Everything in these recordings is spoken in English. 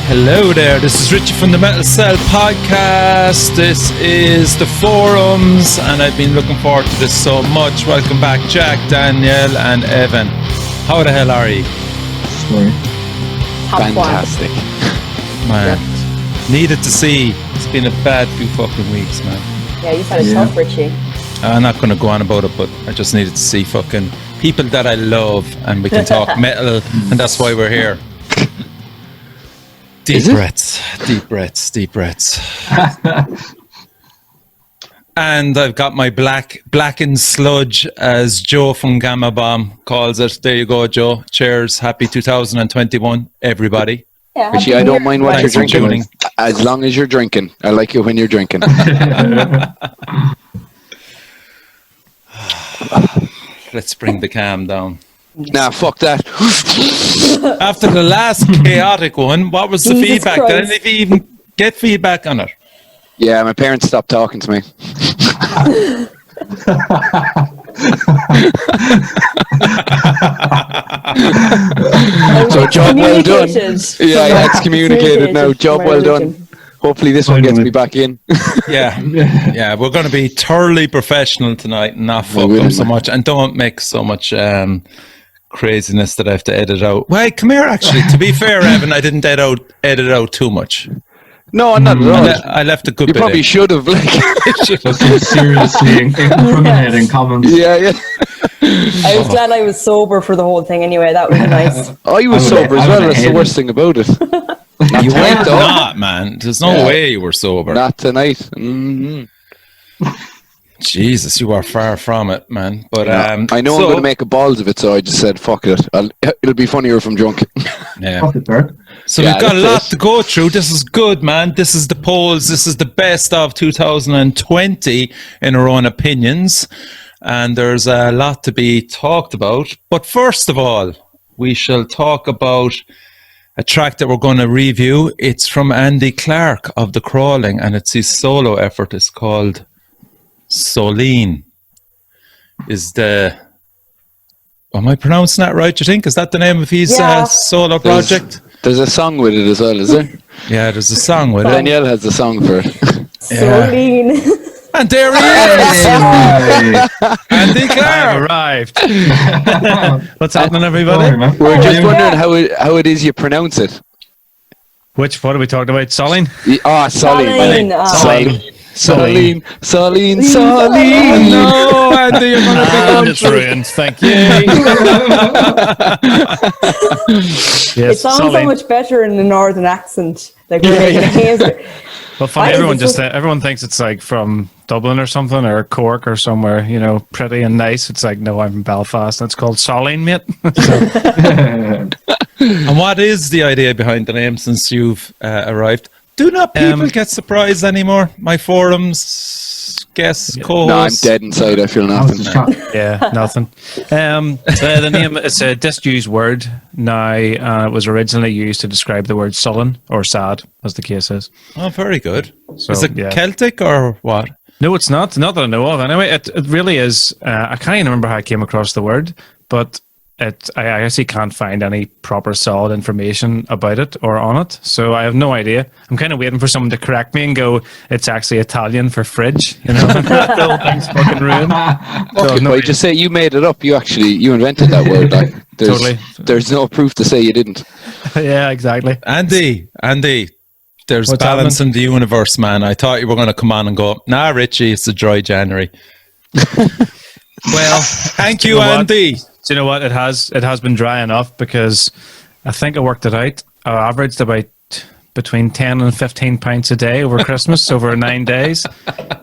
Hello there, this is Richie from the Metal Cell Podcast. This is the forums, and I've been looking forward to this so much. Welcome back, Jack, Daniel, and Evan. How the hell are you? Sorry. Fantastic. Man, needed to see. It's been a bad few fucking weeks, man. Yeah, you've had it tough, Richie. I'm not going to go on about it, but I just needed to see fucking people that I love, and we can talk metal, and that's why we're here. Deep breaths. And I've got my blackened sludge, as Joe from Gamma Bomb calls it. There you go, Joe. Cheers. Happy 2021, everybody. Yeah, Richie, I don't mind what Thanks you're for drinking, tuning. as long as you're drinking. I like you when you're drinking. Let's bring the cam down. Nah, fuck that. After the last chaotic one, what was the Jesus feedback? Christ. Did any of you even get feedback on it? Yeah, my parents stopped talking to me. So job well done. Yeah, I excommunicated now. Job well done. Hopefully this one gets me back in. Yeah, we're going to be thoroughly professional tonight and not fuck up so much, and don't make so much craziness that I have to edit out. Well, come here, actually. To be fair, Evan, I didn't edit out too much. No, not at all. I left a good You bit probably in. should have. Like, Just seriously incriminating comments. yeah. I was glad I was sober for the whole thing anyway. That was nice. I was sober as well. That's the worst thing about it. Not You tonight, were though. not, man. There's no way you were sober. Not tonight. Mm-hmm. Jesus, you are far from it, man. But I know I'm going to make a balls of it, so I just said, fuck it. It'll be funnier if I'm drunk. Yeah. Fuck it, Bert. So Yeah, we've got a lot that's it. to go through. This is good, man. This is the polls. This is the best of 2020 in our own opinions. And there's a lot to be talked about. But first of all, we shall talk about a track that we're going to review. It's from Andy Clarke of The Crawling, and it's his solo effort. It's called Solene. Am I pronouncing that right, you think? Is that the name of his solo project? There's a song with it as well, is there? Yeah, there's a song with it. Danielle has the song for it. So lean. And there he is! Andy I've Clarke! arrived. What's happening, everybody? Sorry, man. We're just yeah. wondering how it is you pronounce it. What are we talking about? Solene? Soline. Soline. Soline. No, Andy, you're going to be And going it's through. ruined. Thank you. It Yes, sounds so Solene. much better in the northern accent. Like we're making a hazer. Well, funny, Why is it so- everyone thinks it's like from Dublin or something, or Cork or somewhere, pretty and nice. It's like, no, I'm from Belfast. That's called Solene, mate. And what is the idea behind the name since you've arrived? Do not people get surprised anymore? My forums, guests, No, I'm co-hosts? dead inside. I feel I was nothing. just shocked. Yeah, nothing. The name, it's a disused word now. It was originally used to describe the word sullen or sad, as the case is. Oh, very good. So, Is it yeah. Celtic or what? No, it's not. Not that I know of. Anyway, it really is. I can't even remember how I came across the word, but I actually can't find any proper solid information about it or on it. So I have no idea. I'm kind of waiting for someone to correct me and go, it's actually Italian for fridge. The whole thing's fucking ruined. Fuck it, no boy, idea. just say you made it up. You invented that word. Like, Totally. There's no proof to say you didn't. Yeah, exactly. Andy, there's What's balance in the universe, man. I thought you were going to come on and go, nah, Richie, it's a dry January. Well, thank you, know what? Andy. Do you know what? It has been dry enough because I think I worked it out. I averaged about between 10 and 15 pints a day over Christmas over 9 days.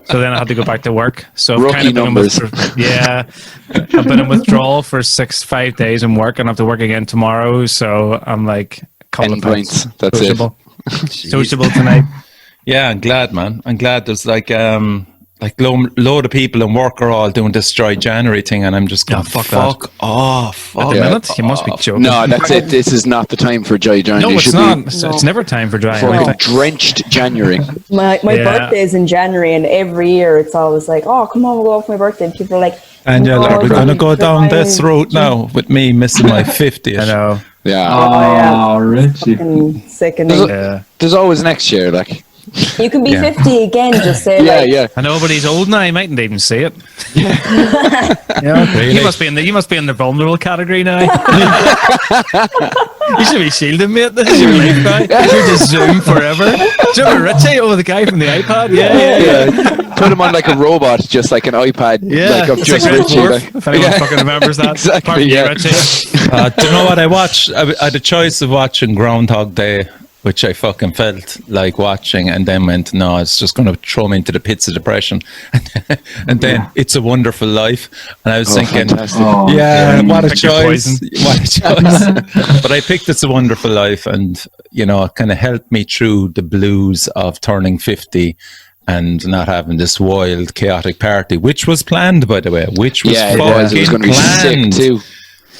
So then I had to go back to work. So I've Rookie kind of been numbers. I've been in withdrawal for 5 days and work, and I have to work again tomorrow. So I'm like, couple 10 of pints. pints. That's Sociable. Sociable tonight. Yeah, I'm glad, man. I'm glad there's like load of people in work are all doing this dry January thing, and I'm just going, fuck fuck off. At the minute, you must be joking. No, that's it. This is not the time for dry January. No, You it's should not. be It's never time for dry. fucking anything. drenched January. My Yeah. birthday is in January, and every year it's always like, oh, come on, we'll go out for my birthday. And people are like, And no, are we going to go it's down fine. this route now with me missing my 50th? I know. Yeah. Oh, Richie. And sickening. Yeah. There's always next year, like. You can be Yeah. 50 again, just say Yeah, like, yeah. I know, but he's old now. He mightn't even see it. Yeah, Really? you must be in the vulnerable category now. You should be shielding, mate. This is your life now. You're just Zoom forever. Do you remember Richie? Oh, the guy from the iPad. Yeah. Put him on like a robot, just like an iPad, like of It's just like Red Richie. Dwarf, Like. if anyone fucking remembers that. Exactly, Apart from you, yeah. Richie. Do you know what I watched? I had a choice of watching Groundhog Day, which I fucking felt like watching, and then went, no, it's just going to throw me into the pits of depression. And then It's a Wonderful Life. And I was thinking, Fantastic. Oh, yeah, what a Pick your choice. poison. What a choice. But I picked It's a Wonderful Life, and, you know, it kind of helped me through the blues of turning 50 and not having this wild, chaotic party, which was planned, by the way, which was Yeah, it fucking was. It was going to be sick planned. too.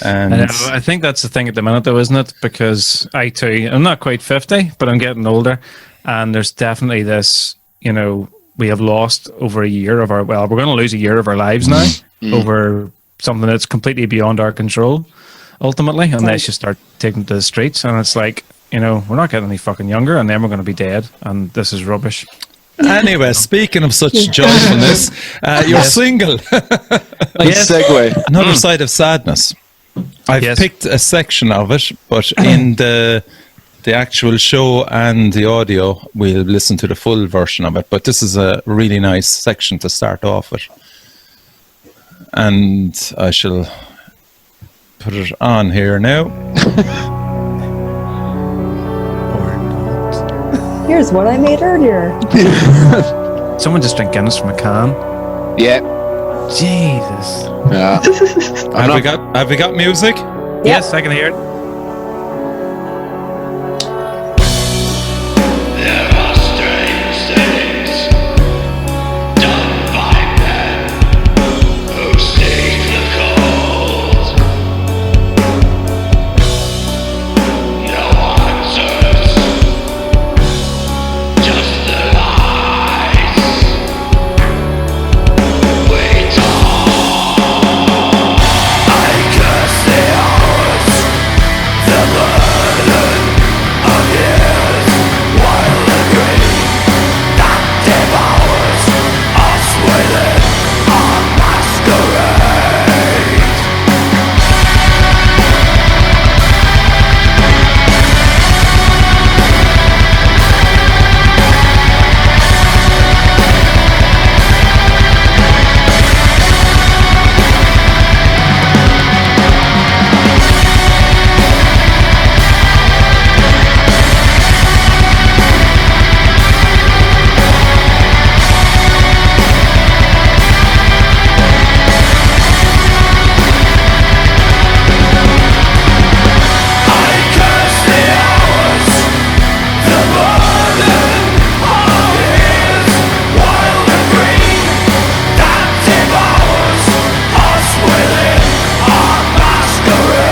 And I think that's the thing at the minute, though, isn't it? Because I'm not quite 50, but I'm getting older. And there's definitely this, you know, we have lost over a year of we're going to lose a year of our lives now over something that's completely beyond our control, ultimately, unless you start taking to the streets. And it's like, you know, we're not getting any fucking younger, and then we're going to be dead. And this is rubbish. anyway, speaking of such joyfulness, you're single. Good segue. Another side of sadness. I've Yes. picked a section of it, but in the actual show and the audio, we'll listen to the full version of it. But this is a really nice section to start off with. And I shall put it on here now. Or not. here's what I made earlier. Someone just drink Guinness from a can. Yeah. Jesus. Yeah. Have we got music? Yes, I can hear it. There are strange things done by men who seek the cold. No answers, just the lies. We talk. I curse the hours, the burden of years, while the green that devours us within our masquerade. I curse the hours, the burden of years, while the green that devours us within our masquerade.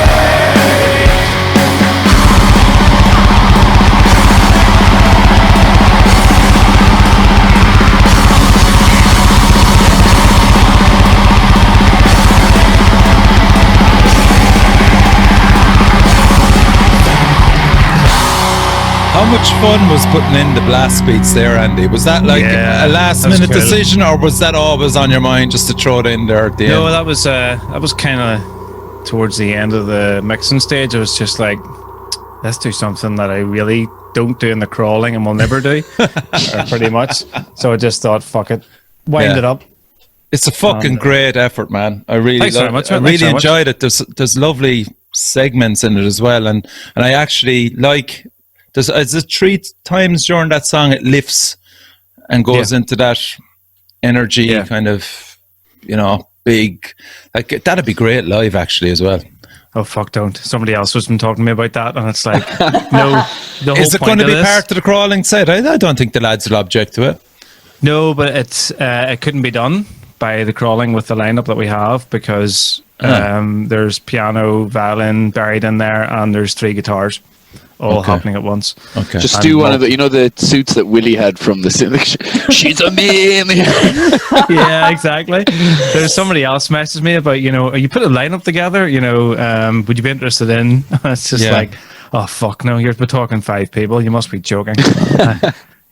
How much fun was putting in the blast beats there, Andy? Was that like Yeah, a last that was minute cool. decision, or was that always on your mind just to throw it in there at the No, end? that was kind of towards the end of the mixing stage. I was just like, let's do something that I really don't do in the crawling and will never do, or pretty much. So I just thought, fuck it, wind Yeah. it up. It's a fucking great effort, man. I really, Thanks very much, I man. really Thanks very much. enjoyed it. There's lovely segments in it as well, and I actually like. Is it 3 times during that song it lifts and goes into that energy kind of, you know, big. Like that'd be great live actually as well. Oh fuck! Don't. Somebody else has been talking to me about that, and it's like, no. The whole Is it point going to of be this- part of the crawling set? I don't think the lads will object to it. No, but it couldn't be done by the crawling with the lineup that we have because there's piano, violin buried in there, and there's 3 guitars. all Okay. happening at once. Okay. Just do one of the, the suits that Willie had from the She's a man. Yeah, exactly. There's somebody else messaged me about, you put a lineup together, would you be interested in? It's just Yeah. like, oh fuck no, we're talking 5 people. You must be joking.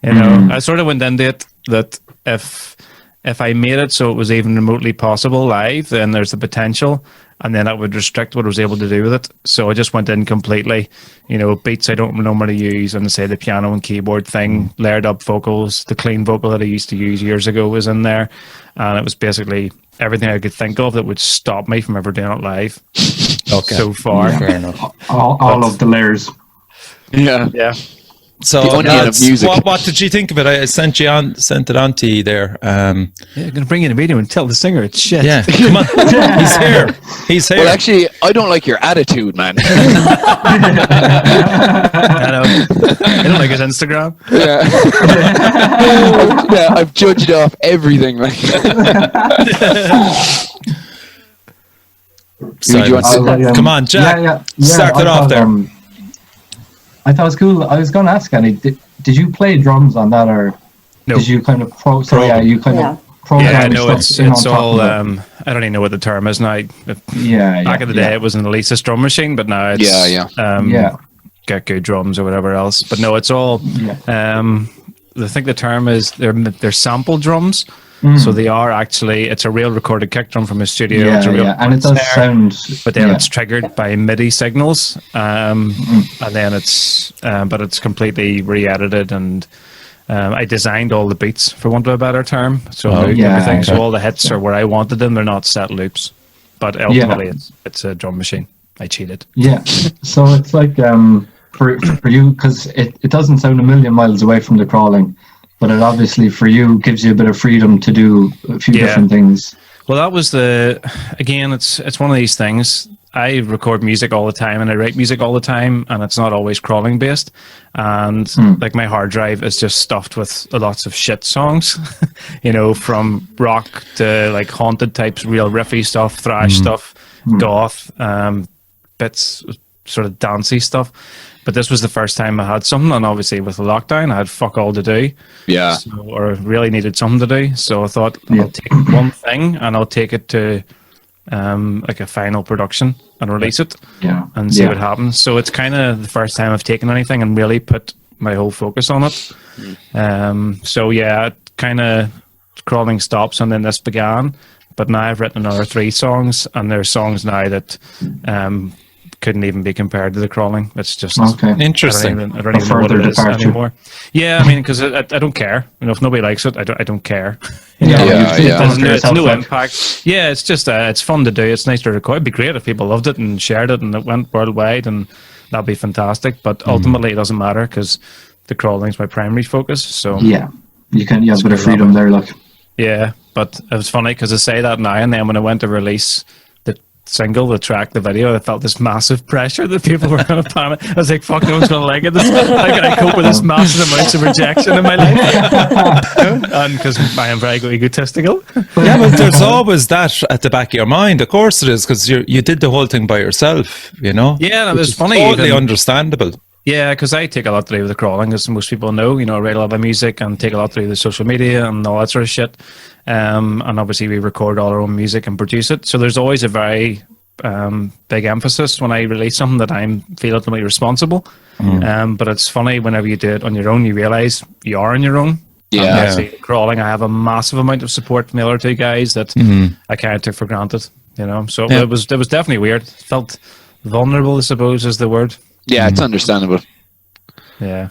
I sort of went into it that if I made it so it was even remotely possible live, then there's the potential, and then that would restrict what I was able to do with it. So I just went in completely, beats I don't normally use, and say the piano and keyboard thing, layered up vocals, the clean vocal that I used to use years ago was in there, and it was basically everything I could think of that would stop me from ever doing it live. Okay. So far. Fair enough. All of the layers. Yeah. Yeah. So The onion lads, of music. what did you think of it? I sent it on to you there. Yeah, I'm going to bring in a video and tell the singer it's shit. Yeah, come on. He's here. He's here. Well, actually, I don't like your attitude, man. I know. I don't like his Instagram. Yeah. Yeah, I've judged off everything. Like. Silence. Come on, Jack. Start it off there. I thought it was cool. I was going to ask Annie, did you play drums on that, or No. did you kind of you kind Yeah. of program Yeah, your no, stuff in it's on top all. of it? I don't even know what the term is now. Back in the day, it was an Elisa's drum machine, but now it's Yeah. Get good drums or whatever else. But no, it's all. I think the term is they're sample drums. So they are actually, it's a real recorded kick drum from a studio. It's a real and it does sound. but then it's triggered by MIDI signals, and then but it's completely re-edited, and I designed all the beats, for want of a better term. So everything, so all the hits are where I wanted them. They're not set loops, but ultimately it's a drum machine. I cheated. Yeah, so it's like for you, because it doesn't sound a million miles away from the crawling, but it obviously for you gives you a bit of freedom to do a few different things. Well, that was it's one of these things. I record music all the time and I write music all the time, and it's not always crawling based. And like my hard drive is just stuffed with lots of shit songs, from rock to like haunted types, real riffy stuff, thrash stuff, goth, bits, sort of dancey stuff. But this was the first time I had something, and obviously with the lockdown, I had fuck all to do. Yeah. Or really needed something to do. So I thought I'll take one thing and I'll take it to like a final production and release it and see what happens. So it's kind of the first time I've taken anything and really put my whole focus on it. So yeah, it kind of crawling stops, and then this began. But now I've written another 3 songs, and there's songs now that couldn't even be compared to the crawling. It's just interesting. I don't even know what it is anymore. Yeah, I mean, because I don't care. If nobody likes it, I don't care. There's no impact. Yeah, it's just it's fun to do. It's nice to record. It'd be great if people loved it and shared it and it went worldwide, and that'd be fantastic. But ultimately, it doesn't matter because the crawling's my primary focus. So you have a bit of freedom there, look. Yeah, but it was funny because I say that now, and then when I went to release the single, the track, the video, I felt this massive pressure that people were going to panic. I was like, fuck, no one's going to like it. How can I cope with this massive amounts of rejection in my life? And because I am very egotistical. Yeah, but there's always that at the back of your mind. Of course it is, because you did the whole thing by yourself, Yeah, and it was funny. Totally understandable. Yeah, because I take a lot to do with the crawling, as most people know. I write a lot of music and take a lot to do with the social media and all that sort of shit. And obviously we record all our own music and produce it. So there's always a very big emphasis when I release something that I feel ultimately responsible. But it's funny, whenever you do it on your own, you realise you are on your own. Yeah. Crawling, I have a massive amount of support from the other 2 guys that I kind of took for granted. So it was definitely weird. It felt vulnerable, I suppose, is the word. Yeah, it's understandable. Yeah,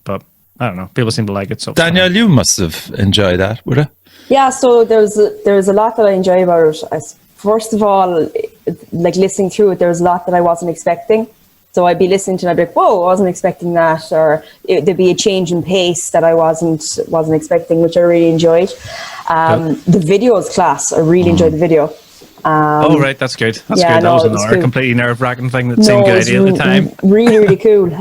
but I don't know. People seem to like it. So Danielle, you must have enjoyed that, would you? Yeah, so there's a lot that I enjoy about it. First of all, like listening through it, there was a lot that I wasn't expecting. So I'd be listening to it and I'd be like, whoa, I wasn't expecting that. Or there'd be a change in pace that I wasn't expecting, which I really enjoyed. The video is class. I really enjoyed the video. Oh, right, that's good. That's good. That was another cool. Completely nerve-wracking thing that seemed a good idea at the time. Really, really cool.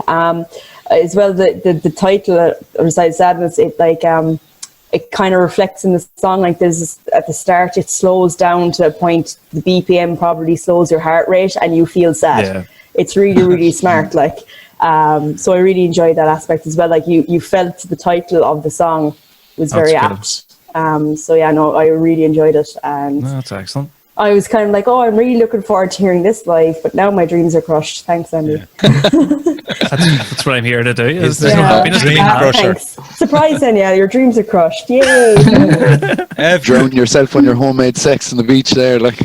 As well, the title, Resides Sadness, it kind of reflects in the song. Like there's at the start, it slows down to a point, the BPM probably slows your heart rate and you feel sad. Yeah. It's really, really smart. Like, So I really enjoyed that aspect as well. Like you felt the title of the song was very That's apt. So yeah, no, I really enjoyed it, and That's excellent. I was kind of like, oh, I'm really looking forward to hearing this live, but now my dreams are crushed. Thanks, Andy. That's what I'm here to do. Is there's no Yeah. happiness to be Dream had. crusher. Thanks. Surprise, Anya, your dreams are crushed. Yay! Drown yourself on your homemade sex on the beach there, like.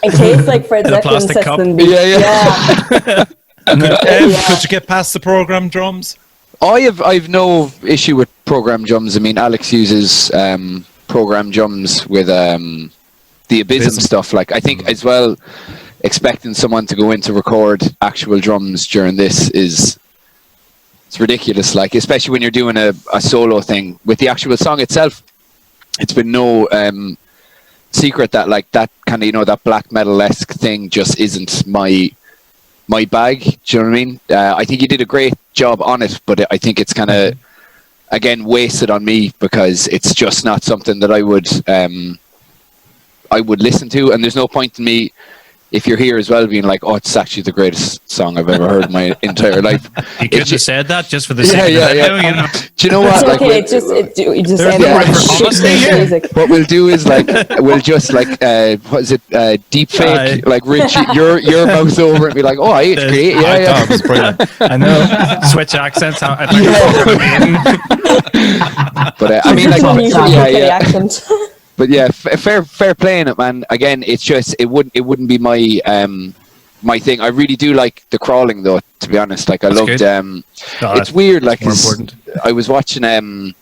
In case like Fred In a Zeppelin plastic sets cup. them beat. Yeah. Could you get past the program drums? I've no issue with program drums. I mean, Alex uses program drums with the Abysm stuff. Like, I think as well, expecting someone to go in to record actual drums during this it's ridiculous. Like, especially when you're doing a solo thing with the actual song itself. It's been no secret that like that kind of, that black metal-esque thing just isn't my bag. Do you know what I mean? I think you did a great job on it, but I think it's kind of again wasted on me because it's just not something that I would listen to, and there's no point in me, if you're here as well, being like, oh, it's actually the greatest song I've ever heard in my entire life. You could have said that just for the sake of yeah. it. You know? Do you know what? It's Like, okay. You just There's end no up room for honesty here. music. what we'll do is like we'll just like what is it? Deep fake, like Richie, your mouth over and be like, oh, it's great, I yeah. thought it was brilliant. I know. Switch accents. I think But I mean, like, It's unusual yeah. accent. But yeah, fair playing it, man. Again, it's just it wouldn't be my my thing. I really do like the crawling though. To be honest, like I loved. good. It's weird. Like more 'cause important. I was watching.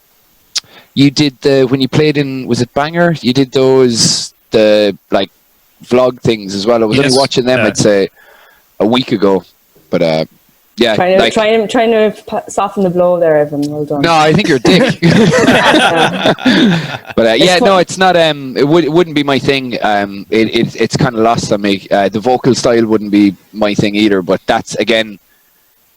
You did when you played in, was it Banger? You did the like vlog things as well. I was Yes. only watching them. Yeah. I'd say a week ago. But yeah, Trying to soften the blow there, Evan. Well done. no, I think you're a dick. But yeah, no, it's not. It wouldn't be my thing. It's kind of lost on me. The vocal style wouldn't be my thing either. But that's again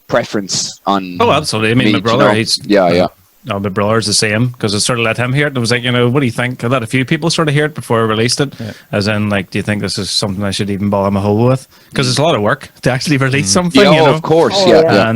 preference on. Oh, absolutely. I mean, me, my do brother, you know? he's yeah. No, my brother's the same because I sort of let him hear it. I was like, what do you think? I let a few people sort of hear it before I released it. Yeah. As in, like, do you think this is something I should even bother my hole with? Because it's a lot of work to actually release something. Yeah, you know? of course. Oh, yeah. yeah.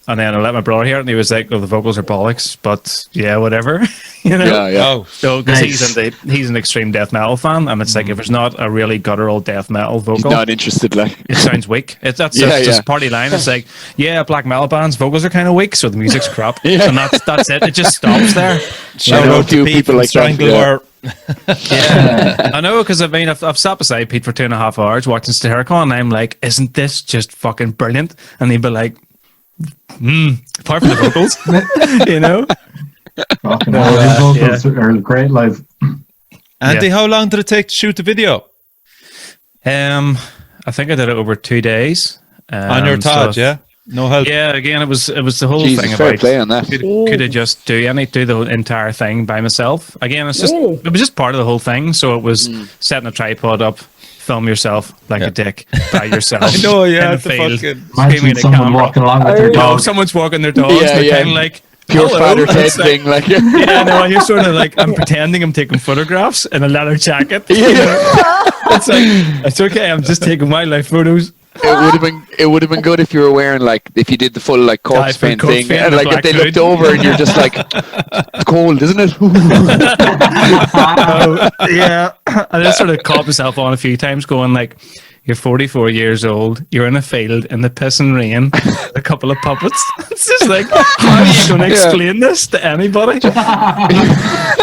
And then I let my brother hear it, and he was like, "Oh, the vocals are bollocks," but yeah, whatever, you know. Yeah. Oh, So, because Nice. he's an extreme death metal fan, and it's like if there's not a really guttural death metal He's vocal, not interested. Like, it sounds weak. That's Yeah, just yeah. party line. It's like, yeah, black metal bands vocals are kind of weak, so the music's crap, and that's it. It just stops there. shout know a out few to Pete people from like that, Strangleware. Yeah, I know, because I've sat beside Pete for 2.5 hours watching Stericon, and I'm like, isn't this just fucking brilliant? And he'd be like, apart from the vocals, you know. Rocking all his vocals are great live. Andy, how long did it take to shoot the video? I think I did it over 2 days. On your Todd, yeah? No help? Yeah, again, it was the whole Jesus, thing fair about play on that. could I just do the whole entire thing by myself? Again, it was just part of the whole thing. So it was setting a tripod up, film yourself like a dick by yourself. I know, yeah, in the the field, fucking- screaming Imagine at someone camera. walking along with their Oh, dog. someone's walking their dogs. Yeah, and they're yeah. kind of like Pure hello. fatter head It's like- thing. Like, Yeah, no, you're sort of like, I'm pretending I'm taking photographs in a leather jacket. You know? It's like, it's okay, I'm just taking wildlife photos. it would have been good if you were wearing, like, if you did the full like corpse full paint corpse thing, paint and and like a if they black looked hood. over and you're just like, it's cold, isn't it? Yeah, I just sort of caught myself on a few times going like, you're 44 years old, you're in a field in the piss and rain, a couple of puppets. It's just like, how are you going to explain this to anybody?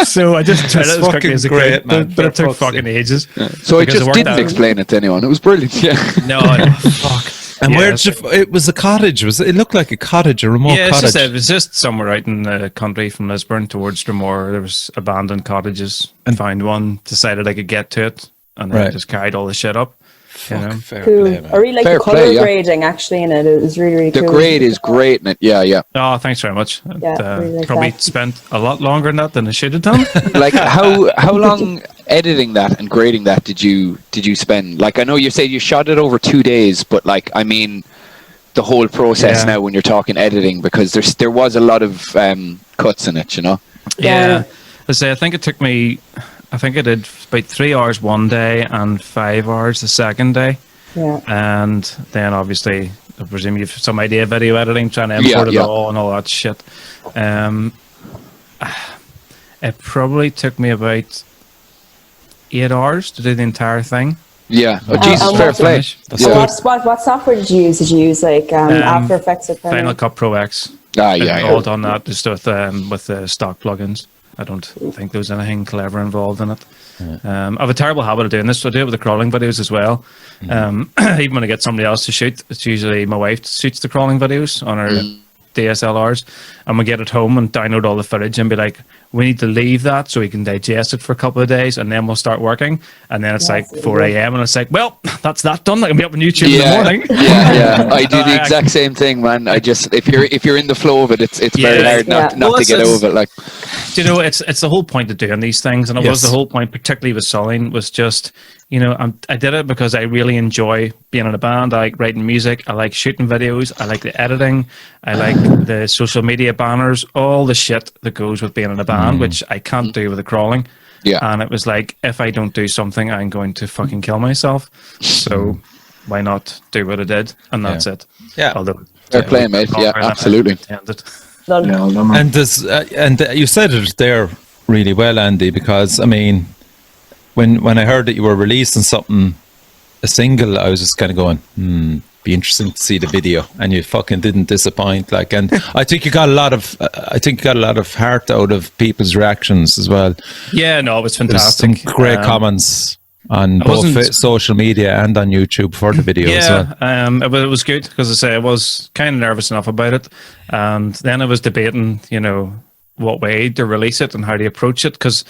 So I just tried It's it as quickly as I fucking could, great, man. but it For took fuck's fucking ages. So I Because it just worked didn't out. explain it to anyone. It was brilliant. Yeah. No, fuck. And Yeah, where did you, it was a cottage, was it? It looked like a cottage, a remote Yeah, cottage. it was just somewhere out in the country from Lisburn towards Dromore. There was abandoned cottages, and found one, decided I could get to it, and then Right. just carried all the shit up. You know? Fair Cool. play, man. I really like Fair the color play, yeah. grading actually in it. It was really, really The cool. grade is great in it. Yeah. Oh, thanks very much. Yeah, really like Probably that. spent a lot longer than that than I should have done. Like, how long editing that and grading that did you spend? Like, I know you say you shot it over 2 days, but like, I mean, the whole process Yeah. now when you're talking editing, because there was a lot of cuts in it, you know. Yeah. I say, I think it took me, I think I did about 3 hours one day and 5 hours the second day. Yeah. And then obviously I presume you've some idea of video editing, trying to import it all and all that shit. It probably took me about 8 hours to do the entire thing. Yeah. Oh, Jesus, fair play. What software did you use? Did you use like After Effects or Premiere? Final Cut Pro X. Yeah. All done that just with the stock plugins. I don't think there was anything clever involved in it. I have a terrible habit of doing this, so I do it with the crawling videos as well. Even when I get somebody else to shoot, it's usually my wife shoots the crawling videos on her DSLRs, and we get it home and download all the footage and be like, we need to leave that so we can digest it for a couple of days, and then we'll start working. And then it's like 4 a.m. and it's like, well, that's that done. I can be up on YouTube in the morning. Yeah. I do the exact same thing, man. I just if you're in the flow of it, it's very hard not to get over it. Like, do you know, it's the whole point of doing these things, and it was the whole point, particularly with Sullying, was just, you know, I did it because I really enjoy being in a band. I like writing music. I like shooting videos. I like the editing. I like the social media banners, all the shit that goes with being in a band, which I can't do with the crawling. Yeah. And it was like, if I don't do something, I'm going to fucking kill myself. So why not do what I did? And that's it. Yeah. Although, fair play, mate. Yeah, absolutely. And you said it there really well, Andy, because I mean, when I heard that you were releasing something, a single, I was just kind of going, be interesting to see the video, and you fucking didn't disappoint. Like, and I think you got a lot of heart out of people's reactions as well. Yeah, no, it was fantastic. Some great comments on both social media and on YouTube for the video as well. It was good because I say I was kind of nervous enough about it, and then I was debating, you know, what way to release it and how to approach it, because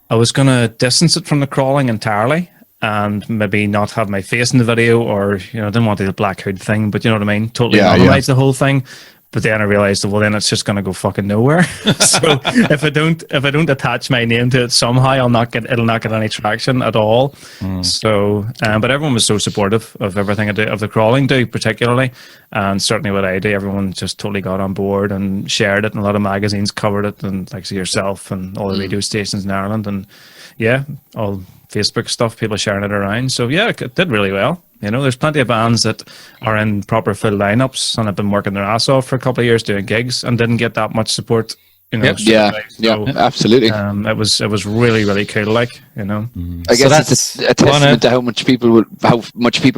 I was going to distance it from the crawling entirely and maybe not have my face in the video, or, you know, I didn't want to do the black hood thing, but you know what I mean? Totally normalize the whole thing. But then I realized, well, then it's just going to go fucking nowhere. So if I don't attach my name to it somehow, it'll not get any traction at all. So, but everyone was so supportive of everything I do, of the crawling particularly, and certainly what I do. Everyone just totally got on board and shared it, and a lot of magazines covered it, and like yourself and all the radio stations in Ireland, and all Facebook stuff, people sharing it around. So yeah, it did really well. You know, there's plenty of bands that are in proper full lineups and have been working their ass off for a couple of years doing gigs and didn't get that much support. You know, absolutely. It was really, really cool. Like, you know, I guess it's a testament to how much people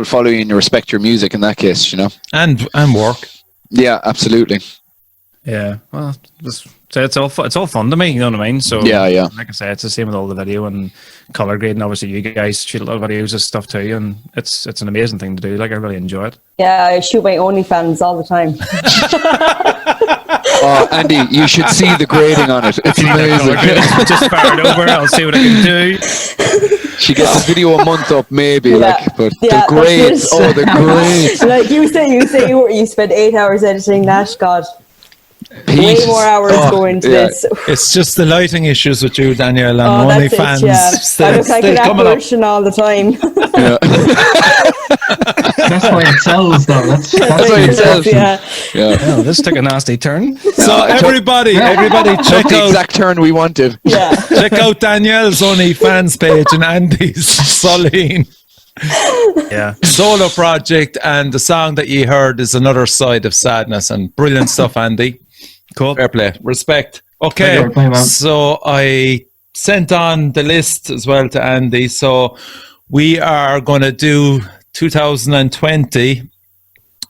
follow you and respect your music in that case. You know, and work. Yeah, absolutely. Yeah, well, it's all fun to me. You know what I mean? So yeah. Like I say, it's the same with all the video and color grading. Obviously, you guys shoot a lot of videos and stuff too, and it's an amazing thing to do. Like, I really enjoy it. Yeah, I shoot my OnlyFans all the time. Oh, Andy, you should see the grading on it. It's amazing. Just fire it over. I'll see what I can do. She gets the video a month up, maybe, but the grades. The grades. Like you say, you spent 8 hours editing that. God. Way more hours going into this. It's just the lighting issues with you, Danielle, and OnlyFans. I look like an apparition all the time. That's why it sells, though. That's why it sells. Oh, this took a nasty turn. So everybody, check the out exact turn we wanted. Yeah. Check out Danielle's OnlyFans page and Andy's Sullying. Yeah, solo project, and the song that you heard is Another Side of Sadness, and brilliant stuff, Andy. Cool. Fair play. Respect. Okay, so I sent on the list as well to Andy. So we are going to do 2020.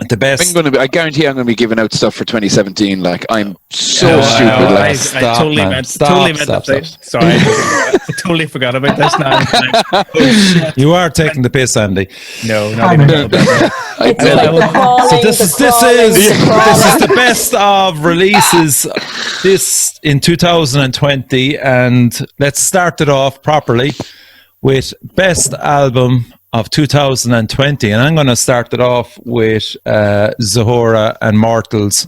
The best. I guarantee I'm going to be giving out stuff for 2017. Like, I'm so stupid. I totally meant to. Sorry, I totally forgot about this now. Oh, you are taking the piss, Andy. No, not even a little bit. So this is the best of releases this in 2020, and let's start it off properly with best album of 2020, and I'm going to start it off with Zahora and Mortals.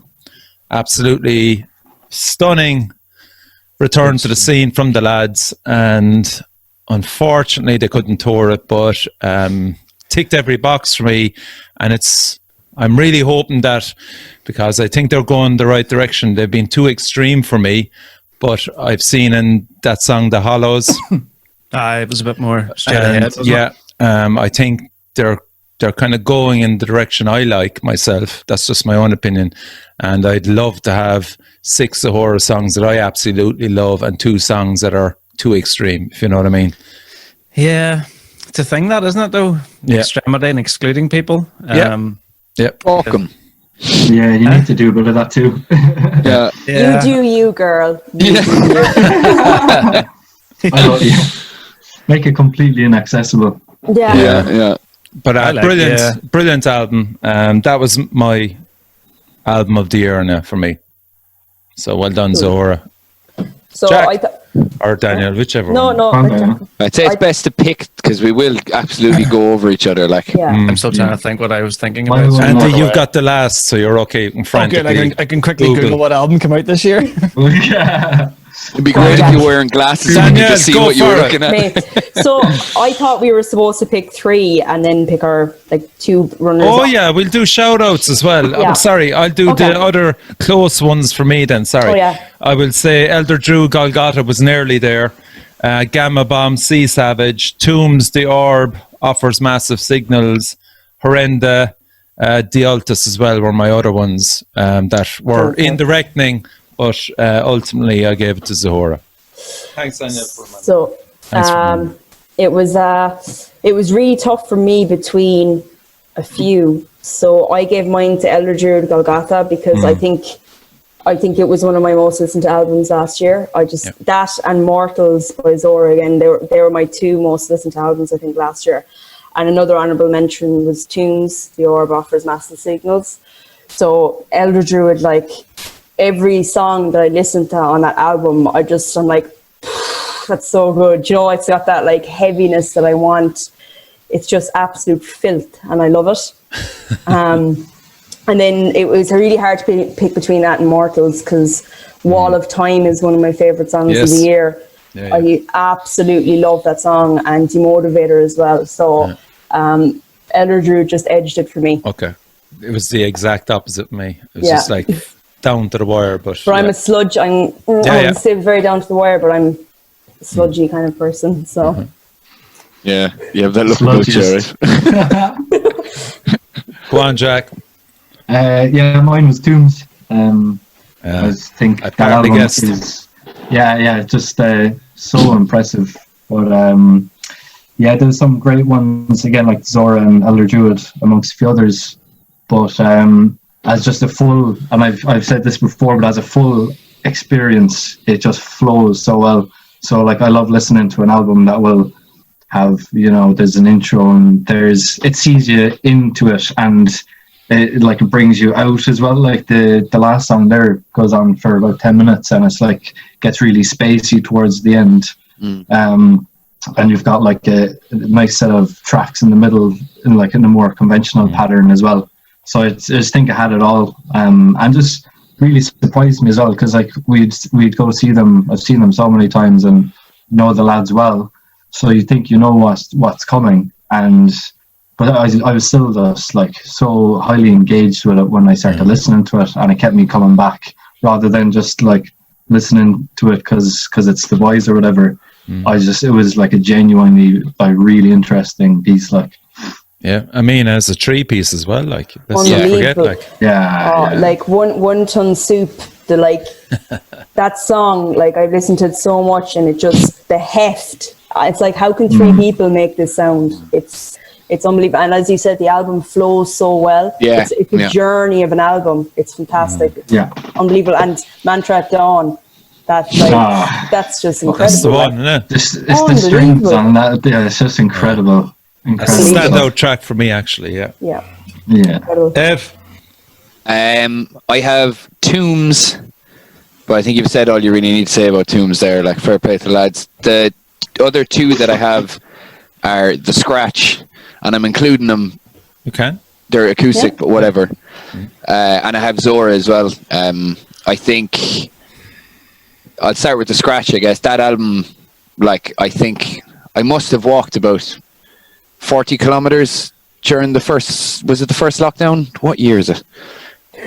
Absolutely stunning return to the scene from the lads, and unfortunately they couldn't tour it, but ticked every box for me, and I'm really hoping that, because I think they're going the right direction. They've been too extreme for me, but I've seen in that song The Hollows it was a bit more straight ahead. I think they're they're kind of going in the direction I like myself. That's just my own opinion. And I'd love to have 6 Zahora songs that I absolutely love and 2 songs that are too extreme, if you know what I mean. Yeah, it's a thing, that, isn't it, though? Yeah. Extremity and excluding people. Yeah. Fuck 'em. Yeah, you need to do a bit of that too. Yeah. You do you, girl. You do you. I don't, yeah. Make it completely inaccessible. Yeah. Yeah. But I like- brilliant album. That was my album of the year now for me. So well done, Zahora. So Jack. I thought, Or Daniel, whichever no, one. no. Okay. I'd say it's best to pick because we will absolutely go over each other. Like, Yeah. I'm still trying to think what I was thinking Mine about. was Andy, Another you've got the last, so you're okay. Frantically. I can quickly Google what album came out this year. Yeah. it'd be great if you were wearing glasses and you Daniel, could just see go what you were for it. looking at. Mate. So I thought we were supposed to pick 3 and then pick our 2 runners. Oh, up. yeah, we'll do shout outs as well. Yeah. I'm sorry, I'll do Okay. the other close ones for me then. Sorry. Oh, yeah. I will say Elder Drew Golgotha was nearly there. Gamma Bomb, Sea Savage, Tombs, The Orb, Offers Massive Signals, Horrenda, The Altus as well were my other ones that were Okay. in the reckoning, but ultimately I gave it to Zahora. Thanks, Daniel, for my... So Thanks for it was really tough for me between a few. So I gave mine to Elder Druid Golgotha because I think it was one of my most listened to albums last year. That and Mortals by Zora again. They were my 2 most listened to albums I think last year. And another honourable mention was Tunes, The Orb Offers Massive Signals. So Elder Druid, like every song that I listened to on that album, I'm like, that's so good. You know, it's got that like heaviness that I want. It's just absolute filth, and I love it. And then it was really hard to pick between that and Mortals because Wall of Time is one of my favourite songs of the year. Yeah. I absolutely love that song, and Demotivator as well. So Elder Drew just edged it for me. Okay. It was the exact opposite of me. It was Yeah. just like down to the wire, but I'm a sludge. I'm still very down to the wire, but I'm a sludgy kind of person. So Yeah, you have that look about you, right? Go on, Jack. Yeah, mine was Tombs. I think I that partly album guessed. is just so impressive. But there's some great ones again, like Zora and Elder Druid amongst a few others. But as just a full, and I've said this before, but as a full experience, it just flows so well. So like I love listening to an album that will have, there's an intro and it sees you into it, and it brings you out as well. Like the last song there goes on for about 10 minutes and it's like gets really spacey towards the end. And you've got like a nice set of tracks in the middle in a more conventional pattern as well. So I just think I had it all, and just really surprised me as well because like we'd go see them. I've seen them so many times and know the lads well, so you think you know what's coming, but I was still just like so highly engaged with it when I started listening to it, and it kept me coming back rather than just like listening to it because it's the boys or whatever. It was like a genuinely really interesting piece. Like, Yeah, I mean, as a 3-piece as well. Like, let's not forget. Like, like one ton soup. That song, like I've listened to it so much, and it just the heft. It's like, how can 3 people make this sound? It's unbelievable. And as you said, the album flows so well. Yeah, it's a journey of an album. It's fantastic. Yeah, unbelievable. And Mantra at Dawn. That's just incredible. That's the one, isn't it? It's the strings on that. Yeah, it's just incredible. That's a standout track for me, actually. Yeah. Incredible. Ev? I have Tombs, but I think you've said all you really need to say about Tombs there. Like, fair play to the lads. The other 2 that I have are The Scratch, and I'm including them. You can. They're acoustic, but whatever. And I have Zora as well. I think I'll start with The Scratch, I guess. That album, like, I think I must have walked about 40 kilometers during the first lockdown? What year is it?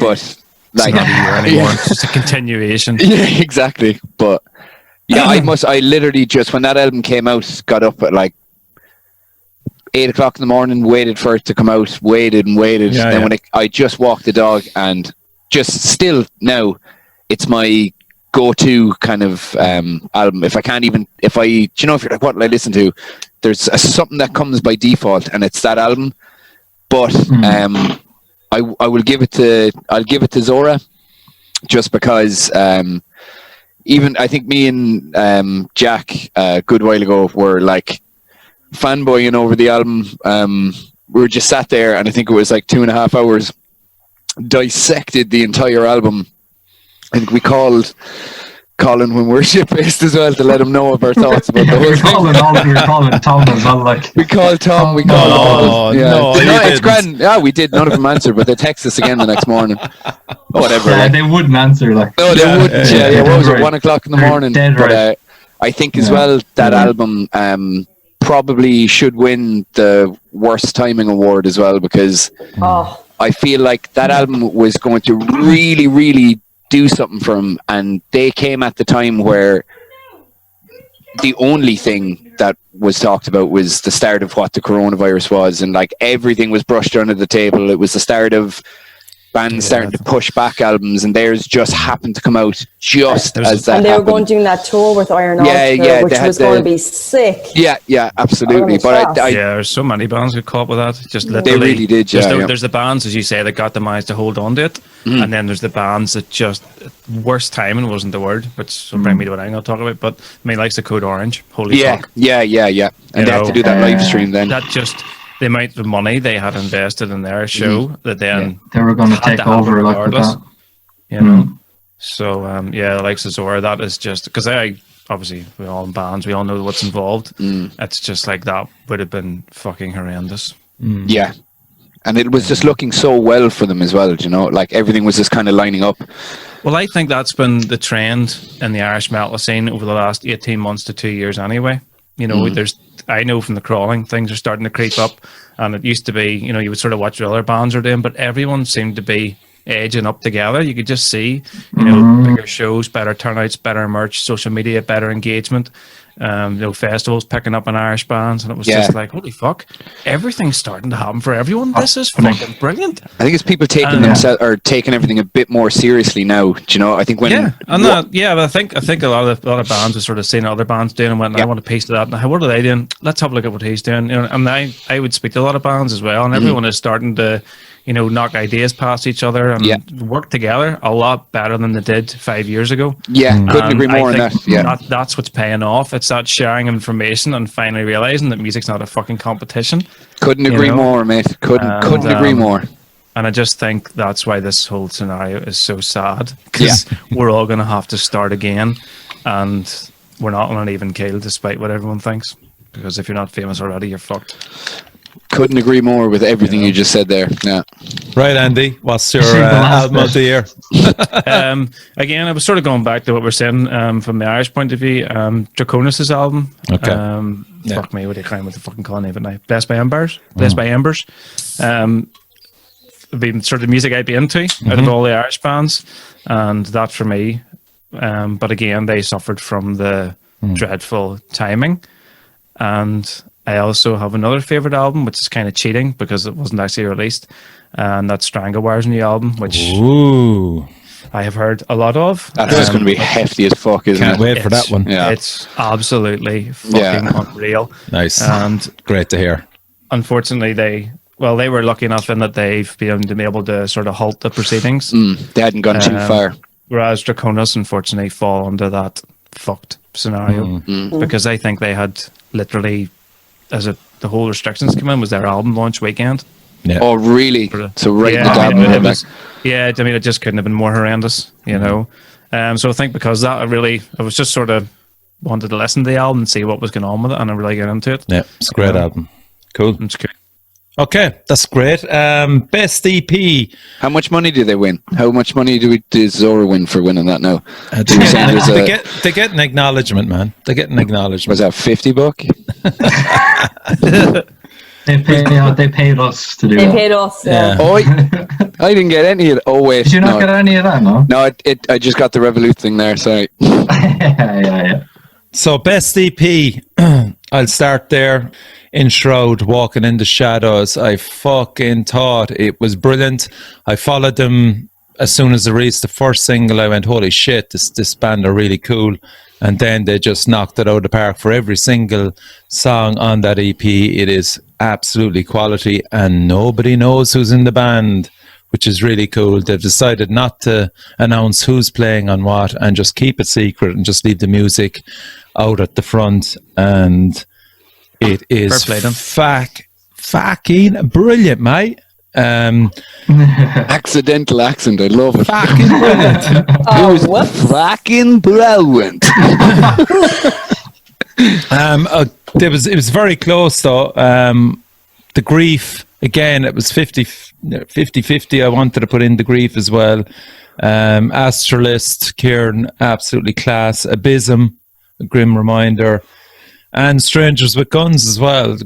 But like, It's not a year anymore. It's just a continuation. Yeah, exactly. But yeah, I literally just, when that album came out, got up at like 8 o'clock in the morning, waited for it to come out, waited and waited. Yeah, then yeah. when I just walked the dog, and just still now, it's my go-to kind of album. If you know, if you're like, what will I listen to? There's something that comes by default, and it's that album. But I'll give it to Zora, just because even I think me and Jack a good while ago were like fanboying over the album. We were just sat there, and I think it was like 2.5 hours, dissected the entire album. I think we called Colin when we're shit-faced as well to let him know of our thoughts about the whole We're thing. calling Tom as well. Like, We called Tom, we No, called all. Yeah. no, you It's didn't. grand. Yeah, we did. None of them answered, but they text us again the next morning. Oh, whatever. yeah, like. they wouldn't answer. Like, No, they Yeah, wouldn't. yeah, Yeah, what was it? Right. 1 o'clock in the They're morning. dead But right. I think as Yeah. well that Yeah. album probably should win the worst timing award as well, because Oh, I feel like that album was going to really, really do something for him, and they came at the time where the only thing that was talked about was the start of what the coronavirus was, and like everything was brushed under the table. It was the start of bands starting to push back albums, and theirs just happened to come out just as that and they were happened. going doing that tour with Iron Yeah, Altar, yeah, which they had was going to the- be sick. Yeah, absolutely. Oh, But I Yeah, there's so many bands who caught up with that. Just They literally, really did, There's, yeah. there's the bands, as you say, that got the minds to hold on to it, and then there's the bands that just worst timing wasn't the word, which will bring me to what I'm going to talk about. But I mean, likes the Code Orange. Holy fuck! yeah. And You they had to know, do that live stream then. That just the amount of money they had invested in their show that then they were going to had take happen over like with regardless. that. You know. So yeah, like Zora, that is just because I obviously we're all in bands, we all know what's involved. It's just like that would have been fucking horrendous. Yeah. And it was just looking so well for them as well, you know, like everything was just kind of lining up. Well, I think that's been the trend in the Irish metal scene over the last 18 months to 2 years anyway. You know, I know from the crawling, things are starting to creep up. And it used to be, you know, you would sort of watch what other bands are doing, but everyone seemed to be edging up together. You could just see, you know, bigger shows, better turnouts, better merch, social media, better engagement. You know, festivals picking up on Irish bands, and it was just like, holy fuck, everything's starting to happen for everyone. This is fucking brilliant. I think it's people taking themselves or taking everything a bit more seriously now. Do you know? I think when But I think a lot of bands have sort of seen other bands doing and went, I want a piece of that. Now, what are they doing? Let's have a look at what he's doing. You know, and I would speak to a lot of bands as well, and everyone is starting to, you know, knock ideas past each other and work together a lot better than they did 5 years ago. couldn't agree more on I think that. Yeah, that's what's paying off. It's that sharing information and finally realizing that music's not a fucking competition. couldn't agree know? more, mate. Couldn't agree more. And I just think that's why this whole scenario is so sad, because we're all going to have to start again, and we're not on an even keel despite what everyone thinks. Because if you're not famous already, you're fucked. Couldn't agree more with everything you just said there. Yeah. Right, Andy. What's your the last album of the year? Again, I was sort of going back to what we're saying from the Irish point of view. Draconis' album. Okay. Fuck me, what do you claim with the fucking call name it now? Blessed by Embers. Blessed by Embers. The sort of music I'd be into out of all the Irish bands, and that for me. But again, they suffered from the dreadful timing, and I also have another favorite album, which is kind of cheating because it wasn't actually released, and that's Stranglewire's new album, which Ooh. I have heard a lot of. That's just going to be hefty as fuck, isn't Can't it? wait for that one. Yeah. It's absolutely fucking unreal. Nice. And Great to hear. unfortunately, they were lucky enough in that they've been able to sort of halt the proceedings, They hadn't gone too far. whereas Draconis unfortunately fall under that fucked scenario because I think they had literally, the whole restrictions came in, was their album launch weekend. Yeah. Oh, really? So right in the I dab. mean, it just couldn't have been more horrendous, you know. So I think because that, I was just sort of wanted to listen to the album and see what was going on with it, and I really got into it. Yeah, it's a great album. Cool. It's good. Okay, that's great. Best EP. How much money do they win? How much money did Zora win for winning that now? They saying there's a- get an acknowledgement, man. They get an acknowledgement. Was that $50? They paid us to do They that. paid us. Yeah. Oh, I didn't get any of it. Oh, wait. Did you not no. get any of that? No. No, I just got the Revolut thing there. Sorry. yeah. So best EP, I'll start there. In Shroud, Walking in the Shadows. I fucking thought it was brilliant. I followed them as soon as they released the first single. I went, holy shit, this band are really cool. And then they just knocked it out of the park for every single song on that EP. It is absolutely quality, and nobody knows who's in the band, which is really cool. They've decided not to announce who's playing on what and just keep it secret and just leave the music out at the front. And it is Fair play them. fucking brilliant, mate. Accidental accent, I love it. Fucking brilliant. It was whoops. fucking brilliant. It was very close though. The Grief, again, it was 50-50. I wanted to put in the Grief as well. Astralist, Kieran, absolutely class. Abysm, a grim reminder. And Strangers with Guns as well.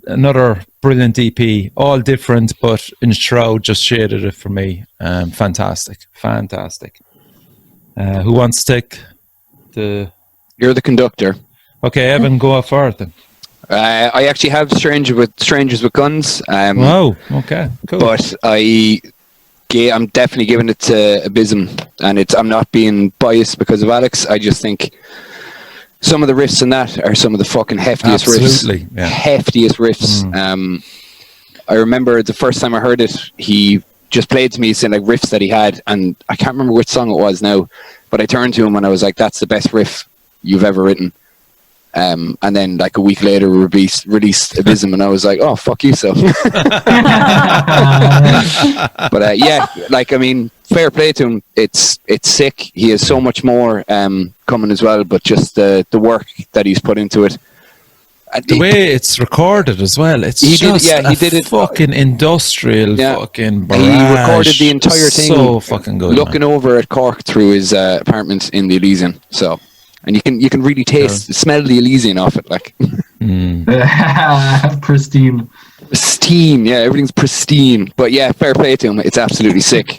Another brilliant EP, all different, but in Shroud just shaded it for me. Fantastic. Who wants to take the... You're the conductor. Okay, Evan, go for it then. I actually have Strangers with Guns. Wow, okay, cool. But I'm definitely giving it to Abysm, and I'm not being biased because of Alex. I just think some of the riffs in that are some of the fucking heftiest Absolutely, riffs. yeah. Heftiest riffs. I remember the first time I heard it, he just played to me saying like riffs that he had, and I can't remember which song it was now, but I turned to him and I was like, "That's the best riff you've ever written." And then like a week later released Abysm, and I was like, "Oh, fuck you, so." But yeah, like, I mean, fair play to him. It's sick. He has so much more coming as well, but just the work that he's put into it. The way it's recorded as well, it's He did it fucking industrial fucking barrage. He recorded the entire thing so fucking good, looking over at Cork through his apartment in the Elysian. So, and you can really smell the Elysian off it, like Pristine. pristine. Yeah, everything's pristine. But yeah, fair play to him. It's absolutely sick.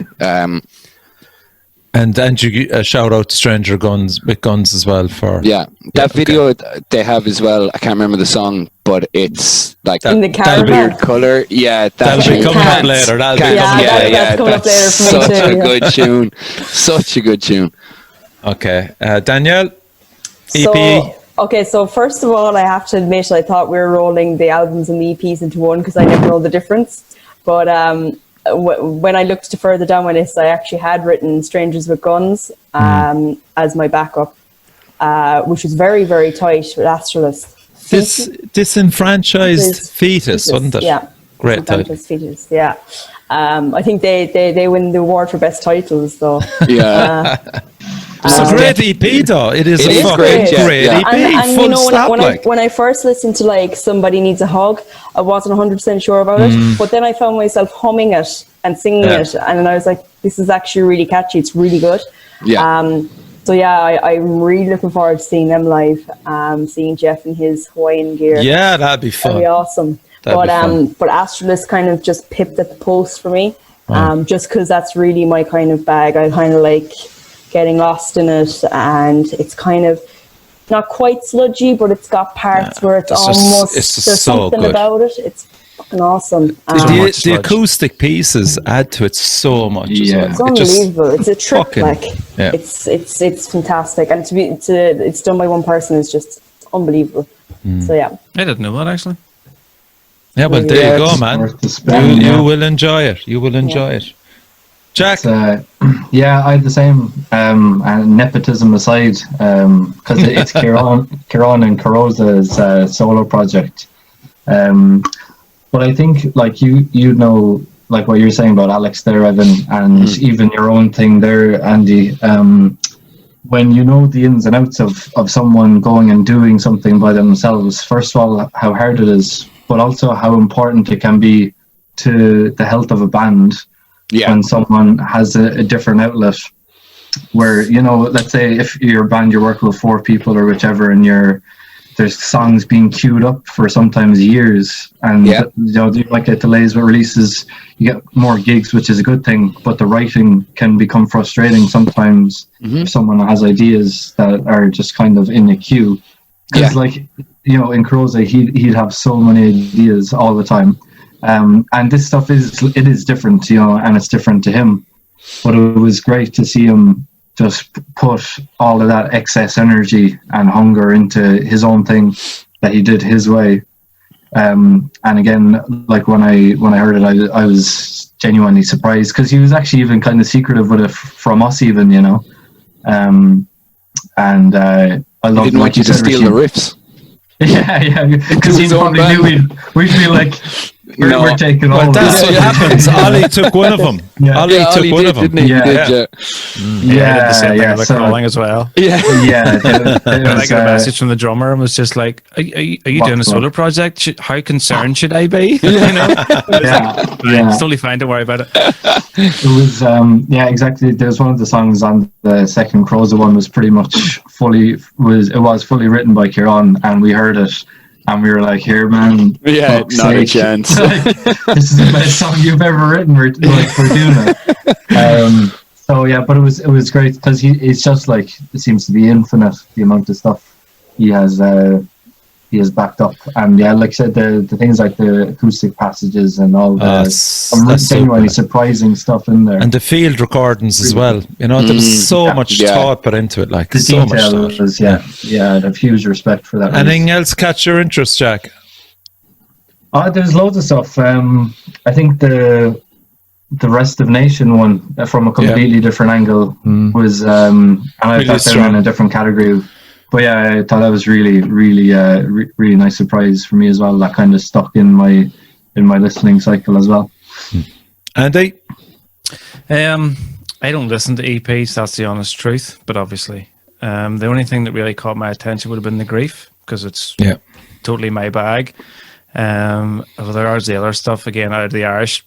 And you shout out to Stranger Guns with Guns as well for that video they have as well. I can't remember the song, but it's like In the that'll be- caravan. weird color. Yeah, that'll be coming up later. That'll be Yeah, coming up that's later. coming up later for me such too, a yeah. good tune. Such a good tune. Okay, Danielle, EP. So first of all, I have to admit, I thought we were rolling the albums and the EPs into one because I never know the difference. But when I looked further down my list, I actually had written Strangers with Guns as my backup, which was very, very tight with Astralist. Disenfranchised fetus, wasn't it? Yeah. Great title. Disenfranchised Fetus, yeah. I think they win the award for best titles, though. Yeah. It's a great EP, though. It is It a is fucking great, great yeah. EP. And Full you know, stop, when like. I first listened to like Somebody Needs a Hug, I wasn't 100% sure about it, but then I found myself humming it and singing it, and I was like, this is actually really catchy. It's really good. Yeah. So yeah, I'm really looking forward to seeing them live. Seeing Jeff in his Hawaiian gear. Yeah, that'd be That'd fun. be awesome. That'd be fun. But Astralist kind of just pipped at the post for me, just because that's really my kind of bag. I kind of like getting lost in it, and it's kind of not quite sludgy, but it's got parts where it's almost it's just there's so something good. about it. It's fucking awesome. The sludge. acoustic pieces add to it so much as Yeah. well. It's It just- unbelievable. It's a trip. fucking- Like yeah. it's fantastic, and it's done by one person is just unbelievable. So yeah. I didn't know that actually. Yeah, well, there you go, It's man. worth the spend, You will enjoy it. You will enjoy it. Jack, Yeah, I had the same. And nepotism aside, because it's Kieran and Carosa's solo project. But I think, like you know, like what you're saying about Alex there, Evan, and even your own thing there, Andy. When you know the ins and outs of someone going and doing something by themselves, first of all, how hard it is, but also how important it can be to the health of a band. Yeah. When someone has a different outlet, where, you know, let's say if your band, you're working with 4 people or whichever, and there's songs being queued up for sometimes years, and you know, you might get delays with releases, you get more gigs, which is a good thing, but the writing can become frustrating sometimes if someone has ideas that are just kind of in the queue. Because like in Croza, he'd have so many ideas all the time. And this stuff is different, and it's different to him. But it was great to see him just put all of that excess energy and hunger into his own thing that he did his way. And again, like when I heard it, I was genuinely surprised, because he was actually even kind of secretive with it from us, even, and I love. He didn't want you to steal the riffs. Yeah, because he probably knew we'd be like, we're taking all. That's what happens. Ollie took one of them. Yeah. Ollie took one of them. Didn't he? Yeah. He did, I did the same thing with the crawling as well. yeah. Yeah, I got a message from the drummer and was just like, "Are you doing a solo project? How concerned should I be?" It's totally fine. Don't worry about it. It was exactly. There's one of the songs on the second Croza one was pretty much fully written by Kieran, and we heard it. And we were like, "Here, man, Yeah, not a chance." This is the best song you've ever written. We're doing it. So yeah, but it was great, because it's just like, it seems to be infinite, the amount of stuff he has backed up. And yeah, like I said, the things like the acoustic passages and all some genuinely surprising stuff in there. And the field recordings as well. There's so much thought put into it. Like, The so much detail thought. was, I have huge respect for that. Anything else catch your interest, Jack? There's loads of stuff. I think the Rest of Nation one, from a completely different angle, was and I Really thought they were in a different category. But yeah, I thought that was really, really, really nice surprise for me as well. That kind of stuck in my listening cycle as well. Andy? I don't listen to EPs. That's the honest truth. But obviously, the only thing that really caught my attention would have been The Grief, because it's totally my bag. Well, there are the other stuff again out of the Irish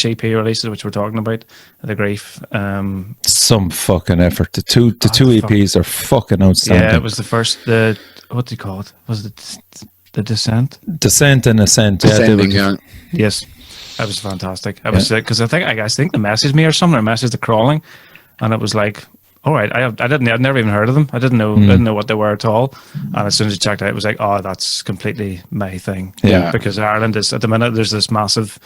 EP releases, which we're talking about. The Grief. Some fucking effort. The two EPs are fucking outstanding. Yeah, it was the first. What do you call it? Was it the Descent? Descent and Ascent. Descending, yeah. Yes, that was fantastic. I was because I think they messaged me or something. Or messaged the Crawling, and it was like, all right, I'd never even heard of them. I didn't know what they were at all. And as soon as I checked out, it was like, oh, that's completely my thing. Yeah, because Ireland is, at the minute, there's this massive,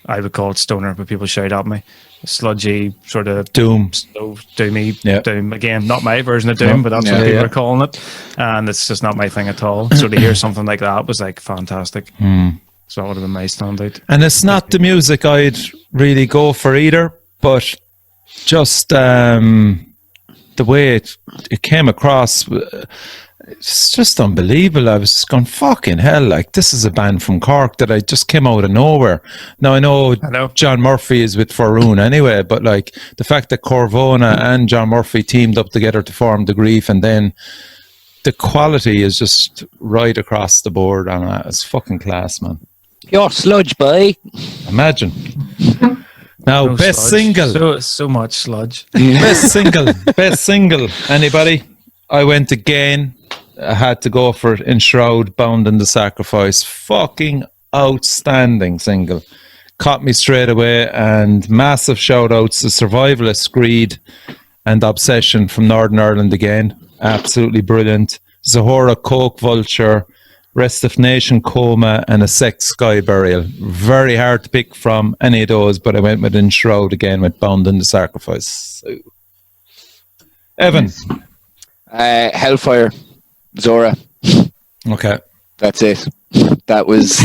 I would call it stoner, but people shout at me, sludgy sort of Doom, slow, doomy, Doom. Again, not my version of Doom, but that's what people are calling it, and it's just not my thing at all. So to hear something like that was like fantastic. So that would have been my standout. And it's not the music I'd really go for either, but just the way it came across. It's just unbelievable. I was just going, fucking hell, like, this is a band from Cork that I just came out of nowhere. Now, I know John Murphy is with Faroon anyway, but like the fact that Corvona and John Murphy teamed up together to form The Grief, and then the quality is just right across the board, and it's fucking class, man. You're sludge, boy. Imagine. Now, No best sludge. single. So much sludge. Best single. Anybody? I went again. I had to go for Enshroud, Bound in the Sacrifice. Fucking outstanding single. Caught me straight away, and massive shout outs to Survivalist, Greed and Obsession from Northern Ireland again. Absolutely brilliant. Zahora, Coke Vulture, Rest of Nation, Coma, and A Sex Sky Burial. Very hard to pick from any of those, but I went with Enshroud again with Bound in the Sacrifice. So. Evan. Hellfire, Zora. Okay. That's it. That was.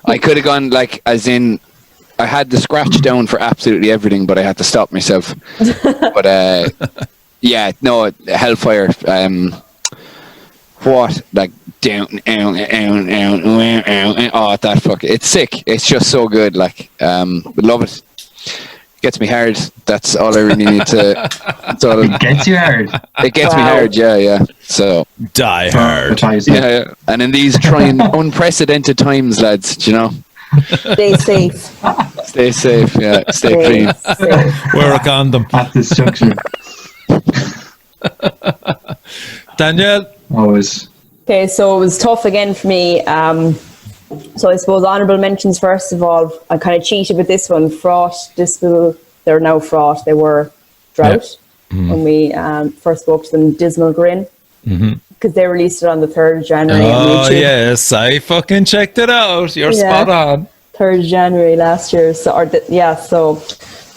I could have gone as in, I had the scratch down for absolutely everything, but I had to stop myself. But Hellfire. What down, that fuck! It's sick. It's just so good. Love it. Gets me hard. That's all I really need to. It gets you hard. It gets me hard. Yeah. So Die hard. Yeah. And in these trying unprecedented times, lads, Stay safe. Stay safe. Yeah. Stay clean. Wear a condom. At this juncture. Danielle. Always. Okay, so it was tough again for me. So I suppose honourable mentions first of all. I kind of cheated with this one. Fraught, Dismal. They're now Fraught. They were Drought when we first spoke to them. Dismal Grin. because they released it on the 3rd of January on Oh YouTube. yes, I fucking checked it out. You're Yeah. spot on. 3rd of January last year. So, so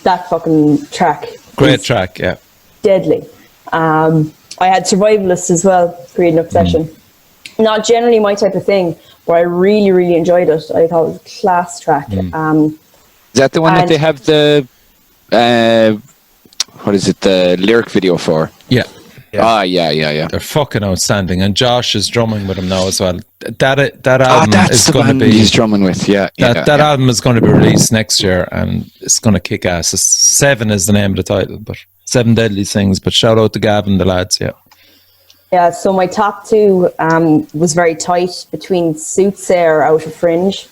that fucking track. Great is track, yeah. deadly. I had Survivalist as well, Creating Obsession. Not generally my type of thing, but I really, really enjoyed it. I thought it was a class track. Is that the one that and- they have the what is it, the lyric video for? Yeah. Ah, yeah. They're fucking outstanding. And Josh is drumming with him now as well. That album That's is the going to one be he's drumming with. Yeah, that album is going to be released next year, and it's going to kick ass. Seven is the name of the title, but Seven Deadly Things. But shout out to Gavin, the lads. Yeah. Yeah, so my top two was very tight between Soothsayer out of Fringe.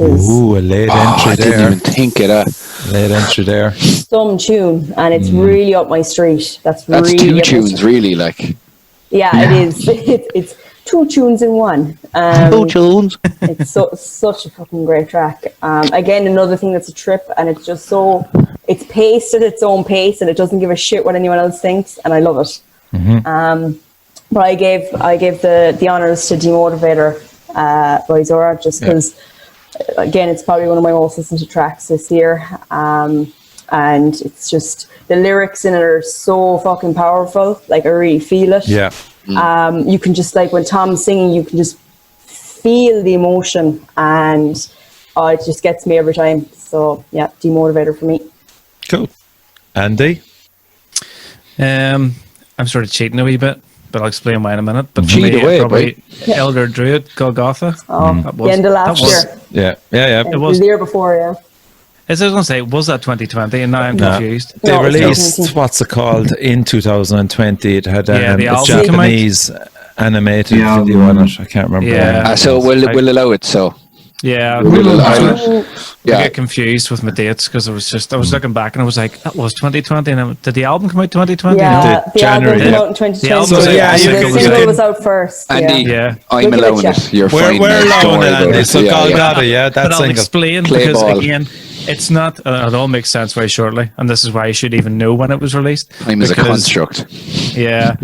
Ooh, a late entry I didn't there. even think of that. Late entry there. Some tune, and it's really up my street. That's really two up my tunes, street. really. Like, Yeah, it is. It's 2 tunes in one. tunes. It's such a fucking great track. Again, another thing that's a trip, and it's just it's paced at its own pace, and it doesn't give a shit what anyone else thinks, and I love it. But I gave the honors to Demotivator by Zora, just because, again, it's probably one of my most listened to tracks this year. And it's just, the lyrics in it are so fucking powerful. Like, I really feel it. Yeah. You can just, like, when Tom's singing, you can just feel the emotion, and it just gets me every time. So, yeah, Demotivator for me. Cool. Andy? I'm sort of cheating a wee bit, but I'll explain why in a minute. But for Cheat me, away, probably Elder Druid, Golgotha. Oh, That the end of last that was- year. Yeah. It was- was the year before, yeah. As I was going to say, was that 2020? And now I'm No. confused. They No, it's released, 2019. what's it called, in 2020. It had Yeah, the a album came out. Japanese animated Yeah, video on it. I can't remember. Yeah. the name. So we'll allow it. So Yeah, We'll allow I it. Yeah. get confused with my dates because I was looking back and I was like, that was 2020. And then, did the album come out 2020? Yeah, did the album January, came yeah. out in 2020. The album was out- and yeah, the you can- single you was can- out first. Andy, Yeah. I'm We'll give it a allowing check. it. You're We're fine. mate. Don't allowing worry it, about Andy. it. So Yeah, yeah. Golgotha, yeah, But that's I'll single. explain Play because ball. again, it's not. It all makes sense very shortly, and this is why you should even know when it was released. Time is a because- construct. Yeah,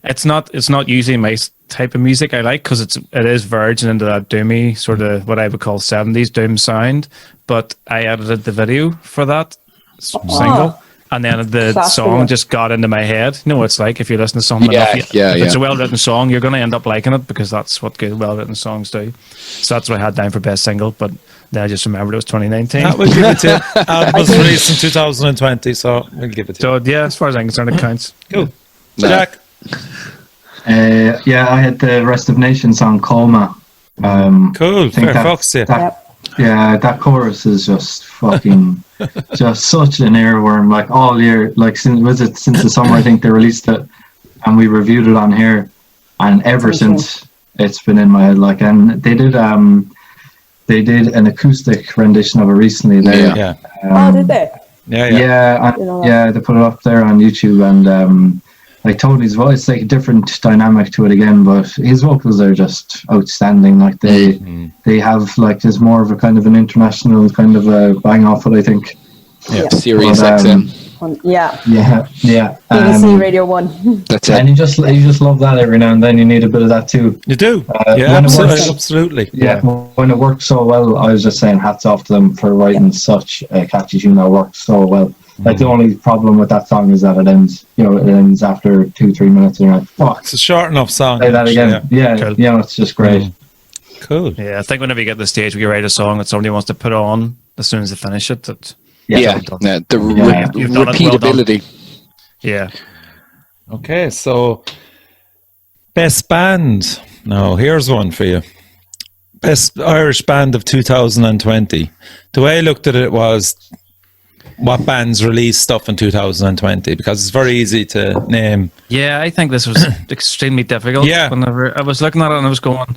it's not. It's not usually my type of music I like because it is verging into that doomy sort of what I would call 70s doom sound. But I edited the video for that single. And then the Class song video. just got into my head. You know what it's like if you listen to something Yeah, enough, yeah, if it's a yeah. well-written song, you're going to end up liking it because that's what good well-written songs do. So that's what I had down for best single, but then I just remembered it was 2019. That we'll give it to you. Album was released in 2020, so we'll give it to you. So yeah, as far as I'm concerned, it counts. Cool. No. Jack? Yeah, I had the Rest of Nation song Coma. Cool. I think Fair that- fucks, yeah. that- Yeah, that chorus is just fucking, just such an earworm. Like all year, like since the summer I think they released it, and we reviewed it on here, and ever since it's been in my head. Like, and they did an acoustic rendition of it recently. There, Yeah. Oh, did they? Yeah. You know that. yeah, they put it up there on YouTube, and like Tony's voice, like a different dynamic to it again, but his vocals are just outstanding. Like they have like there's more of a kind of an international kind of a bang off it, I think. Yeah. Serious But, XM. Yeah. Yeah. BBC Radio 1. That's And it. you just love that every now and then. You need a bit of that too. You do. when it works- Absolutely. Yeah, when it worked so well, I was just saying hats off to them for writing such a catchy tune that worked so well. Like the only problem with that song is that it ends, it ends after 2-3 minutes, and you're like, fuck, It's a short enough song. play that again. Yeah, Cool. it's just great. Cool. Yeah, I think whenever you get to the stage where you write a song that somebody wants to put on as soon as they finish it, that Yeah, done. yeah, the Yeah. You've done it, well done. repeatability. yeah. Okay, so best band. Now, here's one for you. Best Irish band of 2020. The way I looked at it was what bands released stuff in 2020, because it's very easy to name. Yeah, I think this was extremely difficult. Yeah. Whenever I was looking at it and I was going,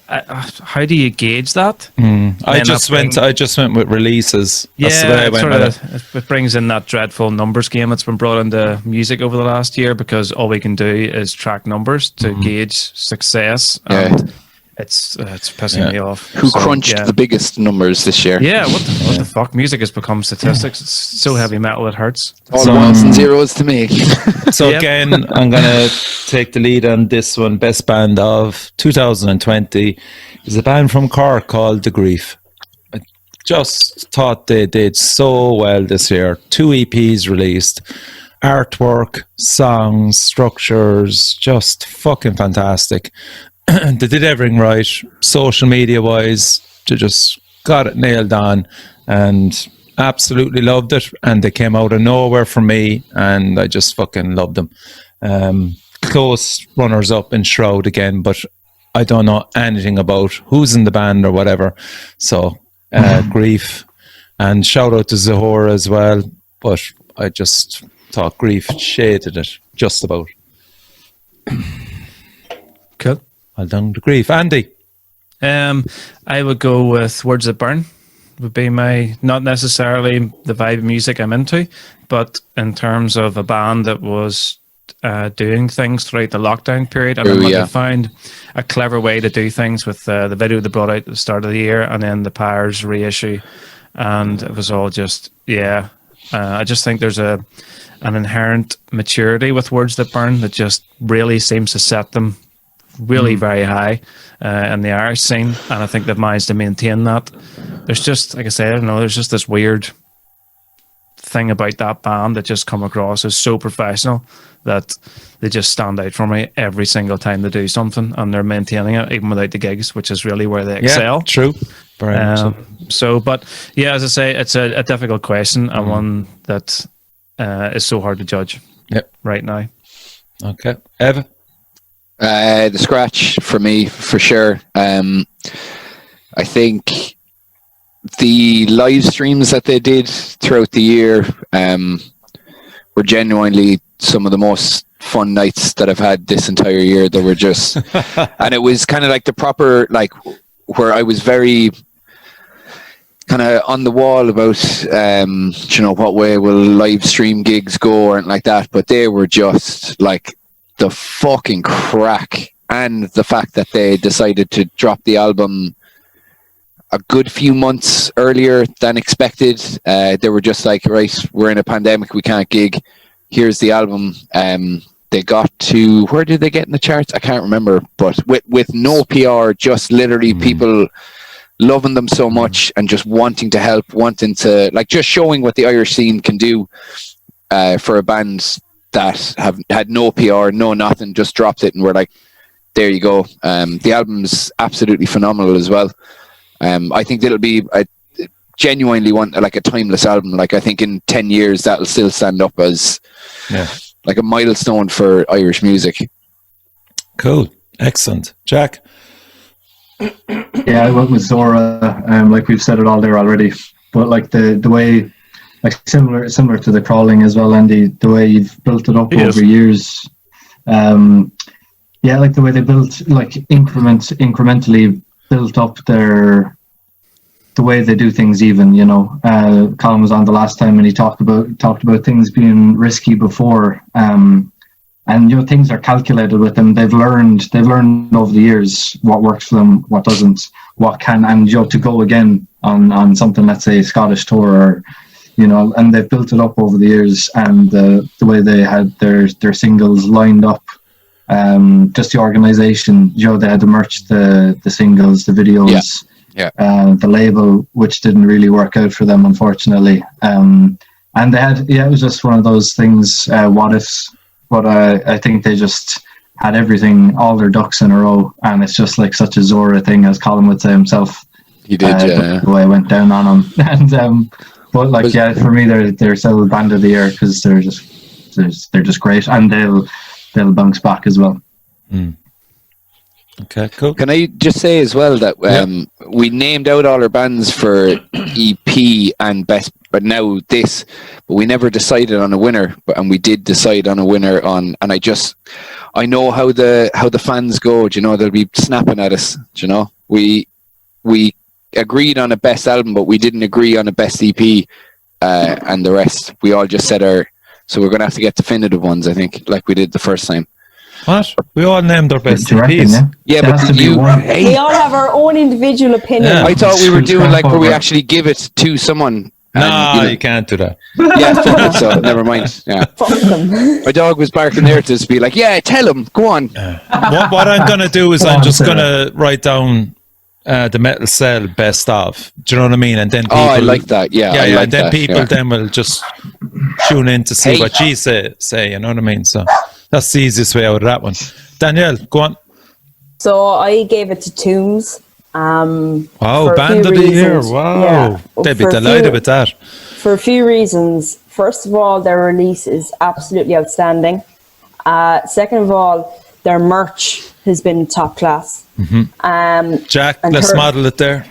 how do you gauge that? I Then just that went with releases. That's the way I Yeah, went with it. it brings in that dreadful numbers game that's been brought into music over the last year because all we can do is track numbers to gauge success. And it's pissing me off. Who So, crunched yeah. the biggest numbers this year? Yeah, what the fuck? Music has become statistics. It's so heavy metal it hurts. All ones and zeros to me. So Yep. again, I'm gonna take the lead on this one. Best band of 2020 is a band from Cork called The Grief. I just thought they did so well this year. 2 EPs released, artwork, songs, structures, just fucking fantastic. They did everything right, social media wise. They just got it nailed on, and absolutely loved it. And they came out of nowhere for me, and I just fucking loved them. Close runners up in Shroud again, but I don't know anything about who's in the band or whatever. So Grief, and shout out to Zahora as well. But I just thought Grief shaded it just about. Cool. Well done to Grief. Andy. I would go with Words That Burn. Would be my, not necessarily the vibe of music I'm into, but in terms of a band that was doing things throughout the lockdown period. And they found a clever way to do things with the video they brought out at the start of the year, and then the Pyres reissue. And it was all just, I just think there's an inherent maturity with Words That Burn that just really seems to set them really very high in the Irish scene, and I think they've managed to maintain that. There's just, like I say, I don't know, there's just this weird thing about that band that just come across as so professional that they just stand out for me every single time they do something, and they're maintaining it even without the gigs, which is really where they excel. Yeah, true. Very much so. But yeah, as I say, it's a difficult question, and one that is so hard to judge right now. Okay. Ev? The Scratch for me, for sure. I think the live streams that they did throughout the year were genuinely some of the most fun nights that I've had this entire year. They were just, and it was kind of like the proper, like, where I was very kind of on the wall about, what way will live stream gigs go or anything like that. But they were just like the fucking crack, and the fact that they decided to drop the album a good few months earlier than expected. They were just like, right, we're in a pandemic, we can't gig. Here's the album. They got to, where did they get in the charts? I can't remember, but with no PR, just literally people loving them so much and just wanting to help, wanting to, like, just showing what the Irish scene can do for a band that have had no PR, no nothing, just dropped it, and we're like, there you go. The album's absolutely phenomenal as well. I think it'll be, I genuinely want like a timeless album. Like, I think in 10 years that'll still stand up as like a milestone for Irish music. Cool. Excellent. Jack? Yeah, I went with Zora. Like we've said it all there already, but like the way, like similar to the Crawling as well, Andy, the way you've built it up over years. Like the way they built, like incrementally built up the way they do things. Even Colin was on the last time and he talked about things being risky before, and things are calculated with them. They've learned over the years what works for them, what doesn't, what can, and to go again on something, let's say Scottish tour, or and they've built it up over the years, and the way they had their singles lined up. Just the organization, they had to merch the singles, the videos, the label, which didn't really work out for them, unfortunately. And they had, it was just one of those things, what ifs, but I think they just had everything, all their ducks in a row, and it's just like such a Zora thing, as Colin would say himself. He did, the way I went down on him. And but like, for me, they're still band of the year, because they're just great, and they'll bounce back as well. Okay, cool. Can I just say as well that we named out all our bands for EP and best, but we never decided on a winner, and we did decide on a winner and I know how the fans go. They'll be snapping at us. We agreed on a best album, but we didn't agree on a best EP, and the rest we all just said so we're going to have to get definitive ones, I think, like we did the first time. What? We all named our best Do you reckon, EPs. Yeah, There has but to be you. one. We all have our own individual opinion. Yeah. I thought we were Screw doing like where we over. actually give it to someone. No, And, you can't do that. Yeah, fuck it. So never mind. Yeah, Fuck them. my dog was barking there to just be like, "Yeah, tell him. Go on." What I'm going to do is Go I'm on, just say going to write down the Metal Cell best of. Do you know what I mean? And then people, Oh, I like that. Yeah, I yeah. like And then that, people yeah. then will just tune in to see Hey. what you say. You know what I mean? So that's the easiest way out of that one. Danielle, go on. So I gave it to Tombs. Wow, for a band few of the year. reasons. Wow, Yeah. they'd be For a delighted few- with that. For a few reasons. First of all, their release is absolutely outstanding. Second of all, their merch has been top class. Jack, And let's her- model it there.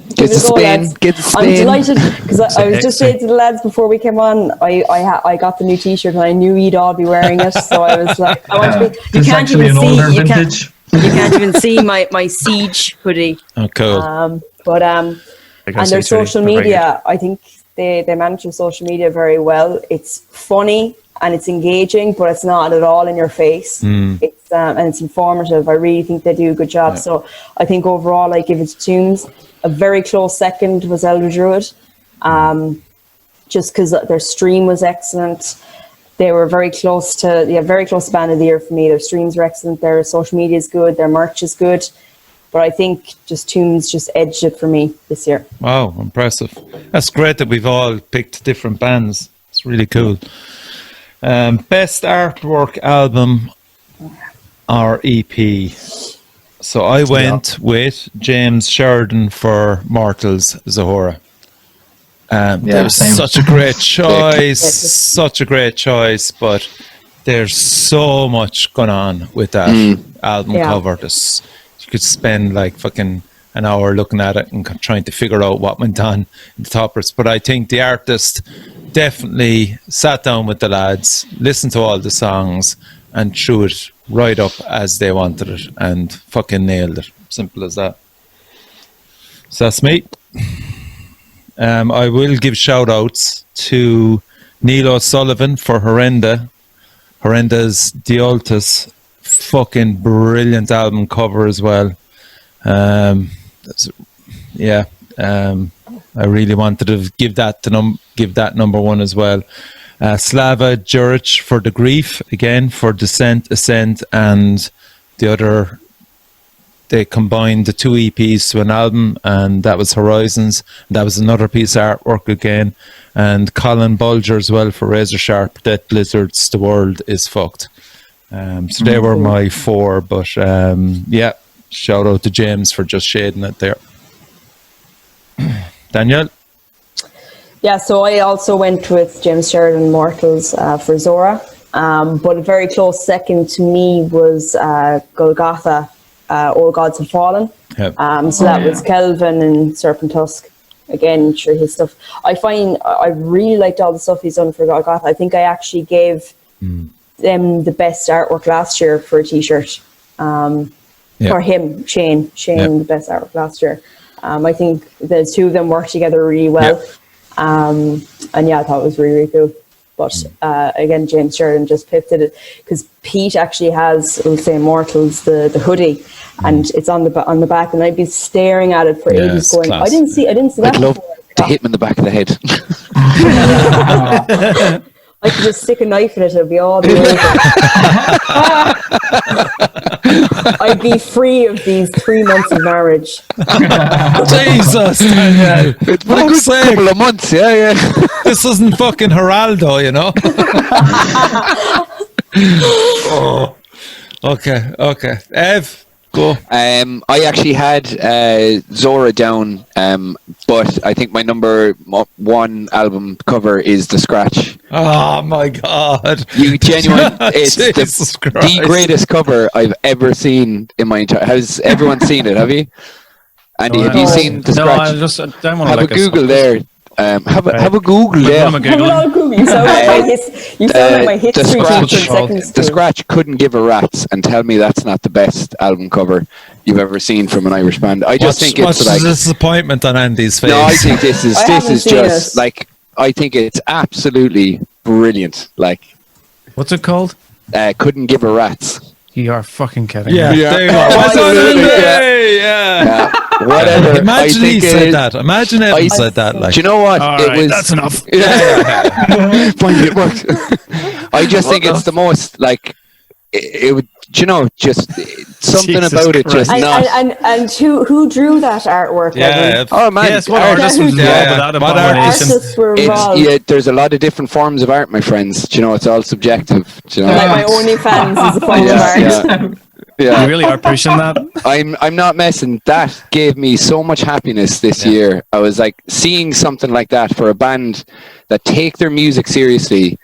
Get the Give it a go, spin. lads. Get the I'm spin. delighted because I was just Sexy. saying to the lads before we came on, I got the new T-shirt and I knew you'd all be wearing it, so I was like, I want to be. You It's can't actually even an older see. vintage. You can't even see my Siege hoodie. Oh, cool. But I guess and their it's really- social they're very media, I think they manage their social media very well. It's funny and it's engaging, but it's not at all in your face. It's and it's informative. I really think they do a good job. So I think overall, I give it to Tunes. A very close second was Elder Druid, just because their stream was excellent. They were very close to very close to band of the year for me. Their streams were excellent. Their social media is good. Their merch is good. But I think just Tunes just edged it for me this year. Wow, impressive. That's great that we've all picked different bands. It's really cool. Best artwork album or EP. So I went with James Sheridan for Mortals Zahora. That was same. such a great choice, but there's so much going on with that album Yeah. cover. You could spend like fucking an hour looking at it and trying to figure out what went on in the toppers. But I think the artist definitely sat down with the lads, listened to all the songs, and threw it right up as they wanted it and fucking nailed it. Simple as that. So that's me. I will give shout outs to Neil O'Sullivan for Horrenda's Dioltas. Fucking brilliant album cover as well. I really wanted to give that number one as well. Slava Juric for The Grief, again for Descent, Ascent, and the other. They combined the two EPs to an album, and that was Horizons. That was another piece of artwork again. And Colin Bulger as well for Razor Sharp, Death Blizzards, The World is Fucked. So they were my four, but shout out to James for just shading it there. Danielle? Yeah, so I also went with James Sheridan Mortals for Zora. But a very close second to me was Golgotha, All Gods Have Fallen. Yep. So that was Kelvin and Serpent Tusk. Again, sure, his stuff. I find I really liked all the stuff he's done for Golgotha. I think I actually gave them the best artwork last year for a T-shirt. For him, Shane, the best artwork last year. I think the two of them worked together really well. And yeah, I thought it was really, really cool. But again, James Sheridan just pivoted it because Pete actually has, we'll say, Mortals, the hoodie, and it's on the back, and I'd be staring at it for ages, going, class. I didn't see I'd that love before. to hit him in the back of the head. I could just stick a knife in it, it'd be all be over. I'd be free of these 3 months of marriage. Jesus, Danielle. It's been a Fuck's good sake. couple of months, yeah. This isn't fucking Geraldo, you know? Oh. Okay. Ev, go. I actually had Zora down, but I think my number one album cover is The Scratch. Oh my God. You genuine, it's Jesus the Christ. greatest cover I've ever seen in my entire. Has everyone seen it? Have you? Andy, have you seen The No, Scratch? I don't want to Have a like Google there. Have a Google What there. am I Have it Googling? all Google. You sound like my history teacher in secondary The school. Scratch couldn't give a rat's and tell me that's not the best album cover you've ever seen from an Irish band. I just think What's it's like the disappointment on Andy's face? no, I think this is I haven't just seen it. like I think it's absolutely brilliant. Like What's it called? couldn't give a rat's. You are fucking kidding. Yeah, me. there you go. Absolutely, Yeah. Whatever. I Imagine he think said that. Imagine Evan I- said that. Like, Do you know what? All it right, was. that's enough. Finally, it worked. I just think it's the most like it would. Do you know, just something Jesus about it. Christ. Just not. And who drew that artwork? yeah. Oh man, Yes, what art- artist was Yeah. involved with that What abomination? Artists were It's involved. yeah. There's a lot of different forms of art, my friends. Do you know, it's all subjective. Do you know? Like my OnlyFans is a form of art. Yeah. You really are pushing that. I'm not messing. That gave me so much happiness this year. I was like seeing something like that for a band that take their music seriously,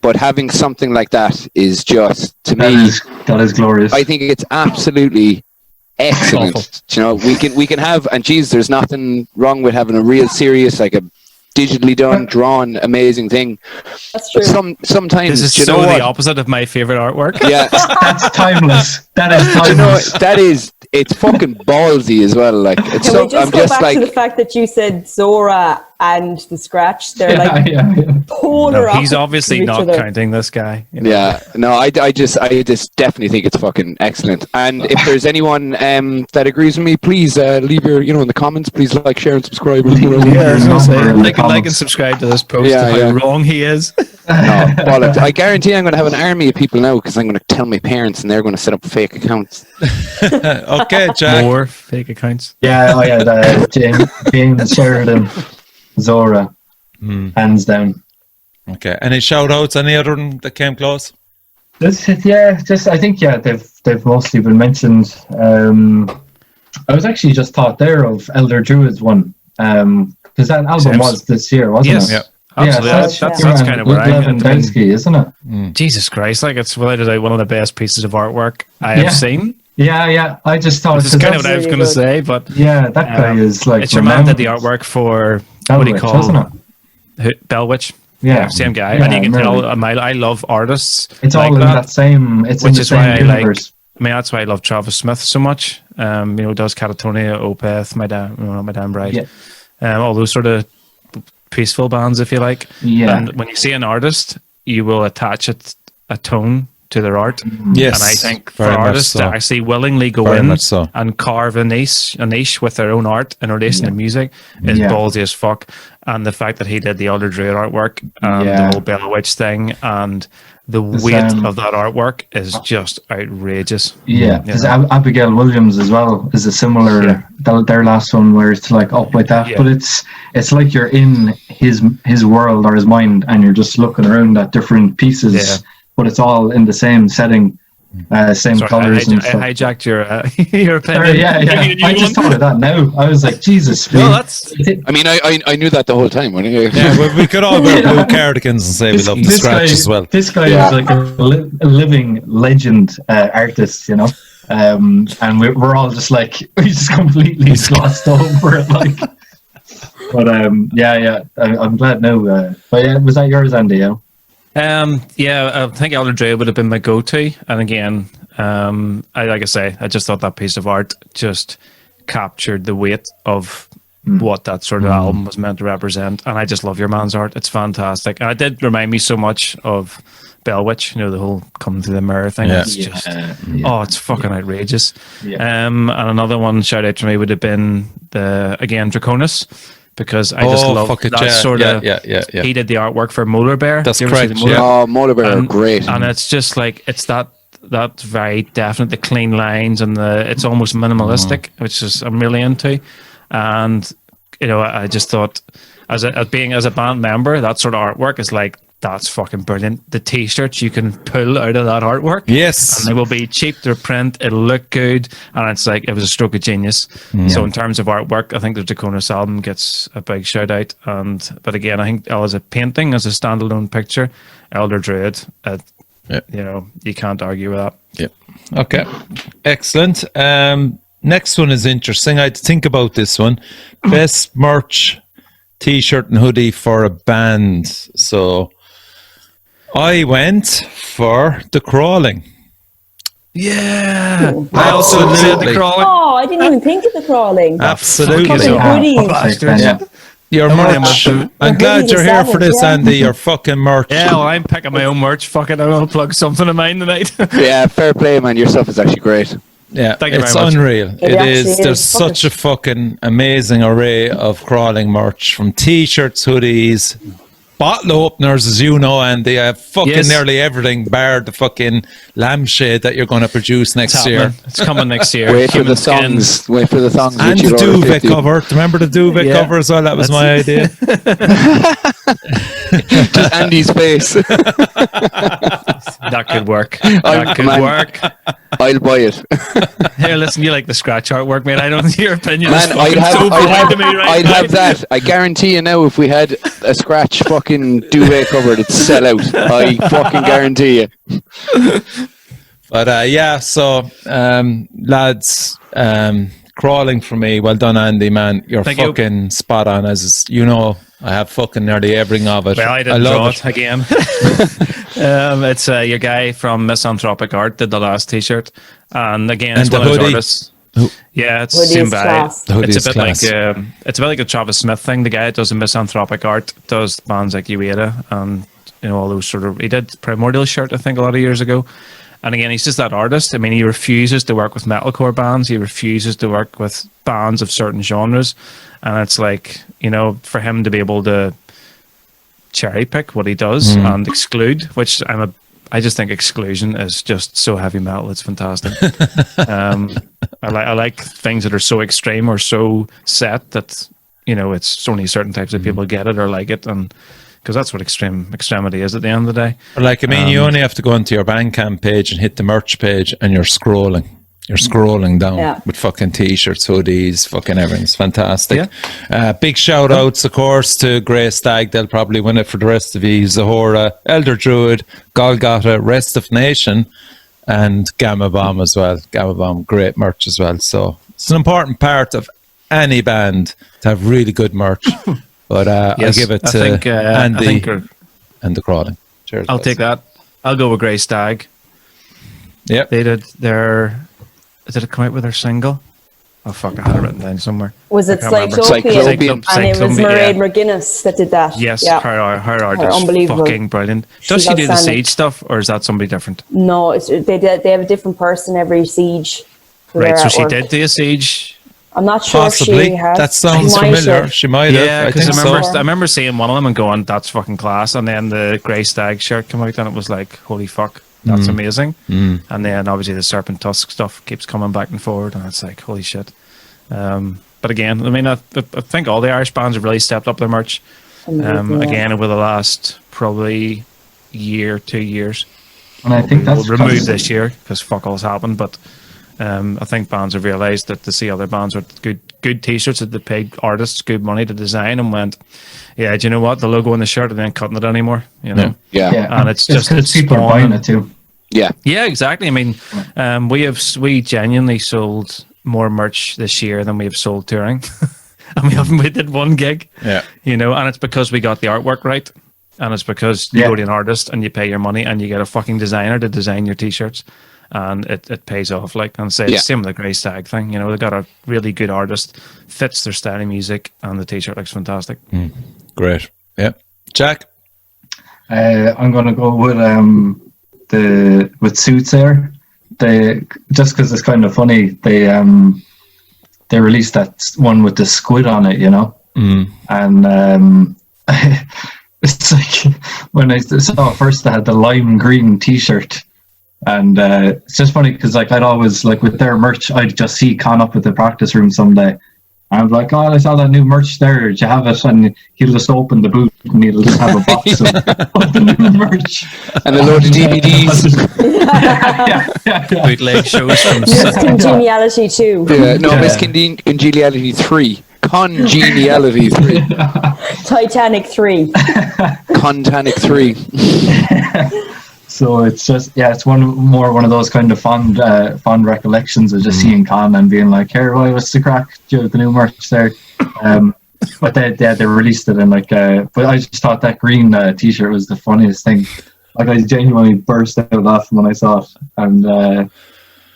but having something like that is just to me. That is glorious. I think it's absolutely excellent. Awful. You know, we can have, and geez, there's nothing wrong with having a real serious, like a digitally done, drawn, amazing thing. That's true. But sometimes, This is do you so know the what? opposite of my favorite artwork. Yeah, That's timeless. That is do you know timeless. what? That is, it's fucking ballsy as well. Like, it's Can so, we just I'm go just back like, to the fact that you said Zora and the Scratch? They're Yeah, like yeah. polar No, he's opposites obviously of each not other. counting this guy. you know. yeah, no, I just definitely think it's fucking excellent. And if there's anyone that agrees with me, please leave your, in the comments. Please like, share, and subscribe. Yeah, I was gonna say, Number in the like and comments. subscribe to this post Yeah, of how yeah. wrong he is. No, bollocks. I guarantee I'm going to have an army of people now because I'm going to tell my parents and they're going to set up fake accounts. Okay, Jack. More fake accounts. Yeah, James Sheridan, Zora, hands down. Okay. Any shout outs? Any other one that came close? I think they've mostly been mentioned. I was actually just thought there of Elder Druid's one because that album Sims. was this year, wasn't Yes. it? Yeah. Absolutely. so That's kind of where I'm Lewandowski, isn't it? Jesus Christ, like it's without a doubt one of the best pieces of artwork I have Yeah. seen. Yeah. I just thought This is kind of that's- what I was really going to good. say, but yeah, that guy is like it's your man did the renowned. artwork for what do you Bellwitch, call wasn't it? Bellwitch. Yeah. Same guy. Yeah, and you can tell really. I love artists. It's like all in that same. It's in which the is why same I like. universe. I mean, that's why I love Travis Smith so much. Does Catatonia, Opeth, My Damn Bride, Yeah. all those sort of peaceful bands, if you like. Yeah. And when you see an artist, you will attach a tone to their art. Yes. And I think for very much artists so. to actually willingly go Very in much so. and carve a niche with their own art in relation to music is Yeah. ballsy as fuck. And the fact that he did the Elder Druid artwork and Yeah. the whole Bella Witch thing and the The weight sound. of that artwork is just outrageous. Yeah, because Abigail Williams as well is a similar. Their last one where it's like up like that, Yeah. but it's like you're in his world or his mind, and you're just looking around at different pieces, Yeah. but it's all in the same setting, same Sorry, colors and I stuff. hijacked your your opinion. Sorry, yeah. You I just won. thought of that now. I was like, Jesus. No, that's I mean, I knew that the whole time. When Yeah, we could all wear blue cardigans and say we love the Scratch as well. This guy is like a living legend artist, and we're all just like we just completely glossed over it, like. But I'm glad now. But yeah, was that yours, Andy? Yeah. I think Elder Druid would have been my go-to. And again, I just thought that piece of art just captured the weight of what that sort of album was meant to represent. And I just love your man's art. It's fantastic. And it did remind me so much of Bellwitch, the whole coming through the mirror thing. Yeah. It's just, it's fucking outrageous. Yeah. And another one shout out to me would have been Draconis. Because I just love fuck it, that yeah, sort of. yeah. He did the artwork for Molar Bear. That's You ever see correct, the Molar yeah. Oh, Molar Bear are great. And it's just like it's that very definite, the clean lines and it's almost minimalistic, which is I'm really into. And I just thought as a band member, that sort of artwork is like that's fucking brilliant. The t-shirts you can pull out of that artwork, Yes. and they will be cheap to print. It'll look good, and it's like it was a stroke of genius. So in terms of artwork, I think the Draconis album gets a big shout out. But again, I think as a painting, as a standalone picture, Elder Druid, you can't argue with that. Yeah. Okay. Excellent. Next one is interesting. I had to think about this one. Best merch, t-shirt and hoodie for a band. So I went for The Crawling. Yeah, Cool. I also said the Absolutely. crawling. Oh, I didn't even think of the crawling. Absolutely. Fucking Yeah. goodies. Bastards. Yeah. Your Nobody merch. must- I'm glad you're here for this, Yeah. Andy. Your fucking merch. Yeah, well, I'm picking my own merch. Fucking, I'm gonna plug something of mine tonight. Yeah, fair play, man. Your stuff is actually great. Yeah, Thank you it's very much. unreal. It It actually is. is. There's Fuck such it. a fucking amazing array of crawling merch, from t-shirts, hoodies, bottle openers, as you know, Andy. I have fucking Yes. nearly everything, bar the fucking lampshade that you're going to produce It's next happening. year. It's coming next year. Wait for Human the skin. songs. Wait for the songs. And which the you'll order duvet 50. cover. Remember the duvet Yeah. cover as well? That was my idea. Just Andy's face. That could work. That could man. work. I'll buy it. Here, listen, you like the scratch artwork, mate. I don't your opinion. Man, is I'd fucking have, so I'd, blind have, to me right I'd now. have that. I guarantee you now, if we had a scratch fucking duvet cover, it'd sell out. I fucking guarantee you. But yeah, so lads, crawling for me. Well done, Andy, man. You're Thank you. fucking spot on. As you know, I have fucking nearly everything of it. Well, I didn't love draw it again. It's your guy from Misanthropic Art did the last T-shirt, and again, it's And the one of those hoodie. artists. Yeah, it's Hoodie same is guy. class. The hoodie It's is a bit class. like it's a bit like a Travis Smith thing. The guy that does the Misanthropic Art does bands like Ueda and all those sort of. He did Primordial shirt, I think, a lot of years ago. And again, he's just that artist. I mean, he refuses to work with metalcore bands. He refuses to work with bands of certain genres. And it's like, for him to be able to cherry pick what he does and exclude, which I just think exclusion is just so heavy metal. It's fantastic. I like things that are so extreme or so set that, it's only certain types of people get it or like it. And because that's what extremity is at the end of the day. Like, I mean, you only have to go onto your Bandcamp page and hit the merch page, and you're scrolling. You're scrolling down Yeah. with fucking t-shirts, hoodies, fucking everything. It's fantastic. Yeah. Big shout outs, of course, to Grey Stag. They'll probably win it for the rest of you. Zahora, Elder Druid, Golgotha, Rest of Nation, and Gamma Bomb as well. Gamma Bomb, great merch as well. So it's an important part of any band to have really good merch. But I'll Yes, give it I to think, Andy I think and the crawling. Cheers. I'll guys. take that. I'll go with Grey Stag. Yep. They did their. Did it come out with their single? Oh fuck! I had it written down somewhere. Was it I can't remember. Cyclopean? Cyclopean. And it was Mairead McGuinness that did that. Yes, Yeah. her art Her is unbelievable. fucking brilliant. She's Does she do the outstanding. Siege stuff, or is that somebody different? No, they have a different person every siege. for Right, their so she artwork. did do a Siege. I'm not sure if Possibly. she has. That sounds She might familiar. have. She might have. Yeah, I because think I remember, so. I remember seeing one of them and going, "That's fucking class." And then the Grey Stag shirt came out, and it was like, "Holy fuck, that's amazing!" And then obviously the Serpent Tusk stuff keeps coming back and forward, and it's like, "Holy shit!" But again, I mean, I think all the Irish bands have really stepped up their merch. Amazing, yeah. Again, over the last probably year, 2 years. And I think that's We'll remove because- this year because fuck all's happened, but I think bands have realised that to see other bands with good t-shirts that they paid artists good money to design and went, yeah, do you know what, the logo on the shirt and then cutting it anymore, Yeah. Yeah. And it's just because people are buying it too. Yeah. yeah, exactly. I mean, we genuinely sold more merch this year than we have sold touring. And we did one gig, Yeah. and it's because we got the artwork right. And it's because you Yeah. go to an artist and you pay your money and you get a fucking designer to design your t-shirts, and it pays off. Like, and say Yeah. same with the Grey Stag thing. They got a really good artist, fits their style of music, and the t-shirt looks fantastic. Great. Yeah. Jack? I'm gonna go with with Suits there. They just because it's kind of funny. They released that one with the squid on it, and it's like when I saw it first, they had the lime green T-shirt, and it's just funny because like I'd always like with their merch, I'd just see Con up at the practice room someday. I'm like, oh, I saw that new merch there. Do you have it? And he'll just open the boot and he'll just have a box of the new merch. And a load of DVDs. yeah. Bootleg shows from Miss Congeniality too. Yeah, no, Yeah. Miss Congeniality 3. Congeniality 3. Titanic 3. Contanic 3. So it's just it's one of those kind of fond recollections of just seeing Con and being like, "Here, what's the crack? Do you have the new merch there?" But they released it and but I just thought that green T-shirt was the funniest thing. Like I genuinely burst out laughing when I saw it, and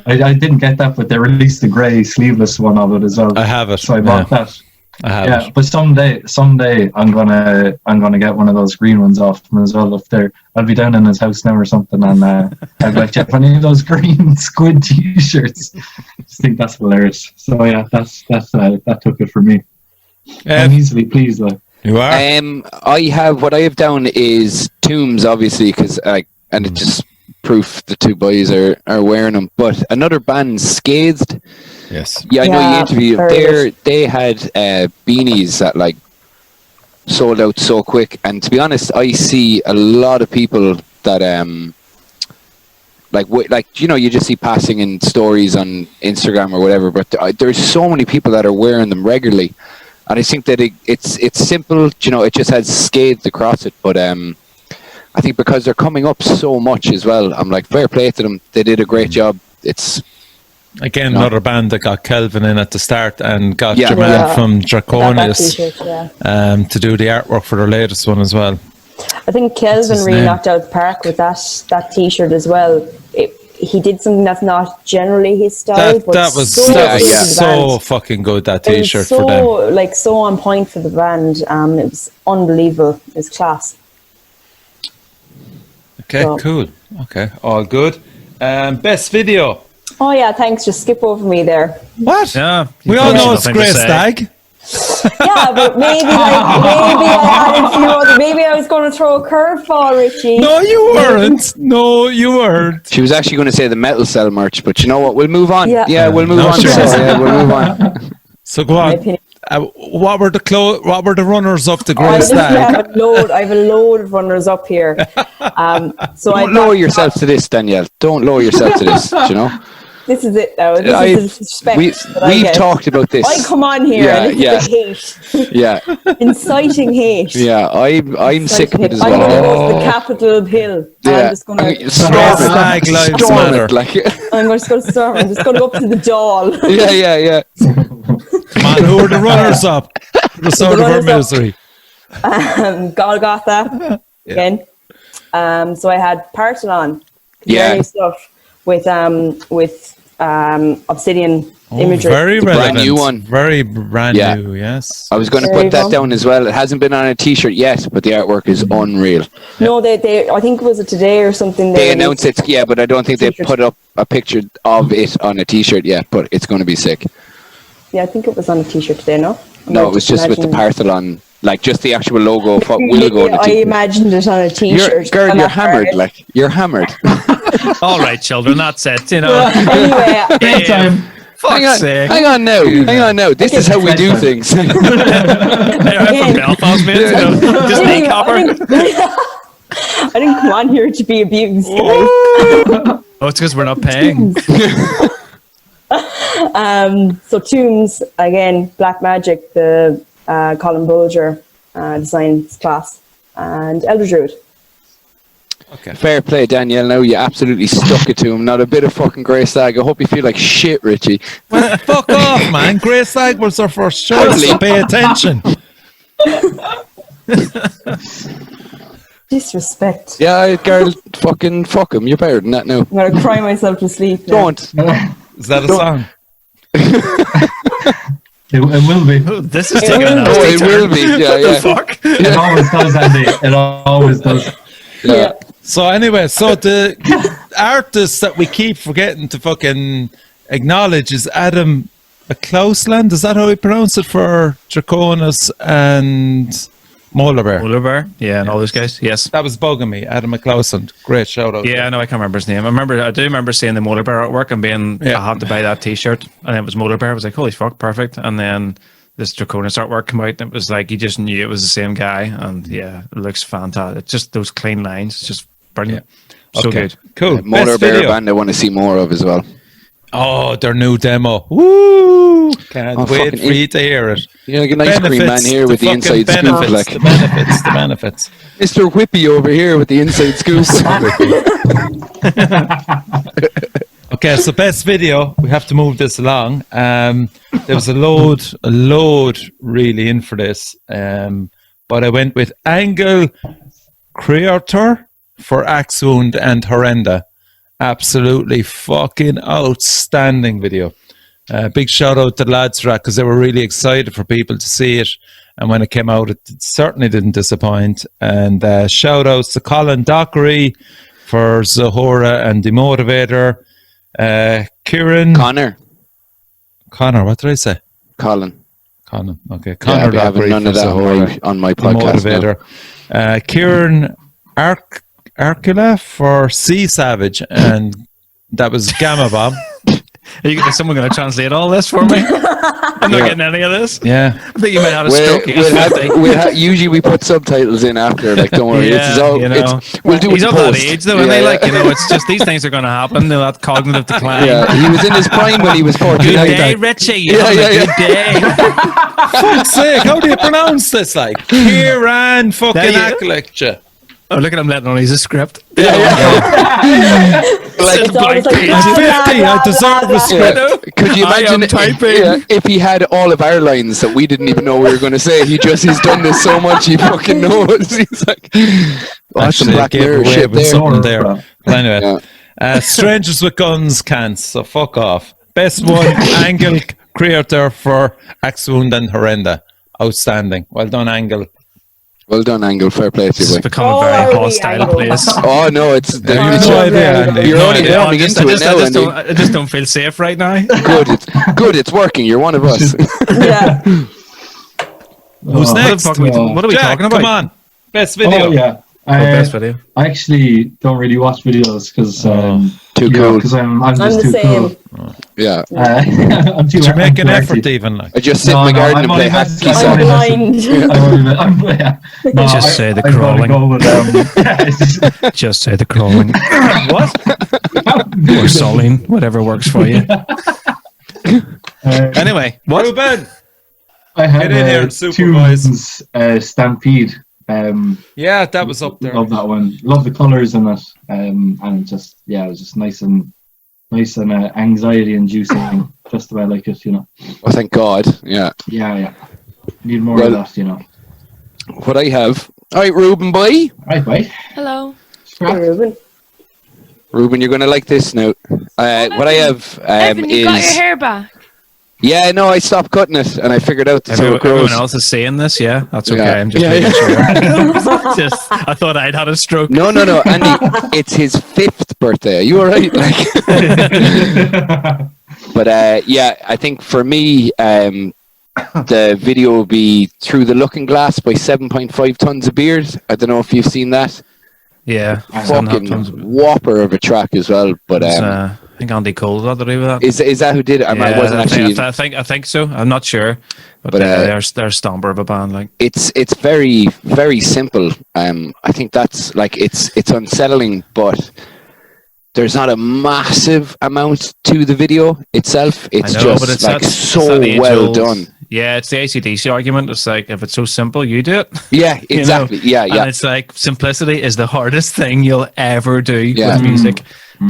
I didn't get that, but they released the grey sleeveless one of it as well. I have it. So I bought that. I have Yeah, it. but someday I'm gonna get one of those green ones off him as well. If they're, I'll be down in his house now or something, and I'll be like, "Jeff, any of those green squid t-shirts?" Just think that's hilarious. So yeah, that took it for me. I'm easily pleased though. You are? What I have down is Tombs, obviously, because and it just proof the two boys are wearing them. But another band, Scathed. Yes. Yeah, I know you Yeah, interviewed them. very They had beanies that like sold out so quick. And to be honest, I see a lot of people that you just see passing in stories on Instagram or whatever. But there's so many people that are wearing them regularly. And I think that it's simple, it just has Scathed across it. But I think because they're coming up so much as well, I'm like, fair play to them. They did a great job. It's Again, another band that got Kelvin in at the start and got Yeah. Jamal Yeah. from That Draconis t-shirt, yeah. to do the artwork for their latest one as well. I think Kelvin his really name? knocked out the park with that t-shirt as well. He did something that's not generally his style, but That was so, Yeah, good yeah. for the so band. fucking good, that It was t-shirt so, for them. so on point for the band. It was unbelievable. It was class. Okay, So- cool. Okay, all good. Best video. Oh yeah, thanks. Just skip over me there. What? Yeah, We all you've know got it's nothing to Grey say. Stag. Yeah, but maybe I had a few other. Maybe I was going to throw a curveball, Richie. No, you weren't. No, you weren't. She was actually going to say the Metal Cell merch, but you know what? We'll move on. Yeah. We'll move No, on. she So, wasn't. yeah, we'll move on. So go My on. opinion. What were the runners of the I Grey Stag? have a load of runners up here. So Don't lower yourself to this, Danielle. Don't lower yourself to this. Do you know? This is it now. This I've- is the disrespect that I We've get. talked about this. I come on here Yeah, and this is the hate. Yeah, Inciting hate. yeah. I'm sick of it as I'm going to well. go to the Capitol Hill. And Yeah. I'm just going to Storm Stag it. lives Storm matter. it. Like, I'm just going to storm. I'm just going to go up to the Dáil. yeah. Man, who are the runners up? The Sword of Our runners up. Misery. Golgotha again. So I had Parthenon. Yeah. Very stuff with obsidian imagery. Very relevant. brand new one. Very brand Yeah. new, yes. I was going to There you put that go. down as well. It hasn't been on a T-shirt yet, but the artwork is unreal. No, they I think was it today or something. They announced it, yeah, but I don't think they T-shirt. put up a picture of it on a T-shirt yet. But it's going to be sick. Yeah, I think it was on a t-shirt today, no? No, it was just with the Partholon, like just the actual logo of what will go on the I T-shirt. imagined it on a t-shirt. Girl, I'm you're not hammered. hard. Like you're hammered. All right, children, that's it. You know. Anyway, Anytime. Fuck's sake. Hang on now. This is how we do things. Hey, I'm from Belfast, mate. You know, just anyway, knee copper. I didn't come on here to be abused, guys. Oh, it's because we're not paying. So Tombs, again, Black Magic, the Colin Bolger designs class, and Elder Druid. Okay. Fair play, Danielle. Now you absolutely stuck it to him. Not a bit of fucking Grey Stag. I hope you feel like shit, Richie. Fuck off, man. Grey Stag was their first choice. So pay attention. Disrespect. Yeah, girl, fucking fuck him. You're better than that now. I'm going to cry myself to sleep now. Don't. Is that a song? It will be. This is It taking will a be. Oh, nasty it turn. will be. Yeah, yeah. Fuck. It always does, Andy. It always does. Yeah. So anyway, so the artist that we keep forgetting to fucking acknowledge is Adam McClousland. Is that how we pronounce it for Draconis and Molar Bear? Polar Bear, yeah, and all those guys. Yes. That was bugging me. Adam McClousland. Great shout out. Yeah, I know. I can't remember his name. I do remember seeing the Molar Bear artwork and being, Yeah. I had to buy that T-shirt, and it was Molar Bear. I was like, holy fuck, perfect. And then this Draconis artwork came out, and it was like you just knew it was the same guy, and yeah, it looks fantastic. It's just those clean lines, it's just brilliant. So Okay. good. Cool. Motor Best Bear video. band I want to see more of as well. Oh, their new demo. Woo! Can't Oh, wait fucking for you to hear it. You're like a nice cream man here with the fucking inside scoop. benefits, Like the benefits, the benefits. Mr. Whippy over here with the inside scoop. Okay, so best video. We have to move this along. There was a load really in for this. But I went with Angle Creator for Axe Wound and Horrenda. Absolutely fucking outstanding video. Big shout out to the lads for that because they were really excited for people to see it. And when it came out, it certainly didn't disappoint. And shout outs to Colin Dockery for Zahora and Demotivator. Kieran. Connor, what did I say? Colin. Okay. Connor I'll be having Dockery none for of that Zahora, on my podcast now. Demotivator. Kieran Arcula for Sea Savage. And that was Gamma Bomb. Is someone going to translate all this for me? I'm not getting any of this. Yeah. I think you might have a stroke. Usually we put subtitles in after. Like, don't worry. Yeah, it's all, you know. We'll do He's it of that post. age, though, and it's just these things are going to happen. That cognitive decline. Yeah, he was in his prime when he was 49. Good day, Richie. Good day. Fuck's sake, how do you pronounce this? Like, Kieran fucking Aklikcha. Oh, look at him letting on. He's a script. Like, It's always like, I'm 50, I deserve a script. could you imagine typing. if he had all of our lines that we didn't even know we were going to say? He's done this so much, he fucking knows. He's like, some Black Mirror shit there. Something there. But anyway, Strangers with Guns can't, so fuck off. Best one, Angle creator for Axe Wound and Horrenda. Outstanding. Well done, Angle. Well done, Angle. Fair play to you, It's boy. become a very hostile place. Oh no, it's no idea, Andy. you're No only idea. coming into it now, Andy. I just don't feel safe right now. Good, it's working. You're one of us. yeah. Who's next? What are we Jack, talking about? come on. Best video. Oh yeah. Best video. I actually don't really watch videos because Too cool. Because I'm I'm just the too same. cool. Yeah. I'm too. Did you make an I'm effort dirty. even? Like? I just sit in my garden and play hockey. I'm blind. Just say the I'm gonna crawling. go with, Just say the crawling. What? Or Solene, whatever works for you. Anyway, what? Ruben. I had Get in here and supervise. Tunes, Stampede. Yeah, that was up there. Love that one. Love the colours in it. And just it was just nice and anxiety inducing, just the way I like it, you know. Oh, thank God. Yeah. Yeah. Need more of that, you know. What I have. All right, Ruben, boy. Right, bye. Hello. Ruben. Ruben, you're going to like this now. What I have Evan, you got your is... hair back. Yeah, no, I stopped cutting it and I figured out that's how it grows. Everyone else is saying this, yeah? That's okay, Yeah. I'm just Yeah, making yeah. sure. I thought I'd had a stroke. No, Andy, it's his 5th birthday. Are you all right? Like, but I think for me, the video will be Through the Looking Glass by 7.5 Tons of Beard. I don't know if you've seen that. Yeah. Fucking whopper of a track as well. But I think Andy Cole's got to do with that. is that who did it? I wasn't actually. I think so. I'm not sure, but they're a stomper of a band. Like It's very, very simple. I think that's like it's unsettling, but there's not a massive amount to the video itself. It's just like so well done. Yeah, it's the AC/DC argument. It's like if it's so simple, you do it. Yeah, exactly. Yeah. And it's like simplicity is the hardest thing you'll ever do with music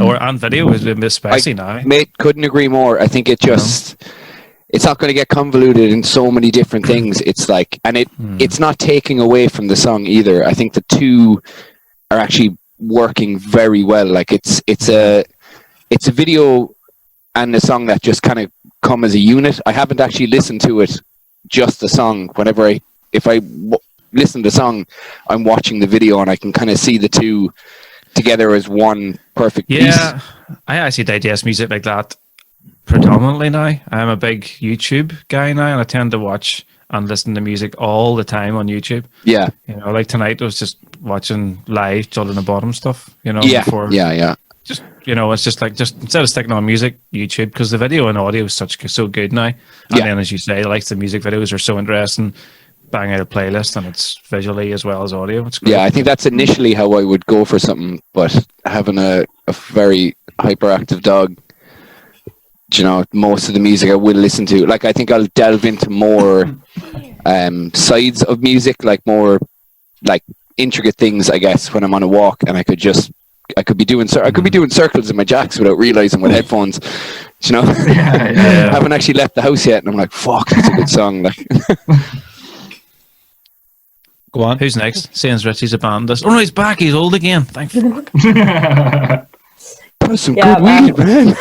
or on video, especially now. Mate, couldn't agree more. I think it just it's not going to get convoluted in so many different things. It's like, and it's not taking away from the song either. I think the two are actually working very well. Like it's a video and a song that just kind of come as a unit. I haven't actually listened to it, just the song. Whenever if I listen to the song, I'm watching the video and I can kind of see the two together as one perfect piece. Yeah, I actually digest music like that predominantly now. I'm a big YouTube guy now, and I tend to watch and listen to music all the time on YouTube. Yeah. You know, like tonight I was just watching live Judd in the Bottom stuff, you know. Yeah. Before, just, you know, it's just like, instead of sticking on music, YouTube, because the video and audio is so good now. And then, as you say, like the music videos are so interesting. Bang out a playlist, and it's visually as well as audio. It's great. Yeah, I think that's initially how I would go for something, but having a very hyperactive dog, you know, most of the music I will listen to, like I think I'll delve into more sides of music, like more like intricate things, I guess, when I'm on a walk, and I could be doing circles in my jacks without realizing with headphones, you know. I haven't actually left the house yet, and I'm like, fuck, that's a good song. Like. Go on. Who's next? Saying Richie's a bandit. Oh no, he's back. He's old again. Thank fuck. That's some good weed, man.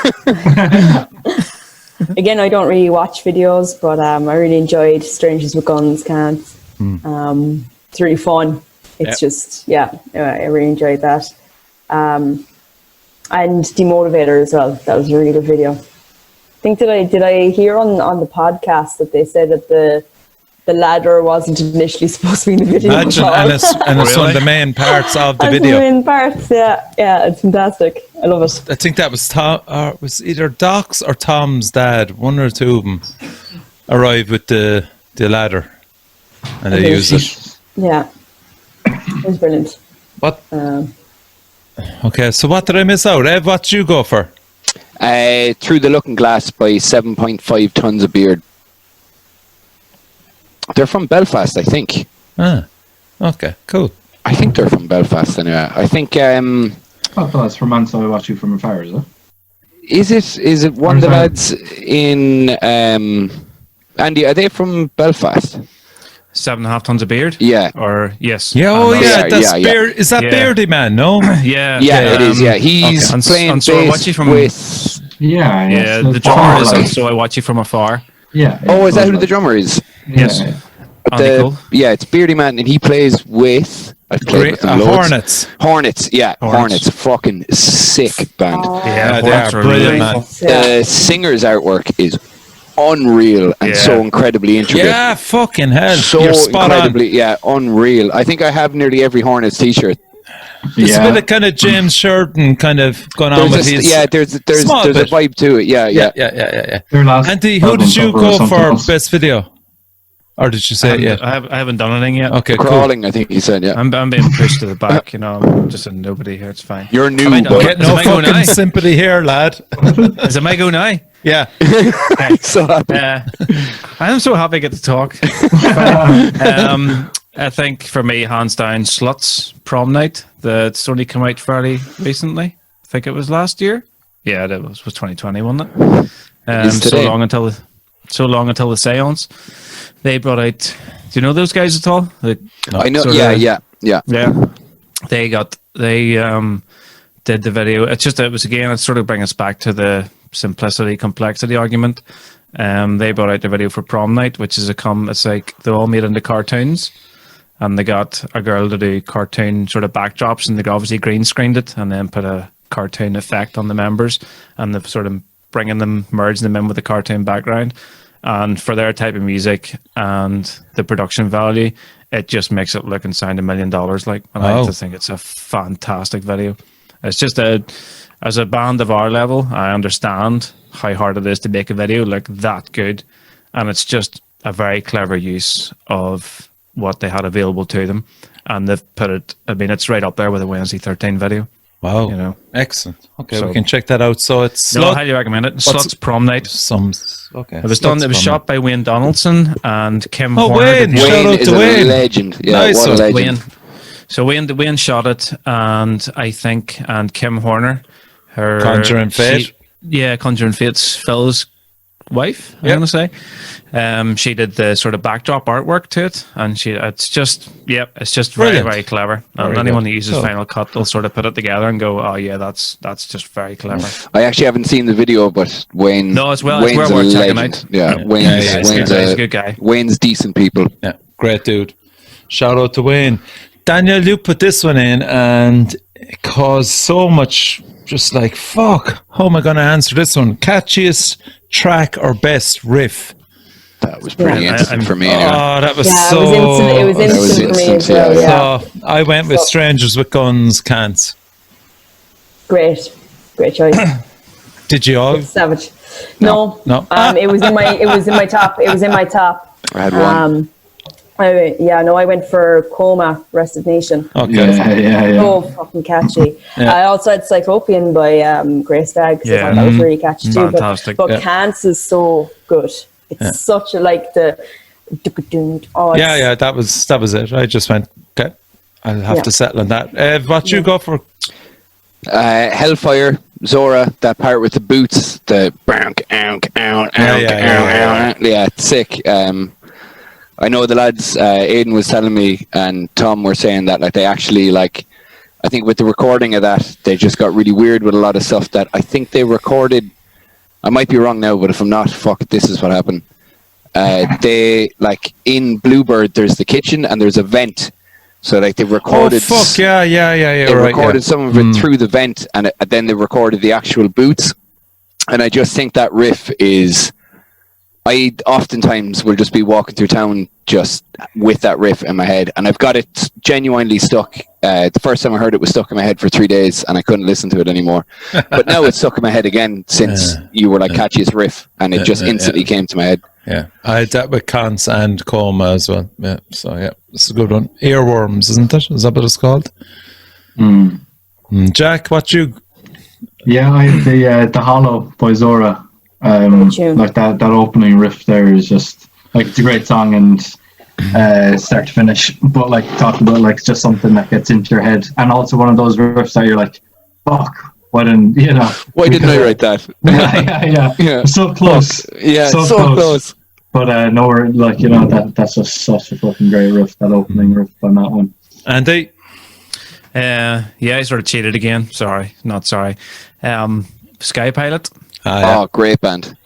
again, I don't really watch videos, but I really enjoyed Strangers with Guns Can't. It's really fun. It's just, I really enjoyed that. And Demotivator as well. That was a really good video. I think did I hear on the podcast that they said that the ladder wasn't initially supposed to be in the video. Imagine, and it's one of the main parts of the That's video. the main parts, yeah, it's fantastic. I love it. I think that was Tom, or was either Doc's or Tom's dad. One or two of them arrived with the ladder, and they used it. Yeah, it was brilliant. What? Okay, so what did I miss out? Ev, what did you go for? Through the Looking Glass by 7.5 tons of beard. They're from Belfast, I think. Ah, okay, cool. I think they're from Belfast anyway. I think I thought that's from Man So I Watch You From Afar, is it? is it one of the lads in Andy, are they from Belfast? 7.5 tons of beard. Yeah. Or yes. Yeah, oh And, yeah, that's yeah. Beard. Is that Yeah. Beardy Man? No. yeah, Yeah, it is. Yeah, he's okay. playing And so I watch bass you from with. Yeah, yeah. so The it's drummer is like- also I watch you from afar. Yeah. Oh, is that who the drummer is? Yes. Yeah. Andy Cole. Yeah, it's Beardy Man, and he plays with. I played with them loads. Hornets. Hornets, yeah, Hornets. Hornets, fucking sick band. Yeah, they Hornets are are brilliant, really man. cool. The singer's artwork is unreal and Yeah. so incredibly intricate. Yeah, fucking hell. So You're spot on. incredibly, unreal. I think I have nearly every Hornets t-shirt. There's a Yeah. bit of kind of James Sheridan kind of going on with There's his. there's small a bit. vibe to it. Yeah. Yeah. Their last Andy, who album did you cover or go something for else. best video? Or did you say it yet? I haven't done anything yet. Okay, cool. Crawling, I think he said. Yeah, I'm being pushed to the back. I'm just a nobody here. It's fine. you're new, I but Get no Am I going fucking now? sympathy here, lad. Is it my go now? Yeah. so happy. I am so happy I get to talk. I think for me, hands down, Sluts Prom Night. That's only come out fairly recently. I think it was last year. Yeah, it was 2020, wasn't it? It's So today. long until the seance. They brought out. Do you know those guys at all? I know. sort Yeah, of- yeah. They did the video. It sort of brings us back to the simplicity complexity argument. They brought out the video for Prom Night, which is it's like they're all made into cartoons, and they got a girl to do cartoon sort of backdrops, and they obviously green screened it and then put a cartoon effect on the members, and they've sort of merging them in with the cartoon background. And for their type of music and the production value, it just makes it look and sound $1 million. Like, and I Oh. just think it's a fantastic video. It's just as a band of our level, I understand how hard it is to make a video look that good, and it's just a very clever use of what they had available to them, and they've put it. I mean, it's right up there with a Wednesday 13 video. Wow. You know. Excellent. Okay, So- we can check that out. So it's No, I highly recommend it. Sluts Prom Night. Okay. It was done. It was shot by Wayne Donaldson and Kim Oh, Horner. Wayne, did the- shout Wayne out is to a Wayne. legend. Yeah, Nice what a one. legend. Wayne. So Wayne shot it, and I think Kim Horner, her Conjuring Fate. Conjuring Fate's Phil's wife. I'm Yep. gonna say, she did the sort of backdrop artwork to it, and it's just very Brilliant. very clever. And Very anyone good. who uses Cool. Final Cut will sort of put it together and go, oh yeah, that's just very clever. I actually haven't seen the video, but Wayne. No, it's well Wayne's a worth checking legend. out. Yeah, Yeah. Wayne's, Yeah, he's Wayne's, a good guy. Wayne's decent people. Yeah, great dude. Shout out to Wayne. Daniel, you put this one in and it caused so much just like, fuck, how am I going to answer this one? Catchiest track or best riff? That was pretty Yeah. instant I'm- for me. Anyway. Oh, that was Yeah, so... it was That was instant for me as instant, well. yeah. Yeah, So I went with So- Strangers with Guns Can't. great choice. Did you all? Savage. No. No. It was in my top. It was in my top. I had one. I went for Coma, Resignation. Okay. Yeah. So fucking catchy. Yeah. I also had Cyclopean by Grace Stagg. I Yeah. thought that was really catchy too. Fantastic. But Yeah. Cants is so good. It's such a like the. Oh, it's- Yeah, that was it. I just went, okay, I'll have Yeah. to settle on that. What you go for? Hellfire, Zora, that part with the boots, the yeah, it's sick. I know the lads, Aidan was telling me and Tom were saying that like they actually like, I think with the recording of that, they just got really weird with a lot of stuff that I think they recorded I might be wrong now, but if I'm not, fuck, this is what happened. They, like, in Bluebird, there's the kitchen and there's a vent. So, like, they recorded... Oh, fuck, yeah. They Right, recorded some of it through the vent, and then they recorded the actual boots. And I just think that riff is... I oftentimes will just be walking through town just with that riff in my head, and I've got it genuinely stuck. The first time I heard it was stuck in my head for 3 days, and I couldn't listen to it anymore. But now it's stuck in my head again since you were like catchiest riff, and it just instantly came to my head. Yeah, I had that with Cons and Coma as well. Yeah, so yeah, it's a good one. Earworms, isn't it? Is that what it's called? Jack, what you... Yeah, I had the Hollow by Zora. Tune. Like that opening riff there is just like, it's a great song and start to finish, but like talking about like just something that gets into your head, and also one of those riffs that you're like, fuck, why didn't Why didn't I write that? yeah. So close. Yeah, so close. But no, we're like, that's just such a fucking great riff, that opening riff on that one. Andy? Yeah, I sort of cheated again. Sorry, not sorry. Sky Pilot, Oh, great band.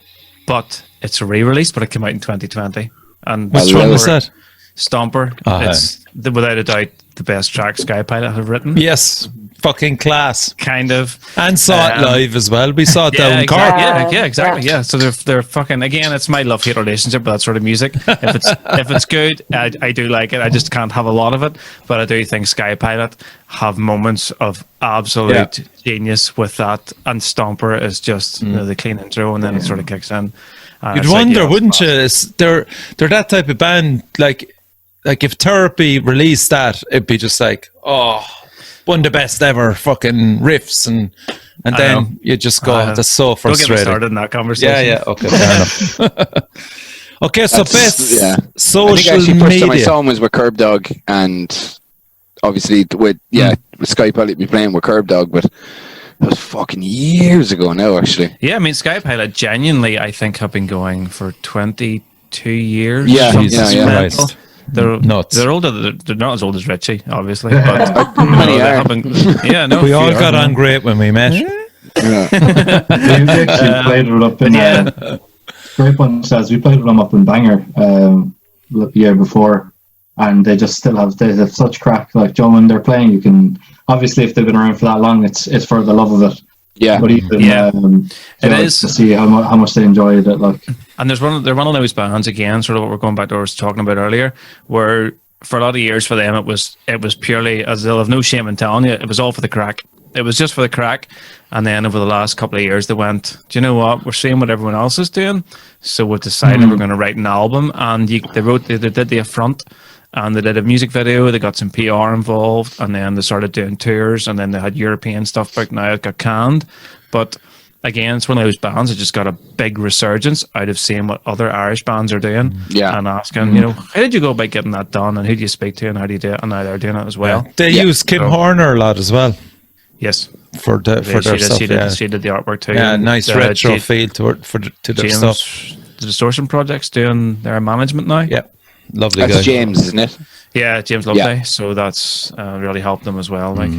but it's a re-release, but it came out in 2020. And Which one was that? Stomper. It's without a doubt the best track Sky Pilot have written. Yes, fucking class. Kind of. And saw it live as well. We saw it down in Cork. Exactly. Yeah. So they're fucking, again, it's my love-hate relationship with that sort of music. If it's good, I do like it. I just can't have a lot of it. But I do think Sky Pilot have moments of absolute genius with that. And Stomper is just the clean intro, and then it sort of kicks in. You'd wonder, wouldn't you? They're that type of band. Like if Therapy released that, it'd be just like, oh, one of the best ever fucking riffs, and then you just go, that's so frustrating. Don't get me started in that conversation. Yeah, okay, fair enough. Okay, so best social I think actually first media. time I saw him was with Curb Dog, and obviously with Sky Pilot be playing with Curb Dog, but that was fucking years ago now, actually. Yeah, I mean, Sky Pilot genuinely, I think, have been going for 22 years. Yeah, Jesus Christ. They're nuts. They're older. They're not as old as Richie, obviously. But Many they are. have been, yeah, no. We a all few got are. on great when we met. We actually played it up in great one says we played with them up in Bangor the year before, and they have such crack. Like, Joe, when they're playing, you can obviously, if they've been around for that long, it's for the love of it. Yeah. But even It is to see how much they enjoyed it. Like, And they're one of those bands again, sort of what we're going back to what I was talking about earlier, where for a lot of years for them it was purely, as they'll have no shame in telling you, it was all for the crack. It was just for the crack. And then over the last couple of years they went, do you know what? We're seeing what everyone else is doing, so we've decided we're going to write an album. And they did the Affront, and they did a music video, they got some PR involved, and then they started doing tours, and then they had European stuff back. Now it got canned. But again, it's one of those bands that just got a big resurgence out of seeing what other Irish bands are doing, and asking, how did you go about getting that done, and who do you speak to, and how do you do it, and now they're doing it as well. They use Kim Horner a lot as well. Yes. For their stuff. She did the artwork too. Yeah, and, nice retro feel to their James, stuff. The Distortion Project's doing their management now. Yeah, lovely That's guy. James, isn't it? Yeah, James Loveday. So that's really helped them as well. Like,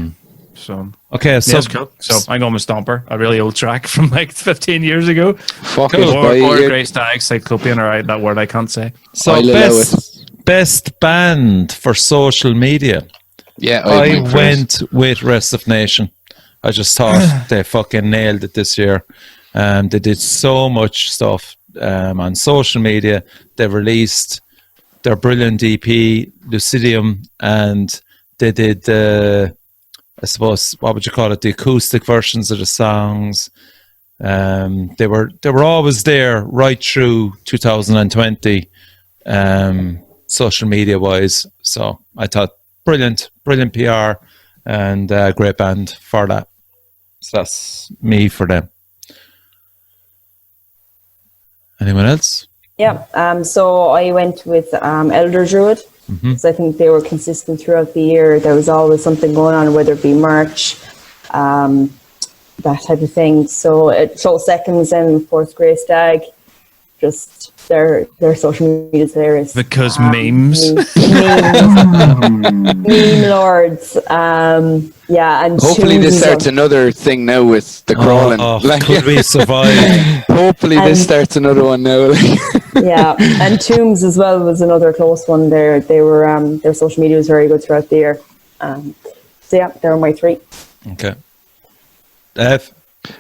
so Okay, so that's cool. So I'm going with Stomper, a really old track from like 15 years ago. Fuck Or, it, boy. or Grey Stag, Cyclopean, or that word I can't say. So I'll allow best band for social media. Yeah, I went with Rest of Nation. I just thought they fucking nailed it this year. They did so much stuff on social media. They released their brilliant EP, Lucidium, and they did I suppose, what would you call it, the acoustic versions of the songs. They were always there right through 2020, social media wise. So I thought brilliant PR, and great band for that. So that's me for them. Anyone else? Yeah. So I went with Elder Druid. So I think they were consistent throughout the year. There was always something going on, whether it be merch, that type of thing. So it close seconds, and of course Grey Stag. Just their social media is hilarious. Because memes. Meme lords. Yeah, and Hopefully this Tunes starts another thing now with the crawling. Could we survive? Hopefully this And- starts another one now. yeah, and Tombs as well was another close one. There, they were their social media was very good throughout the year. So yeah, they're my three. Okay. Ev?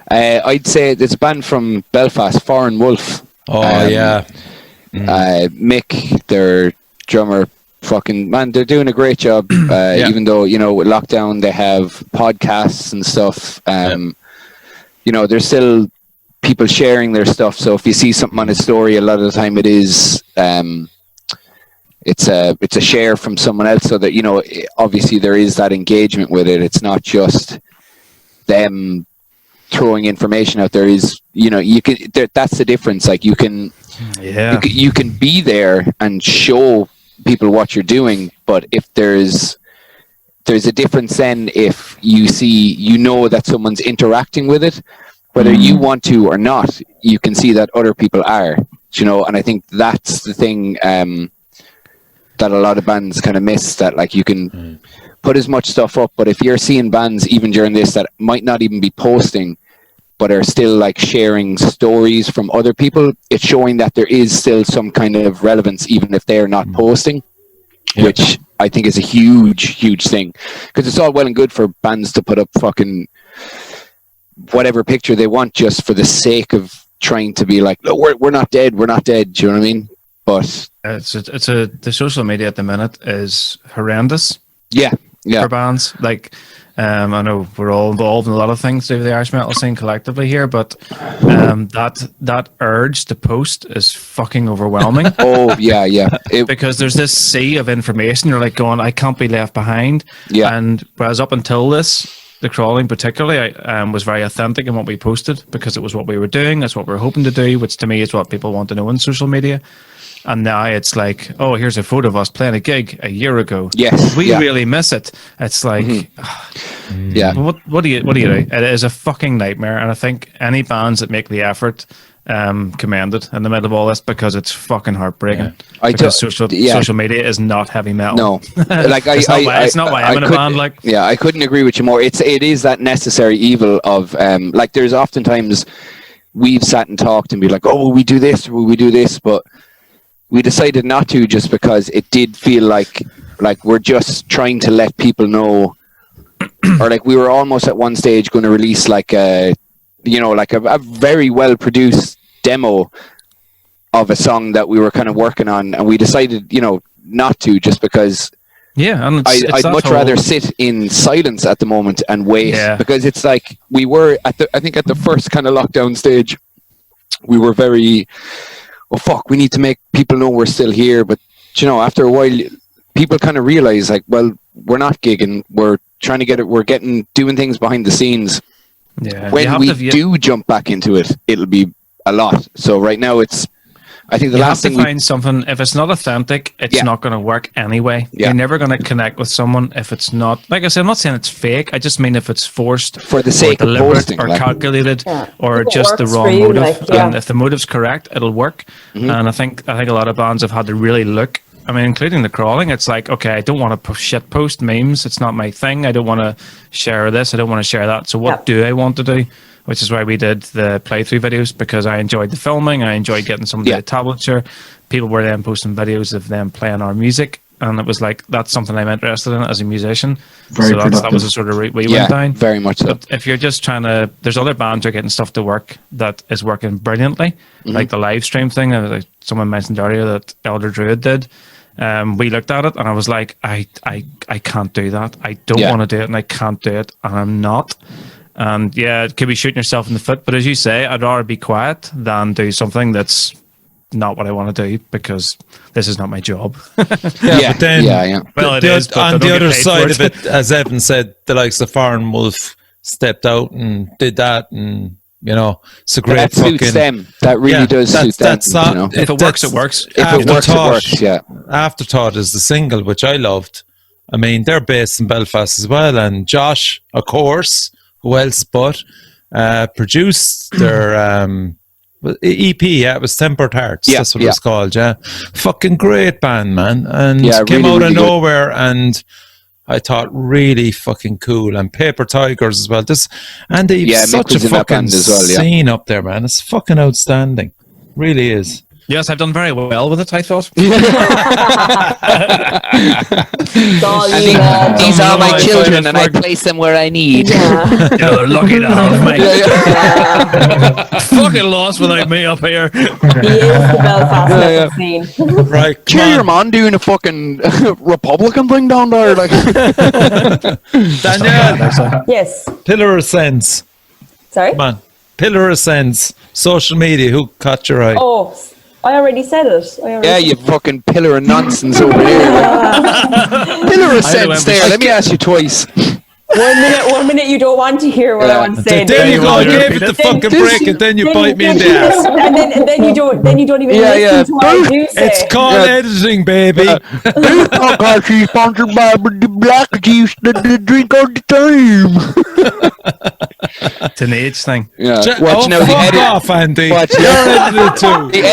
I'd say it's a band from Belfast, Foreign Wolf. Oh, yeah. Mick, their drummer, fucking man, they're doing a great job. Even though with lockdown they have podcasts and stuff. There's still people sharing their stuff. So if you see something on a story, a lot of the time it is it's a share from someone else. So that obviously there is that engagement with it. It's not just them throwing information out there. You can that's the difference. Like you can be there and show people what you're doing, but if there's a difference then if you see that someone's interacting with it, whether you want to or not, you can see that other people are, and I think that's the thing that a lot of bands kind of miss, that like you can put as much stuff up, but if you're seeing bands even during this that might not even be posting but are still like sharing stories from other people, it's showing that there is still some kind of relevance even if they're not posting, which I think is a huge thing, because it's all well and good for bands to put up fucking whatever picture they want just for the sake of trying to be like, no, we're not dead, do you know what I mean? But the social media at the minute is horrendous. Yeah. For bands. Like, I know we're all involved in a lot of things to do with the Irish metal scene collectively here, but that urge to post is fucking overwhelming. Oh yeah. Because there's this sea of information. You're like going, I can't be left behind. Yeah. And whereas up until this, the crawling particularly, was very authentic in what we posted because it was what we were doing. That's what we were hoping to do, which to me is what people want to know on social media. And now it's like, oh, here's a photo of us playing a gig a year ago. Yes, we really miss it. It's like, yeah. What do you do? It is a fucking nightmare, and I think any bands that make the effort commended in the middle of all this, because it's fucking heartbreaking. Because social media is not heavy metal. No, like it's not why I'm in a band. Like, yeah, I couldn't agree with you more. It is that necessary evil of like there's oftentimes we've sat and talked and be like, oh, will we do this, but we decided not to, just because it did feel like we're just trying to let people know, or like we were almost at one stage going to release like a very well produced demo of a song that we were kind of working on, and we decided not to, just because and I'd much rather sit in silence at the moment and wait, because it's like we were I think at the first kind of lockdown stage we were very, oh fuck, we need to make people know we're still here. But after a while people kind of realize, like, well, we're not gigging, we're trying to doing things behind the scenes. When we do jump back into it, it'll be a lot. So right now I think the last thing, find something. If it's not authentic, it's not going to work anyway. You're never going to connect with someone if it's not. Like I said, I'm not saying it's fake. I just mean if it's forced for the sake of posting, or like, calculated, or just the wrong motive. And if the motive's correct, it'll work. And I think a lot of bands have had to really look. I mean, including the crawling. It's like, okay, I don't want to shit post memes. It's not my thing. I don't want to share this. I don't want to share that. So what do I want to do? Which is why we did the playthrough videos, because I enjoyed the filming. I enjoyed getting some of the tablature. People were then posting videos of them playing our music, and it was like, that's something I'm interested in as a musician. That was the sort of route we went down. Very much so. But if you're just trying to, there's other bands that are getting stuff to work that is working brilliantly, like the live stream thing. Like someone mentioned earlier that Elder Druid did. We looked at it and I was like, I can't do that. I don't want to do it, and I can't do it, and I'm not. And it could be shooting yourself in the foot, but as you say, I'd rather be quiet than do something that's not what I want to do, because this is not my job. But then, well, it is. But on the other side of it, as Evan said, the likes of Foreign Wolf stepped out and did that, and it's a great. That suits them. That really does suit them. If it works, it works. If it works, it works. Yeah. Afterthought is the single, which I loved. I mean, they're based in Belfast as well, and Josh, of course, who else but produced their EP, yeah, it was Tempered Hearts. Yeah, That's what yeah. it was called, yeah. Fucking great band, man. And Yeah, came really, out really of good. nowhere, and I thought really fucking cool. And Paper Tigers as well. And they've Yeah, Mick such a was in that fucking band as well, yeah. scene up there, man. It's fucking outstanding. Really is. Yes, I've done very well with it, I thought. It's all And you, lad. these are my I find children, it and I fun. place them where I need. Yeah. You're lucky to have me. Yeah. Fucking lost without me up here. He is the Belfast Yeah, metal scene. Right, come Cheer your on. man doing a fucking Republican thing down there. Like, Danielle, Yes. Pillar of Sense. Sorry? Come on. Pillar of Sense. Social media. Who caught your eye? Oh, I already said it. yeah, you fucking pillar of nonsense over here. Like. Pillar of sense there. Let me ask you twice. 1 minute you don't want to hear what I want to say. There you go. I Then- gave it the fucking break, and then you bite me in the ass. And then you don't even Yeah, yeah. listen to what I do say. It's called Yeah. editing, baby. This podcast is sponsored by the black juice that they drink all the time. It's an age thing. Yeah. Oh, now the fuck edit. off, Andy. Watch, You're yeah.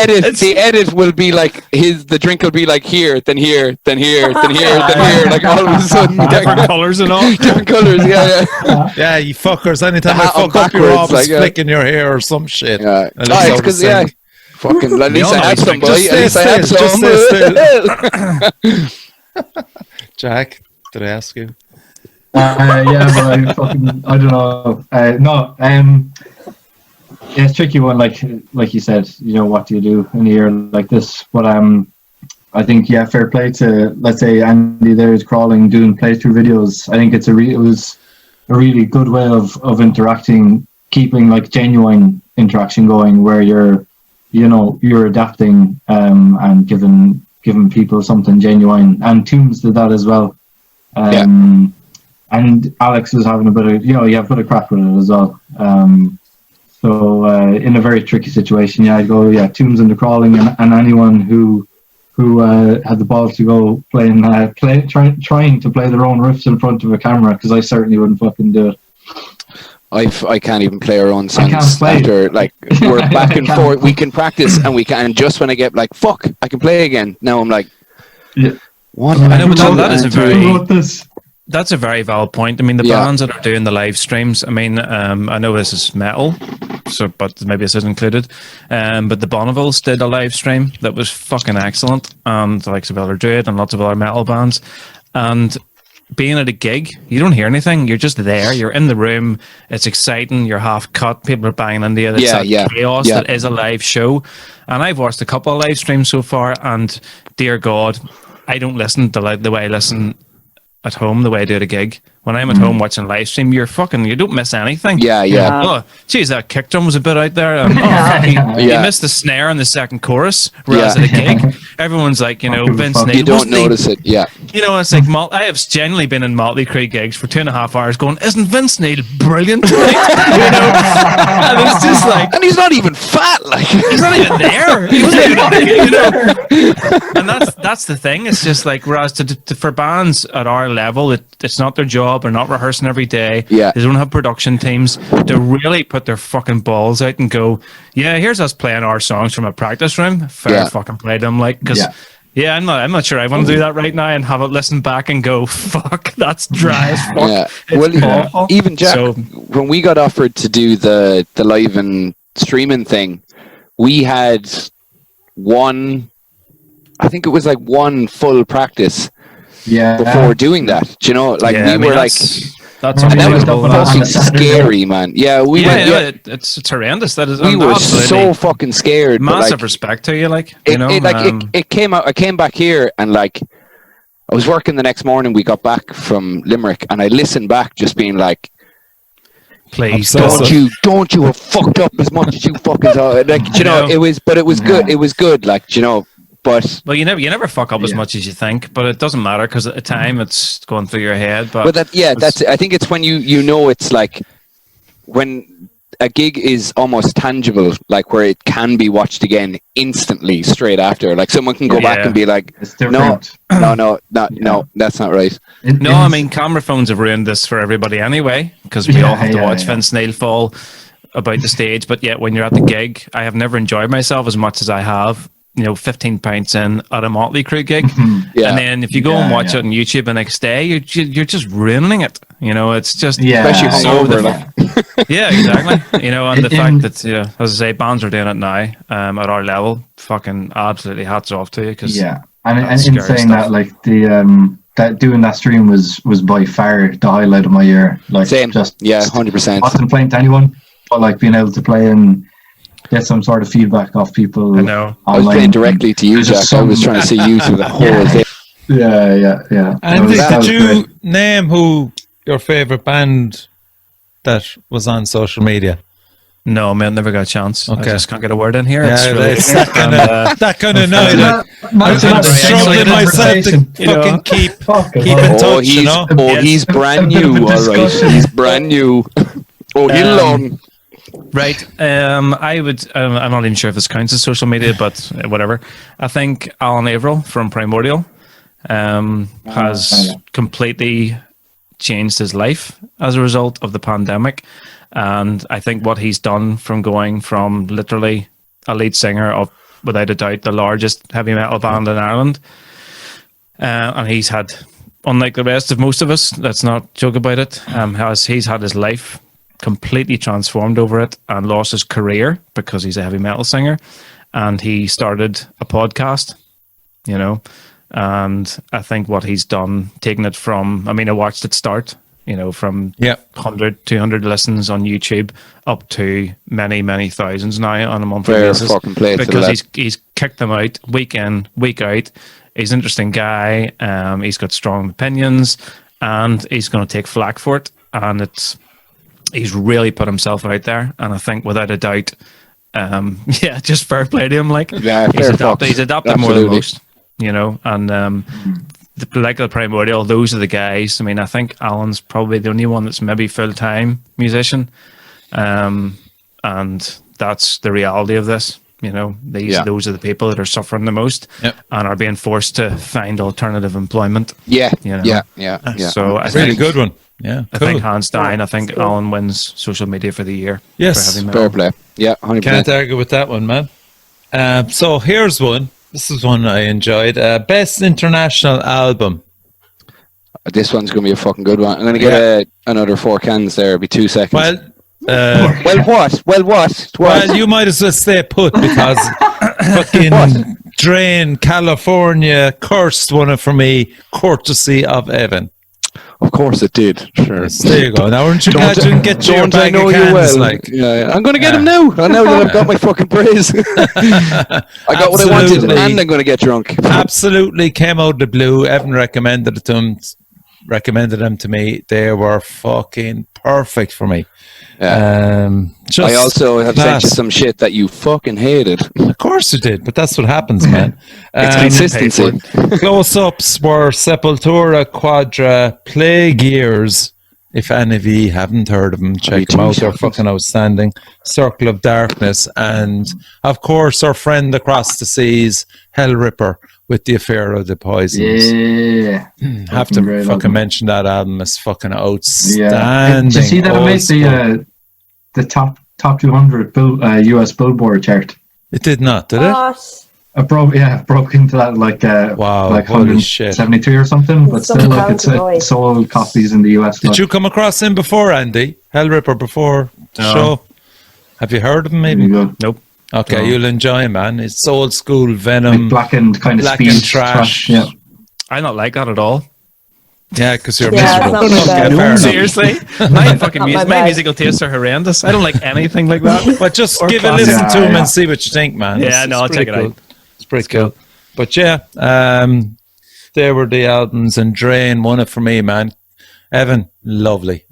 edited too. The edit will be like the drink will be like here, then here, then here, then here, then here, like all of a sudden Different colours and all. different colours. Yeah, yeah. Yeah, you fuckers. Anytime The I hat on fuck up, you're backwards, always like, yeah. flicking your hair or some shit. Yeah. And Oh, it's it's out of because yeah. sync. Fucking at least all I had nice some, things. boy. Just At least I stay had still, some. just stay Jack, did I ask you? Yeah, but I don't know. No, yeah, it's a tricky one. Like you said, what do you do in a year like this? But I think fair play to, let's say, Andy there is crawling, doing playthrough videos. I think it was a really good way of interacting, keeping like genuine interaction going, where you're adapting and giving people something genuine. And Toombs did that as well. And Alex was having a bit of, you have a bit of crack with it as well. So in a very tricky situation, I'd go, Toombs into crawling, and anyone who had the balls to go trying to play their own riffs in front of a camera, because I certainly wouldn't fucking do it. I can't even play our own I can't songs play. after, like, we're back and I can't forth. We play. can practice and we can, and just when I get like, fuck, I can play again. Now I'm like, Yeah. what? I know, Who but wrote that is a this? very- Who wrote this? That's a very valid point. I mean, the Yeah. bands that are doing the live streams, I mean, I know this is metal, but maybe this is included. But the Bonnevilles did a live stream that was fucking excellent. And the likes of Elder Druid and lots of other metal bands. And being at a gig, you don't hear anything. You're just there. You're in the room. It's exciting. You're half cut. People are banging into you. It's Yeah, that yeah, chaos yeah. that is a live show. And I've watched a couple of live streams so far. And dear God, I don't listen to the way I listen at home, the way I do at a gig. When I'm at home watching live stream, you don't miss anything. Yeah, yeah. Oh, geez, that kick drum was a bit out there. Oh, fuck, you Yeah. missed the snare in the second chorus. Whereas Yeah. at a gig, everyone's like, Fucking Vince fuck. Neil. You don't wasn't he- notice it. Yeah. It's like I have genuinely been in Motley Crue gigs for 2.5 hours going, isn't Vince Neil brilliant tonight? And it's just like, And he's not even fat, like. he's not even there. He wasn't even at the gig, And that's the thing. It's just like, whereas for bands at our level, it's not their job. They're not rehearsing every day. Yeah. They don't have production teams to really put their fucking balls out and go, yeah, here's us playing our songs from a practice room. Fair Yeah. fucking play them, like, because. Yeah. Yeah, I'm not sure I want to do that right now and have it listen back and go, fuck, that's dry as fuck. Yeah. It's Well, awful. even Jack, So- when we got offered to do the live and streaming thing, we had I think it was like one full practice Yeah. before doing that. Do you know? Like Yeah, we I mean, were like, that's And and that was went up unbelievable. on fucking a Saturday. scary, man. Yeah, we went. Yeah, it's horrendous. That is we were absolutely so fucking scared. but, massive like, respect to you, like, it came out. I came back here and like I was working the next morning. We got back from Limerick and I listened back, just being like, please Obsessive. don't you have fucked up as much as you fucking saw. Like, you know, know. it was good. It was good. Like, you know, but Well, you never fuck up as Yeah. much as you think, but it doesn't matter because at the time it's going through your head. But that's. I think it's when you know it's like when a gig is almost tangible, like where it can be watched again instantly straight after. Like someone can go back Yeah. and be like, It's no, different. no, that's not right. no, I mean, camera phones have ruined this for everybody anyway because we all have to watch Vince Neil fall about the stage, but yet when you're at the gig, I have never enjoyed myself as much as I have. 15 pints in at a Motley Crue gig, Yeah. and then if you go and watch it on YouTube the next day, you're just ruining it. It's just Especially hungover. yeah, exactly. And the fact that as I say, bands are doing it now at our level. Fucking absolutely hats off to you. Cause and in scary saying stuff. that, like that doing that stream was by far the highlight of my year. Like Same. just 100%. wasn't playing to anyone, but like being able to play and get some sort of feedback off people. I know. I was playing directly to you, There's just Jack. I was some- trying to see you through the whole thing. Yeah. And That did was you great. name who your favorite band that was on social media? No, man, never got a chance. Okay. I just can't get a word in here. Yeah, It's really it's that kind of that kind of night. I'm struggling myself to fucking keep in touch. He's brand bit of new. a All right, discussion. he's brand new. He'll learn. Right. I would. I'm not even sure if this counts as social media, but whatever. I think Alan Averill from Primordial has completely changed his life as a result of the pandemic, and I think what he's done from going from literally a lead singer of, without a doubt, the largest heavy metal band in Ireland, and he's had, unlike the rest of most of us, let's not joke about it, he's had his life completely transformed over it and lost his career because he's a heavy metal singer, and he started a podcast, and I think what he's done, taking it from, I watched it start, from 100, 200 listens on YouTube up to many, many thousands now on a monthly Fair basis, fucking play to because that. he's kicked them out week in, week out. He's an interesting guy. He's got strong opinions, and he's going to take flack for it, and he's really put himself out there, and I think without a doubt, just fair play to him. Like, he's adapted more than most, and like the Primordial, those are the guys. I think Alan's probably the only one that's maybe full-time musician, and that's the reality of this. Those are the people that are suffering the most and are being forced to find alternative employment. Yeah. So I Really think good one. Yeah, I cool. think hands down, I think Alan wins social media for the year. Yes. for heavy metal. Fair play. Yeah, 100%. Can't argue with that one, man. So here's one. This is one I enjoyed. Best international album. This one's going to be a fucking good one. I'm going to get another 4 cans there. It'll be 2 seconds. Well, you might as well stay put because fucking Drain, California cursed one for me, courtesy of Evan. Of course it did. Sure. There you go. Now, aren't you glad you didn't get your Don't I bag know of you cans? well? Yeah. I'm going to get him now. I know that I've got my fucking praise. I got what I wanted, Absolutely. and I'm going to get drunk. Absolutely came out of the blue. Evan recommended them to me. They were fucking perfect for me. Yeah. Just I also have class. sent you some shit that you fucking hated. Of course you did, but that's what happens, man. It's consistency. Close-ups were Sepultura, Quadra, Plague Years. If any of you haven't heard of them, check them out. They're fucking outstanding. Circle of Darkness, and of course our friend across the seas, Hell Ripper, with The Affair of the Poisons. Yeah. Have to Great fucking album. mention that album. It's fucking Yeah. outstanding. Did you see that it Old made school. the top 200 US Billboard chart? It did not, did it? What? It broke into that Wow, like holy shit. 173 or something, but It's still so like it sold copies in the US. Did you come across him before, Andy? Hell Ripper before the show? Have you heard of him maybe? Nope. Okay, No. you'll enjoy him, man. It's old school Venom. blackened kind of Black speed and trash. Yeah. I not like that at all. Yeah, because you're Yeah, miserable. it's not my Okay, bag. fair enough. Seriously, my fucking Not my my bag. musical tastes are horrendous. I don't like anything like that. But just Or give a classic. listen to him Yeah. and see what you think, man. Yeah, no, I'll pretty check it out. It's pretty cool. But yeah, they were the albums, and Drain won it for me, man. Evan, lovely.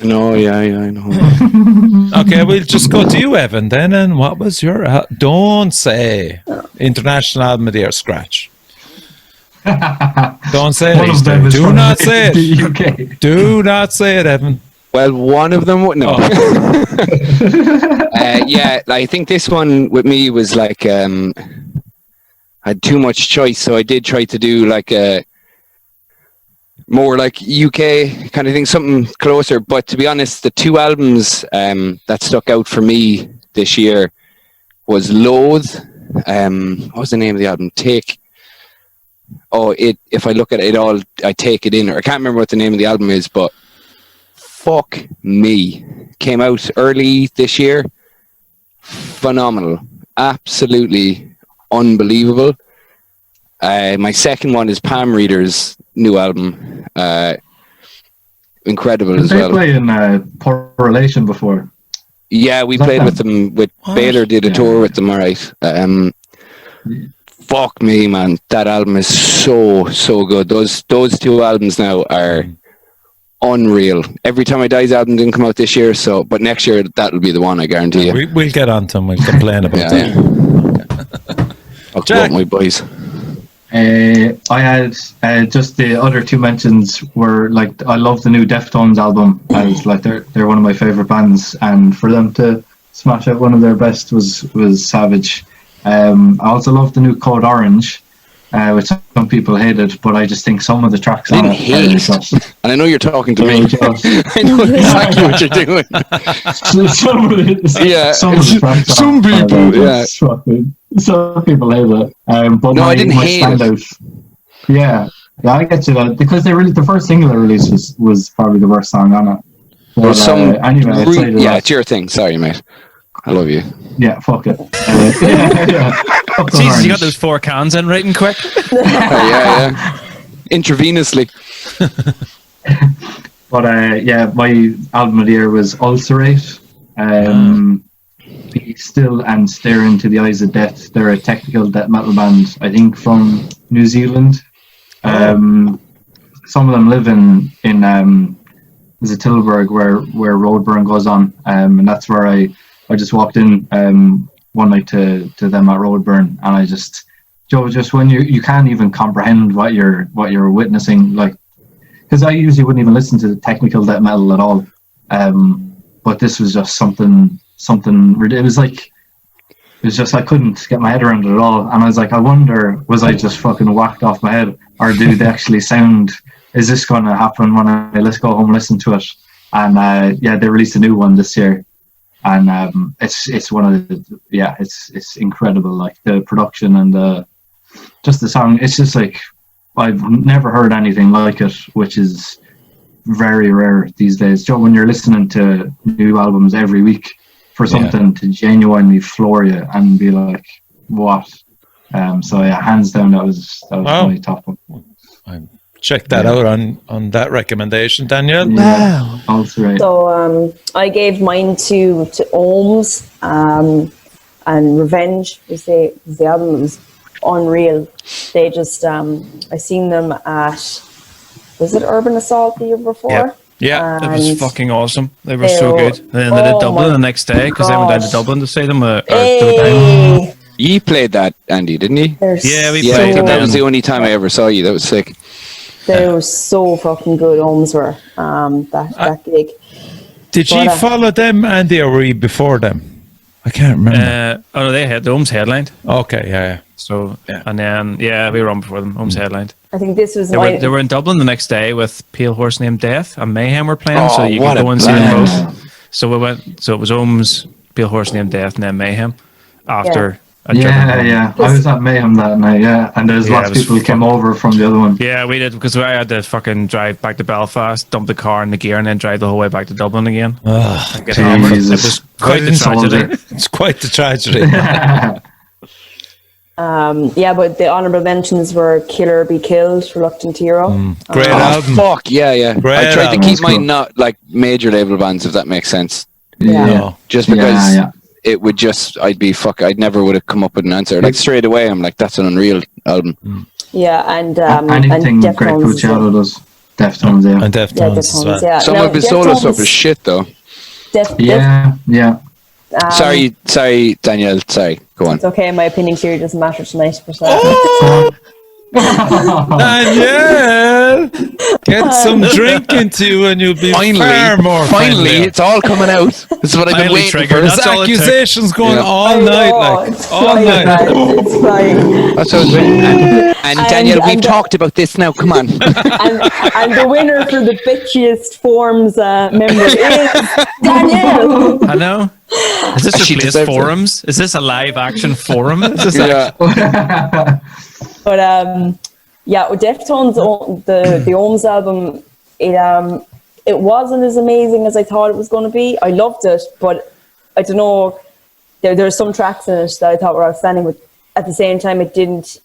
No, yeah, I know. Okay, we'll just go to you, Evan, then. And what was your... don't say International Album of the Year, scratch. Don't say One it, of them Easter. is Do from not say it. the UK. Do not say it, Evan. Well, one of them... No. Yeah, I think this one with me was like... I had too much choice, so I did try to do like a more like UK kind of thing, something closer. But to be honest, the two albums that stuck out for me this year was Loathe. What was the name of the album? If I look at it all, I take it in. Or I can't remember what the name of the album is, but fuck me. Came out early this year. Phenomenal. Absolutely unbelievable. My second one is Palm Reader's new album. Incredible as well. They play in Poor Relation before. Yeah, we played with them. Baylor did a tour with them, alright. Fuck me, man. That album is so good. Those two albums now are unreal. Every Time I Die's album didn't come out this year, but next year that'll be the one, I guarantee you. We'll get on to them. We'll complain about that. Fuck Jack. my boys. I had just the other two mentions were like I love the new Deftones album. As like they're one of my favorite bands, and for them to smash out one of their best was savage. I also love the new Code Orange, which some people hated, but I just think some of the tracks I on didn't it hate, and I know you're talking to me. I know exactly what you're doing. some of the tracks Some people, yeah. Some people hate it. But No, I didn't hate it. standout. Yeah, I get you that because the first single they released was probably the worst song on it. But, anyway, it's your thing. Sorry, mate. I love you. Yeah, fuck it. Fuck Code Jesus, you got Orange. those 4 cans in writing quick. Yeah. Intravenously. But my album of the year was Ulcerate. Be Still and Stare Into the Eyes of Death. They're a technical death metal band, I think, from New Zealand. Some of them live in is it Tilburg where Roadburn goes on, and that's where I just walked in one night to them at Roadburn, and I just when you can't even comprehend what you're witnessing, like, because I usually wouldn't even listen to the technical death metal at all, but this was just something. It was just I couldn't get my head around it at all, and I was like, I wonder, was I just fucking whacked off my head, or do they actually sound? Is this going to happen when let's go home and listen to it? And they released a new one this year, and it's one of the it's incredible, like the production and just the song. It's just like I've never heard anything like it, which is very rare these days. Joe, when you're listening to new albums every week, for something to genuinely floor you and be like, what? So yeah, hands down, that was my top one. Check that out on that recommendation, Danielle. Yeah, also right. So I gave mine to Ohms, and Revenge was the album. It was unreal. They just I seen them at, was it Urban Assault the year before? Yep. Yeah, it was And fucking awesome. They were so good. And then they did oh Dublin my the next day because they went down to gosh. Dublin to see them. Hey, You played that, Andy, didn't you? they're Yeah, we Yeah, played so, that was the only time I ever saw you. That was sick. they were so fucking good. Ohms were that gig. Did you But, follow them, Andy, or were you before them? I can't remember. Oh no, they had the Ohms headlined. Okay, yeah. So and then we were on before them. Ohms headlined. I think this was They were in Dublin the next day with Pale Horse Named Death and Mayhem were playing, so Oh, you what could a go and see them band. both. So we went. So it was Ohms, Pale Horse Named Death, and then Mayhem after. a Dublin album. Yeah. I was at Mayhem that night, and there's Yeah, lots it of was people who came over from the other one. Yeah, we did because I had to fucking drive back to Belfast, dump the car in the gear, and then drive the whole way back to Dublin again. Oh, And get hammered. It Jesus. was quite the Soldier. tragedy. it's quite the tragedy. but the honorable mentions were Killer Be Killed, Reluctant Hero. Great Oh, album. fuck, yeah. Great I tried to album. keep That's mine cool. not like major label bands, if that makes sense. Yeah. No. Just because Yeah. it would just, I'd never would have come up with an answer. Like straight away, I'm like, that's an unreal album. Yeah, and Anything and Greg Deftones. Puciato does. Deftones, yeah. And Deftones as Deftones, well. yeah. Some Now, of his solo Deftones- stuff is shit, though. Yeah. Sorry, Danielle. Sorry, go on. It's okay, my opinion clearly doesn't matter tonight. But, Danielle, get some drink into you and you'll be far more finally, friendly. it's all coming out. This is what I've been Finally waiting triggered. for. There's That's all it took. accusations going Yeah. all I night, know, like it's all flying, night. man. It's flying. That's what I was waiting. And Daniel, we've talked about this now. Come on. And the winner for the bitchiest forms member is Danielle. I know. Is this She replaced deserves it. forums? Is this a live action forum? Is this Yeah. But yeah, Deftones, the Ohms album, it wasn't as amazing as I thought it was going to be. I loved it, but I don't know. There are some tracks in it that I thought were outstanding, but at the same time, it didn't.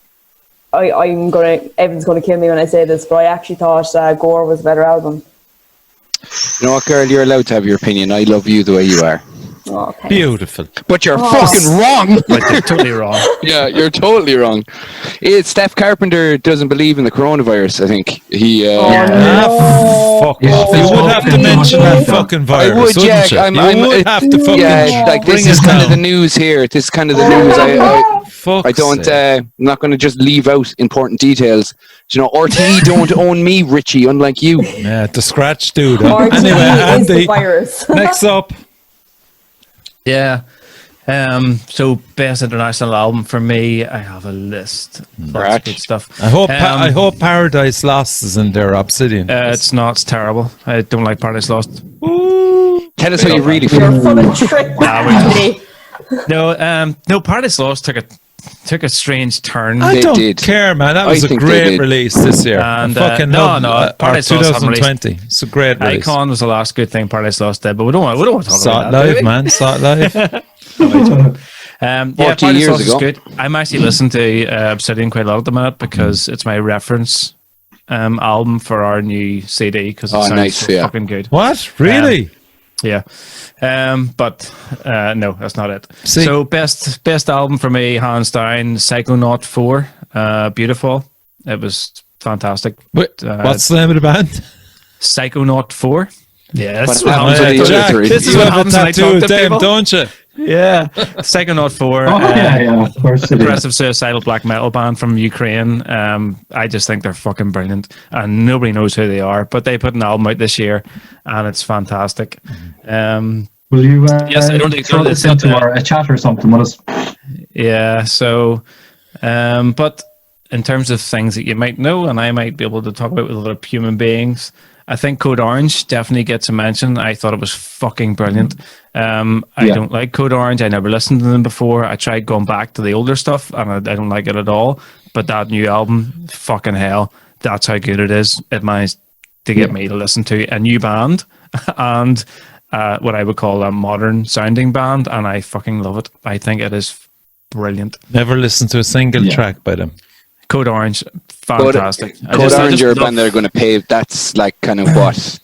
Evan's gonna kill me when I say this, but I actually thought Gore was a better album. You know what, girl? You're allowed to have your opinion. I love you the way you are. Oh, thanks. Beautiful. But you're fucking wrong. But you're totally wrong. Yeah, you're totally wrong. Steph Carpenter doesn't believe in the coronavirus, I think. He. Fuck Yeah, off. You it's would all have to good. mention that I fucking I virus, would, wouldn't yeah. you? You would have to fucking Yeah, like bring this is it kind of the down. news here. This is kind of the news. I Fuck's don't. sake. I'm not going to just leave out important details. You know, RTE don't own me, Richie. Unlike you. Yeah, the scratch dude. RTE Anyway, is the Andy, virus. next up. Yeah. So best international album for me, I have a list. Lots Right. of good stuff. I hope Paradise Lost is in there, Obsidian. It's not. It's terrible. I don't like Paradise Lost. Tell us how you really You're feel. full of trick, Andy. No. Paradise Lost took a strange turn. I They don't did. care, man. That I was a think they great did. release this year. And, I fucking no, love no, or Paradise Lost haven't released. 2020. It's a great release. Icon was the last good thing Paradise Lost did, but we don't want to talk Saw about it that. do live, we? man. Saw it live. Yeah, 40 Paradise years Lost is ago. good. I'm actually listening to Obsidian quite a lot at the minute because it's my reference album for our new CD because it Oh, sounds nice, so yeah. fucking good. What? Really? Yeah, but no, that's not it. See- So best album for me, hands down, Psychonaut 4, Beautiful. It was fantastic. Wait, what's the name of the band? Psychonaut 4? Yeah, that's What what happens happens. with the other Jack, three? This is you what have a happens when I tattoo talk of to them, people. don't you? Yeah, Psychonaut 4. Oh, yeah, of course it is. Progressive suicidal black metal band from Ukraine. I just think they're fucking brilliant, and nobody knows who they are. But they put an album out this year, and it's fantastic. Will you Yes, I don't think- throw this into a chat or something with us? Yeah. So, but in terms of things that you might know, and I might be able to talk about with other human beings, I think Code Orange definitely gets a mention. I thought it was fucking brilliant. I Yeah. don't like Code Orange. I never listened to them before. I tried going back to the older stuff, and I don't like it at all. But that new album, fucking hell, that's how good it is. It managed to get me to listen to a new band and what I would call a modern sounding band, and I fucking love it. I think it is brilliant. Never listened to a single Yeah. track by them. Code Orange, fantastic. Code Orange are a love- band that are going to pay. That's like kind of what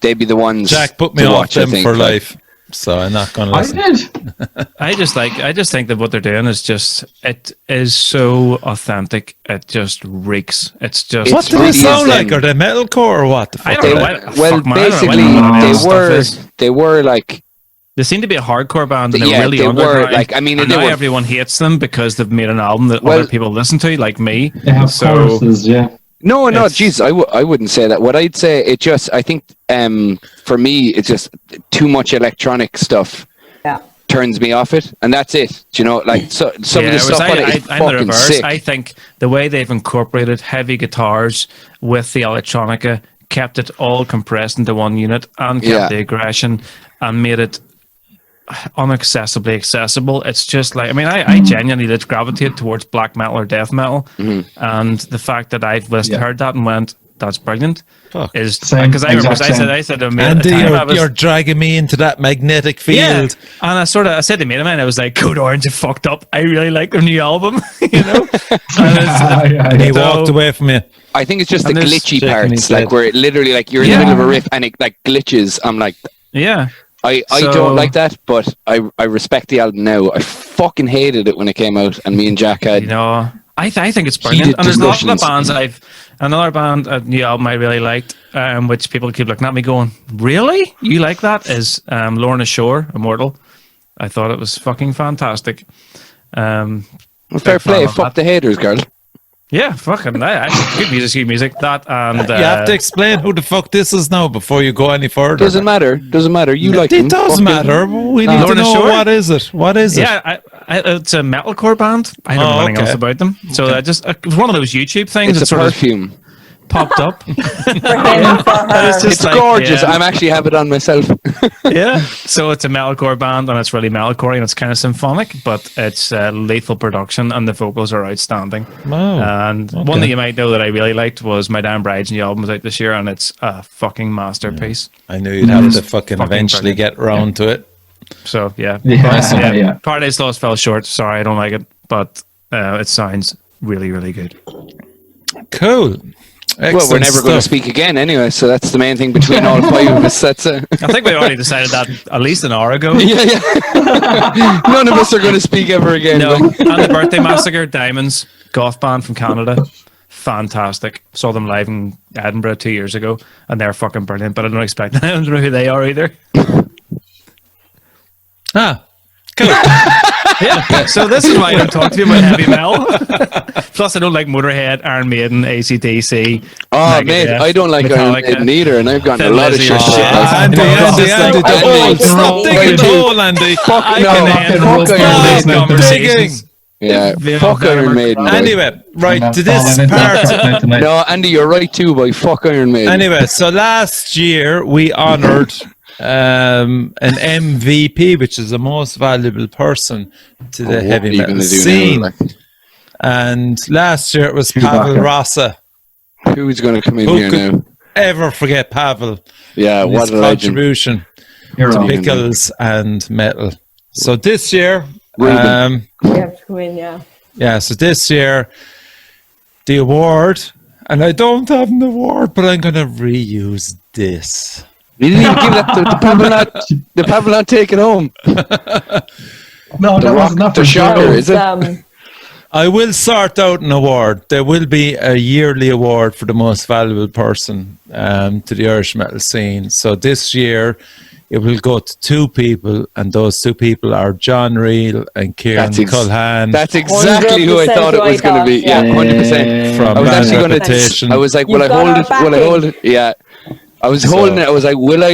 they'd be the ones. Jack put me to off watch, I them think, for like. life, so I'm not going to I listen. did. I just think that what they're doing is just, it is so authentic. It just reeks. It's just. What do really they is sound them. like? Are they metalcore or what? The I fuck don't are know they? what- Well, fuck, man, I don't know what basically, none of that they stuff is. were like. They seem to be a hardcore band, and they're Yeah, really they were, underground. like, I mean, and they now were- everyone hates them because they've made an album that Well- other people listen to, like me. They have So choruses, yeah. No, It's- jeez, I wouldn't say that. What I'd say, I think for me, it's just too much electronic stuff Yeah. turns me off it, and that's it. Do you know, like some of the whereas stuff on it is I'm the fucking reverse. sick. I think the way they've incorporated heavy guitars with the electronica, kept it all compressed into one unit, and kept Yeah. the aggression, and made it unaccessibly accessible. It's just like, I mean, I genuinely did gravitate towards black metal or death metal, and the fact that I've heard that and went, "That's brilliant," Fuck. is Same, because I remember exact same. I said to me, Andy, at the time I you're, was- you're dragging me into that magnetic yeah, field. and I said to me, I was like, "Code Orange are fucked up. I really like their new album," you know. And it's- And he So- walked away from you. I think it's just the And there's glitchy shaking his parts, like head. where it literally, like you're in the Yeah. middle of a riff and it like glitches. I'm like, yeah. I So- don't like that, but I respect the album now. I fucking hated it when it came out, and me and Jack had. You know, I think it's brilliant. Heated And there's lots of the discussions. bands another band, a new album I really liked, which people keep looking at me going, "Really? You like that?" Is Lorna Shore, Immortal. I thought it was fucking fantastic. Fair big fan play, of fuck that. the haters, girl. Yeah, fucking good music. That and You have to explain who the fuck this is now before you go any further. Doesn't matter. You like It them. does Fucking- matter. We need to Lorna know Shore? what is it. What is it? yeah, it's a metalcore band. I don't know anything okay. else about them. So I just it was one of those YouTube things that It's a sort perfume. of popped up. For him, for her. It's just It's like, gorgeous. yeah. I'm actually have it on myself. Yeah, so it's a metalcore band and it's really metalcore and it's kind of symphonic, but it's lethal production and the vocals are outstanding. Wow. And Okay. one that you might know that I really liked was My Damn Bride's new album was out this year and it's a fucking masterpiece. I knew you'd have to It's fucking fucking eventually brilliant. get round to it. So yeah, Yeah. Paradise Lost fell short. Sorry, I don't like it, but it sounds really, really good. Cool. Well, we're Excellent never going to stuff. speak again anyway, so that's the main thing between all five of us. That's it. I think we already decided that at least an hour ago. Yeah. None of us are going to speak ever again. No, like. and the Birthday Massacre, Diamonds, golf band from Canada. Fantastic. Saw them live in Edinburgh 2 years ago, and they're fucking brilliant, but I don't expect I don't know who they are either. Ah, cool. Yeah, so this is why I don't talk to you about heavy metal. Plus, I don't like Motorhead, Iron Maiden, AC/DC. Oh, mate, Megadeth, I don't like Iron Metallica. Maiden either, and I've gotten a Thin lot of Lizzy shit. or shit. Andy, Just like the hole. Andy. Stop digging the hole, Andy. Fuck I no. can end fuck both Iron these Maiden. conversations. Yeah, Venom, fuck Iron Venom, Maiden. boy. Anyway, right, to this Falling into part. that tonight. No, Andy, you're right too, boy. Fuck Iron Maiden. Anyway, so last year we honoured an MVP, which is the most valuable person to the What heavy are you metal gonna do now, scene. like? And last year it was Chewbacca. Pavel Rasa. Who's going to come in Who here could now? ever forget Pavel? Yeah, and what his a legend. contribution Hero. to Pickles and metal. So this year, Ruben. You have to come in, yeah. yeah, so this year, the award, and I don't have an award, but I'm going to reuse this. You didn't even give that to the Pavel not take it home. No, The that Rock, wasn't not the for Shocker, sure. is it? I will sort out an award. There will be a yearly award for the most valuable person to the Irish metal scene. So this year, it will go to two people, and those two people are John Reel and Kieran Culhan That's exactly who I 100% thought it was going to be. Yeah, 100%. from I was Bad actually going Reputation. to. I was like, will I You've got hold our it? Will I hold it? Yeah. I was holding it. I was like, will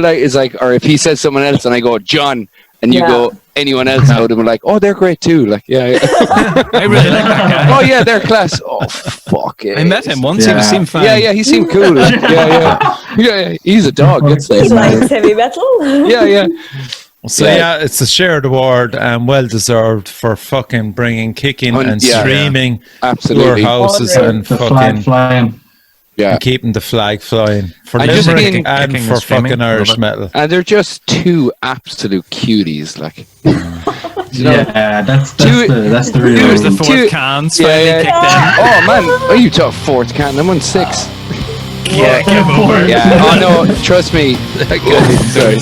I? Is like, or if he says someone else, and I go John, and you Yeah. go anyone else, I would have been like, oh, they're great too. Like, yeah. I really like that guy. Oh yeah, they're class. Oh fuck it. I met him once. Yeah. He seemed fine. Yeah, he seemed cool. yeah. He's a dog. It's He like, likes heavy metal. yeah. So yeah, it's a shared award and well deserved for fucking bringing kicking and Yeah. streaming to our Absolutely. houses Unreal. and The flag fucking flying. Yeah. keeping the flag flying for And just Limerick being- and kicking for and streaming. fucking Irish Love it. metal. And they're just two absolute cuties. Like, Yeah, that's Two- the real. Here's the Two- fourth cans Yeah, finally yeah. kicked in. oh man, are you tough fourth can? I'm on 6. Yeah, give over. Yeah. Oh no, trust me. Sorry.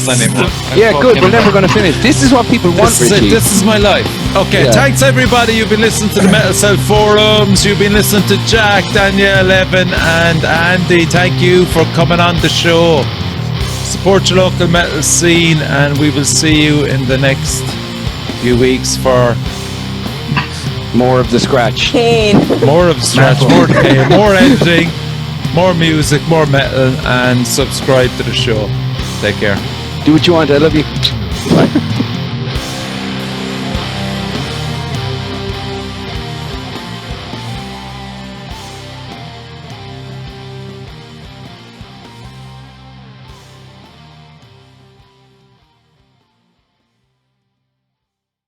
Yeah, good. We're never going to finish. This is what people want, This is it. Richie. This is my life. Okay, Yeah. thanks everybody. You've been listening to the Metal Cell forums. You've been listening to Jack, Danielle, Evan, and Andy. Thank you for coming on the show. Support your local metal scene, and we will see you in the next few weeks for More of the scratch. Pain. more of stretch, more day, more editing, more music, more metal, and subscribe to the show. Take care. Do what you want. I love you. Bye.